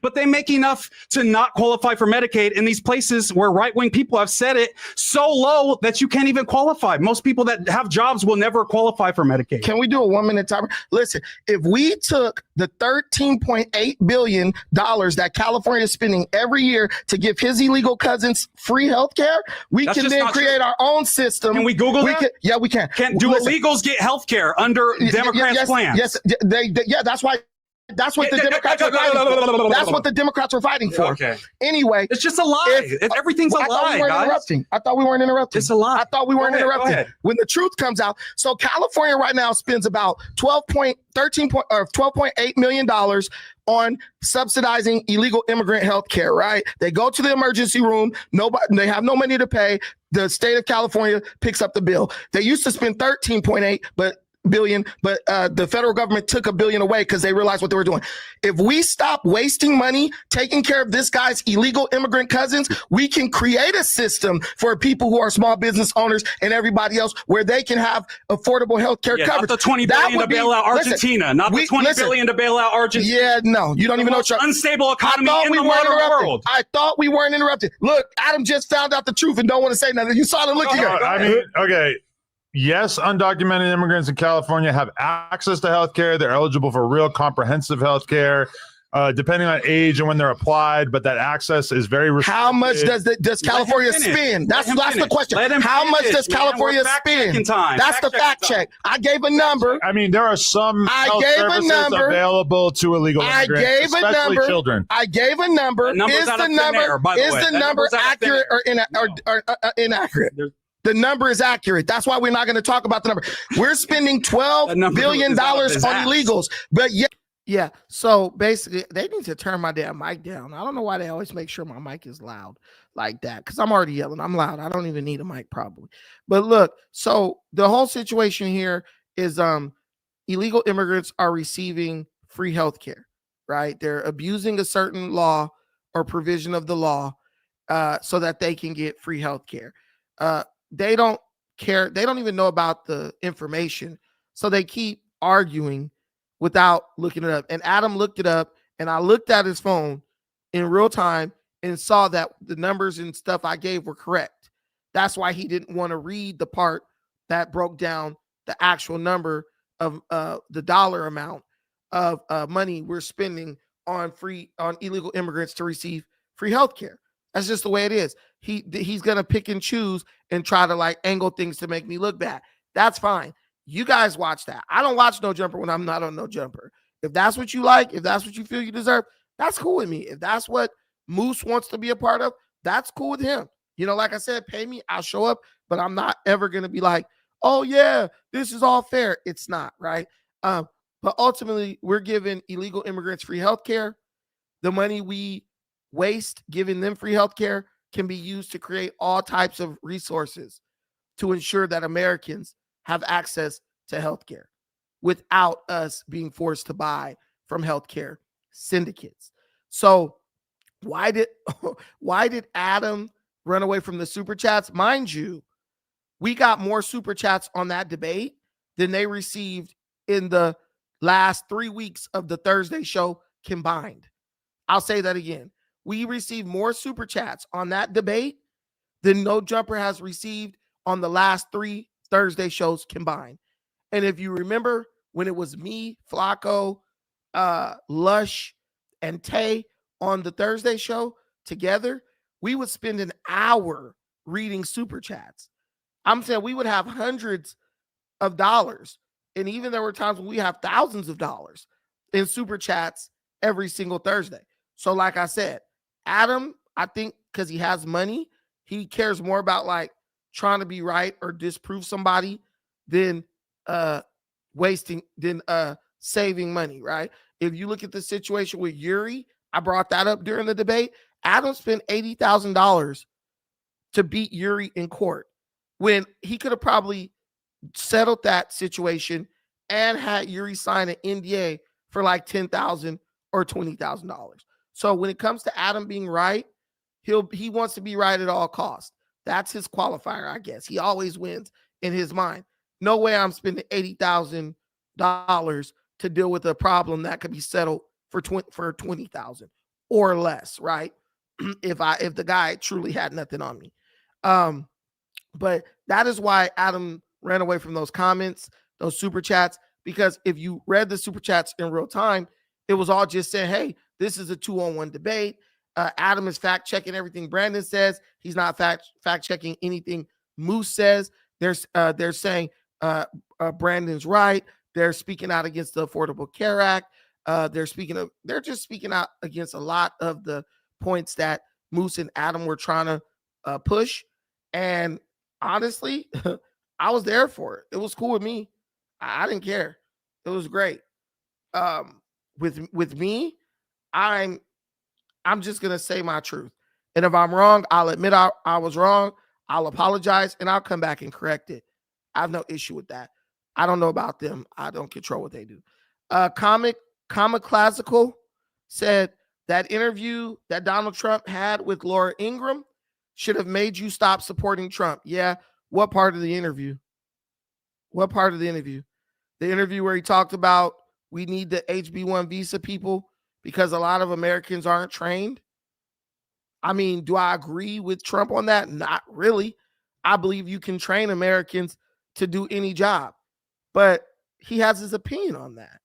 But they make enough to not qualify for Medicaid in these places where right-wing people have said it so low that you can't even qualify. Most people that have jobs will never qualify for Medicaid. Can we do a 1 minute timer? Listen, if we took the $13.8 billion that California is spending every year to give his illegal cousins free health care, we That's can just then not create true. our own system. Can we Google that? Yeah, we can. Do Listen, illegals get health care under Democrats' plans? Yes, yeah, that's why. That's what the Democrats are fighting for. That's what the Democrats are fighting for. Okay. Anyway, it's just a lie. Everything's a lie, guys. I thought we weren't interrupting. It's a lie. I thought we weren't Go ahead, interrupting. go ahead. When the truth comes out, so California right now spends about $12.8 million on subsidizing illegal immigrant health care, right? They go to the emergency room, they have no money to pay. The state of California picks up the bill. They used to spend 13.8 billion, but the federal government took $1 billion away because they realized what they were doing. If we stop wasting money taking care of this guy's illegal immigrant cousins, we can create a system for people who are small business owners and everybody else where they can have affordable health care coverage. Not the $20 billion to bail out Argentina. Not the $20 billion to bail out Argentina. Yeah, no, you don't even know. Unstable economy in the modern world. I thought we weren't interrupted. Look, Adam just found out the truth and don't want to say nothing. You saw the look here. I mean, okay. Yes, undocumented immigrants in California have access to health care. They're eligible for real comprehensive health care, depending on age and when they're applied, but that access is very restricted. How much does California spend? That's the question. How much does California spend? That's the fact check. I gave a number. I mean, there are some health services available to illegal immigrants, especially children. I gave a number. Is the number accurate or inaccurate? The number is accurate. That's why we're not going to talk about the number. We're spending $12 billion on illegals. But yeah. So basically, they need to turn my damn mic down. I don't know why they always make sure my mic is loud like that, because I'm already yelling. I'm loud. I don't even need a mic probably. But look, so the whole situation here is illegal immigrants are receiving free health care, right? They're abusing a certain law or provision of the law so that they can get free health care. They don't care. They don't even know about the information. So they keep arguing without looking it up. And Adam looked it up, and I looked at his phone in real time and saw that the numbers and stuff I gave were correct. That's why he didn't want to read the part that broke down the actual number of the dollar amount of money we're spending on illegal immigrants to receive free health care. That's just the way it is. He's going to pick and choose and try to like angle things to make me look bad. That's fine. You guys watch that. I don't watch No Jumper when I'm not on No Jumper. If that's what you like, if that's what you feel you deserve, that's cool with me. If that's what Moose wants to be a part of, that's cool with him. You know, like I said, pay me, I'll show up, but I'm not ever going to be like, oh yeah, this is all fair. It's not, right? But ultimately, we're giving illegal immigrants free health care. The money we waste giving them free health care can be used to create all types of resources to ensure that Americans have access to health care without us being forced to buy from healthcare syndicates. So why did Adam run away from the super chats? Mind you, we got more super chats on that debate than they received in the last 3 weeks of the Thursday show combined. I'll say that again. We received more super chats on that debate than No Jumper has received on the last 3 Thursday shows combined. And if you remember when it was me, Flacco, Lush, and Tay on the Thursday show together, we would spend an hour reading super chats. I'm saying we would have hundreds of dollars. And even there were times when we have thousands of dollars in super chats every single Thursday. So like I said, Adam, I think because he has money, he cares more about like trying to be right or disprove somebody than saving money, right? If you look at the situation with Yuri, I brought that up during the debate. Adam spent $80,000 to beat Yuri in court when he could have probably settled that situation and had Yuri sign an NDA for like $10,000 or $20,000. So when it comes to Adam being right, he wants to be right at all costs. That's his qualifier, I guess. He always wins in his mind. No way I'm spending $80,000 to deal with a problem that could be settled for $20,000 or less, right? if the guy truly had nothing on me. But that is why Adam ran away from those comments, those super chats, because if you read the super chats in real time, it was all just saying, hey, this is a 2-on-1 debate. Adam is fact checking everything Brandon says. He's not fact checking anything Moose says. They're saying Brandon's right. They're speaking out against the Affordable Care Act. They're just speaking out against a lot of the points that Moose and Adam were trying to push. And honestly, I was there for it. It was cool with me. I didn't care. It was great. With me, I'm just gonna say my truth. And if I'm wrong, I'll admit I was wrong. I'll apologize and I'll come back and correct it. I have no issue with that. I don't know about them. I don't control what they do. Comic Classical said that interview that Donald Trump had with Laura Ingraham should have made you stop supporting Trump. Yeah. What part of the interview? What part of the interview? The interview where he talked about we need the HB1 visa people because a lot of Americans aren't trained. I mean, do I agree with Trump on that? Not really. I believe you can train Americans to do any job, but he has his opinion on that.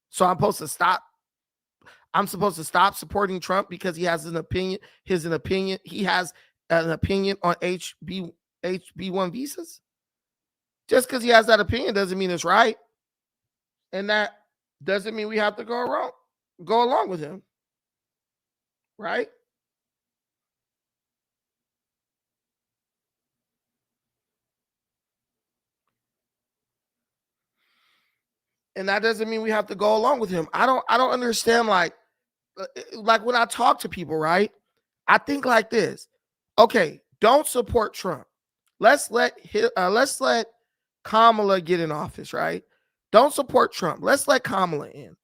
So I'm supposed to stop supporting Trump because he has an opinion. He has an opinion on HB1 visas. Just because he has that opinion doesn't mean it's right. And that doesn't mean we have to go along with him. Right? And that doesn't mean we have to go along with him. I don't understand, like when I talk to people, right? I think like this. Okay, don't support Trump. Let's let Kamala get in office, right? Don't support Trump. Let's let Kamala in.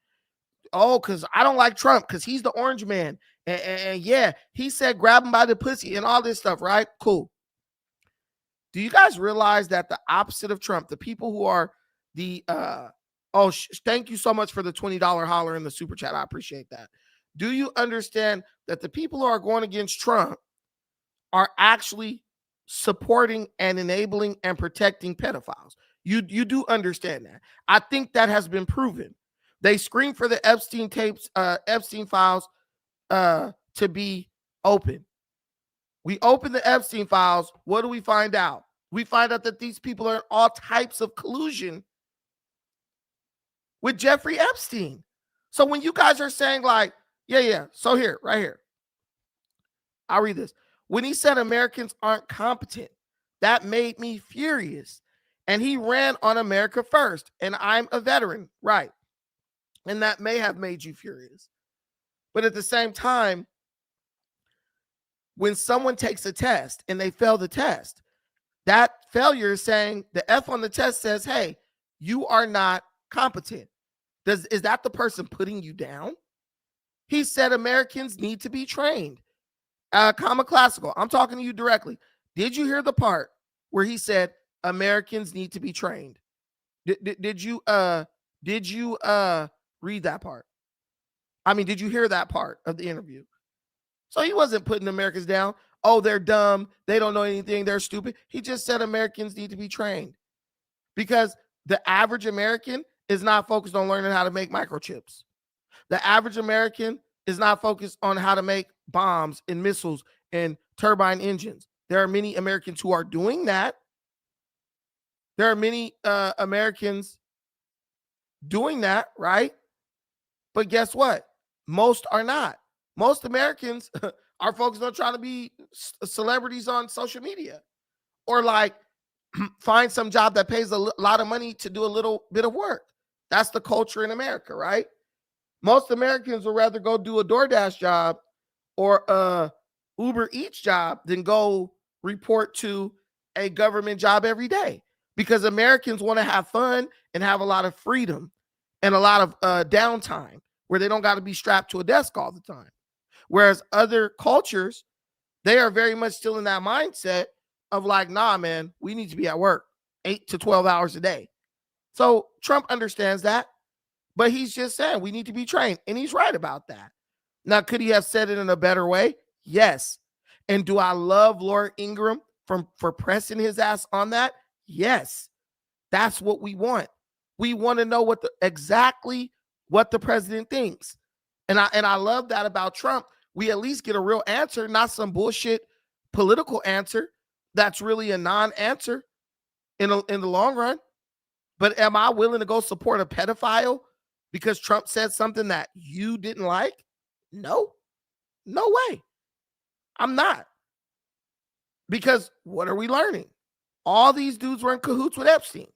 Oh, because I don't like Trump because he's the orange man. And yeah, he said grab him by the pussy and all this stuff, right? Cool. Do you guys realize that the opposite of Trump, the people who are the thank you so much for the $20 holler in the super chat. I appreciate that. Do you understand that the people who are going against Trump are actually supporting and enabling and protecting pedophiles? You do understand that. I think that has been proven. They screamed for the Epstein tapes, Epstein files to be open. We open the Epstein files. What do we find out? We find out that these people are in all types of collusion with Jeffrey Epstein. So when you guys are saying like, yeah. So here, right here. I'll read this. When he said Americans aren't competent, that made me furious. And he ran on America first. And I'm a veteran, right? And that may have made you furious. But at the same time, when someone takes a test and they fail the test, that failure is saying the F on the test says, hey, you are not competent. Is that the person putting you down? He said Americans need to be trained. Comma Classical, I'm talking to you directly. Did you hear the part where he said Americans need to be trained? Did you read that part? I mean, did you hear that part of the interview? So he wasn't putting Americans down. Oh, they're dumb. They don't know anything. They're stupid. He just said Americans need to be trained because the average American is not focused on learning how to make microchips. The average American is not focused on how to make bombs and missiles and turbine engines. There are many Americans who are doing that. There are many Americans doing that, right? But guess what? Most are not. Most Americans are focused on trying to be celebrities on social media or like find some job that pays a lot of money to do a little bit of work. That's the culture in America, right? Most Americans would rather go do a DoorDash job or a Uber Eats job than go report to a government job every day, because Americans want to have fun and have a lot of freedom and a lot of downtime where they don't got to be strapped to a desk all the time. Whereas other cultures, they are very much still in that mindset of like, nah, man, we need to be at work 8 to 12 hours a day. So Trump understands that, but he's just saying we need to be trained, and he's right about that. Now, could he have said it in a better way? Yes. And do I love Laura Ingraham for pressing his ass on that? Yes. That's what we want. We want to know exactly what the president thinks. And I love that about Trump. We at least get a real answer, not some bullshit political answer that's really a non-answer in the long run. But am I willing to go support a pedophile because Trump said something that you didn't like? No way. I'm not. Because what are we learning? All these dudes were in cahoots with Epstein.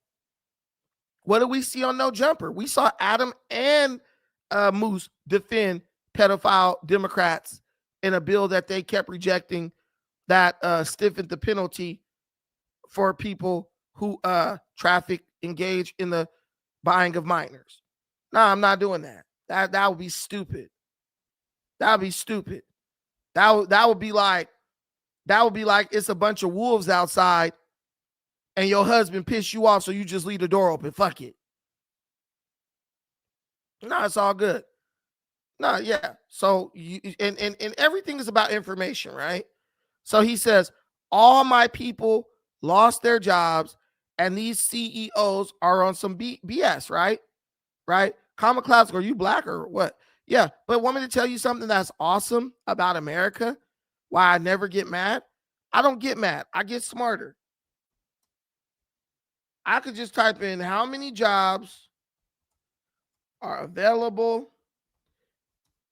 What did we see on No Jumper? We saw Adam and Moose defend pedophile Democrats in a bill that they kept rejecting that stiffened the penalty for people who engage in the buying of minors. No, I'm not doing that. That would be stupid. That would be stupid. That would be like it's a bunch of wolves outside and your husband pissed you off, so you just leave the door open. Fuck it. No, it's all good. No, yeah. So and everything is about information, right? So he says, all my people lost their jobs, and these CEOs are on some BS, right? Right? Common Classic, are you black or what? Yeah, but want me to tell you something that's awesome about America? Why I never get mad? I don't get mad. I get smarter. I could just type in how many jobs are available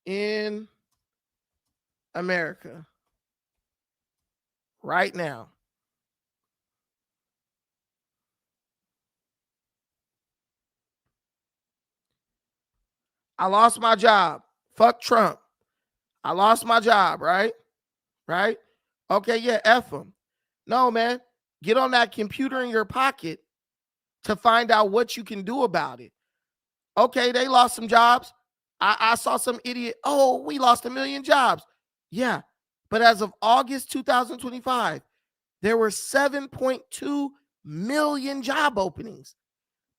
in America right now. I lost my job. Fuck Trump. I lost my job, right? Right? Okay, yeah, F him. No, man. Get on that computer in your pocket to find out what you can do about it. Okay, they lost some jobs. I saw some idiot, oh, we lost 1 million jobs. Yeah, but as of August 2025, there were 7.2 million job openings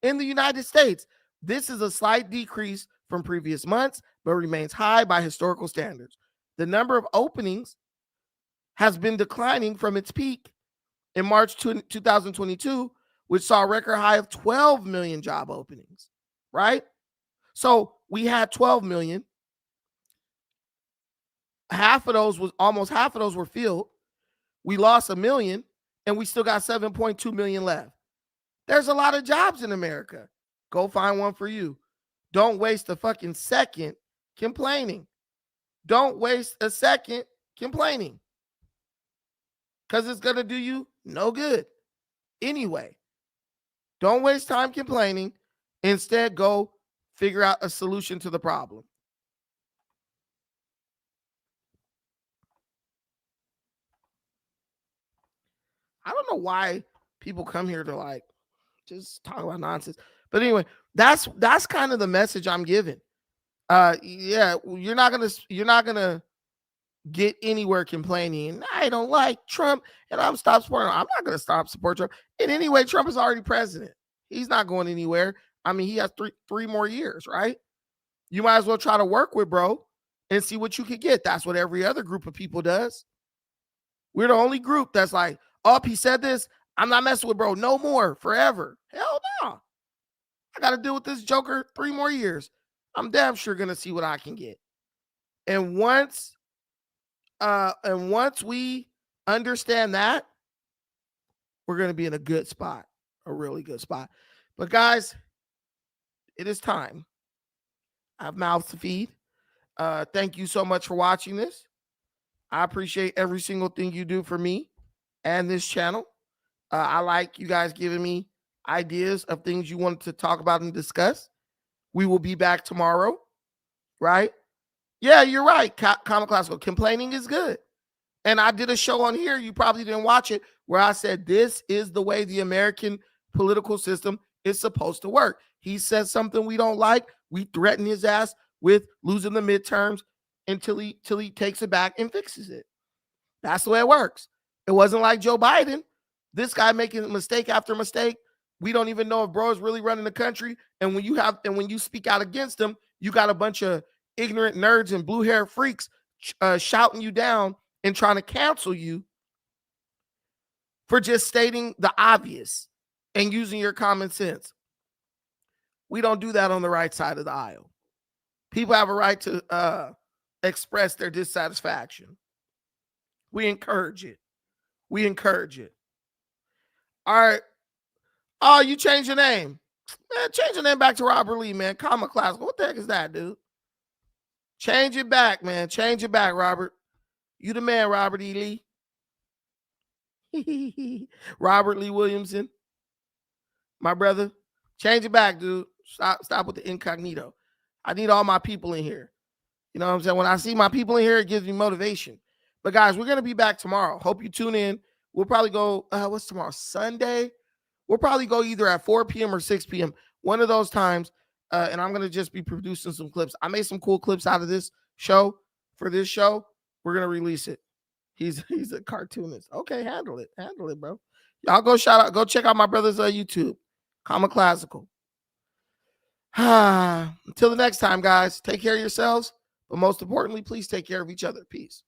in the United States. This is a slight decrease from previous months, but remains high by historical standards. The number of openings has been declining from its peak in March 2022, which saw a record high of 12 million job openings, right? So we had 12 million. Almost half of those were filled. We lost 1 million, and we still got 7.2 million left. There's a lot of jobs in America. Go find one for you. Don't waste a fucking second complaining. Don't waste a second complaining, because it's going to do you no good. Anyway, don't waste time complaining. Instead, go figure out a solution to the problem. I don't know why people come here to like just talk about nonsense. But anyway, that's kind of the message I'm giving. Yeah, you're not gonna get anywhere complaining. I don't like Trump, and I'm stop supporting him. I'm not gonna stop supporting Trump. And anyway, Trump is already president. He's not going anywhere. I mean, he has three more years, right? You might as well try to work with bro and see what you could get. That's what every other group of people does. We're the only group that's like, oh, he said this, I'm not messing with bro no more forever. Hell no. I got to deal with this joker 3 more years. I'm damn sure going to see what I can get. And once we understand that, we're going to be in a good spot, a really good spot. But guys, it is time. I have mouths to feed. Thank you so much for watching this. I appreciate every single thing you do for me and this channel. I like you guys giving me ideas of things you wanted to talk about and discuss. We will be back tomorrow, right? Yeah, you're right. Common Classical. Complaining is good. And I did a show on here, you probably didn't watch it, where I said this is the way the American political system is supposed to work. He says something we don't like, we threaten his ass with losing the midterms until he takes it back and fixes it. That's the way it works. It wasn't like Joe Biden. This guy making mistake after mistake. We don't even know if bro is really running the country. And when you speak out against him, you got a bunch of ignorant nerds and blue hair freaks shouting you down and trying to cancel you for just stating the obvious and using your common sense. We don't do that on the right side of the aisle. People have a right to express their dissatisfaction. We encourage it. We encourage it. All right. Oh, you changed your name. Man, change your name back to Robert Lee, man. Common Classical. What the heck is that, dude? Change it back, man. Change it back, Robert. You the man, Robert E. Lee. Robert Lee Williamson. My brother. Change it back, dude. Stop with the incognito. I need all my people in here. You know what I'm saying? When I see my people in here, it gives me motivation. But guys, we're going to be back tomorrow. Hope you tune in. We'll probably go, what's tomorrow? Sunday? We'll probably go either at 4 p.m. or 6 p.m. One of those times. And I'm going to just be producing some clips. I made some cool clips out of this show. For this show, we're going to release it. He's a cartoonist. Okay, handle it. Handle it, bro. Y'all go check out my brother's YouTube. Common Classical. Until the next time, guys, take care of yourselves. But most importantly, please take care of each other. Peace.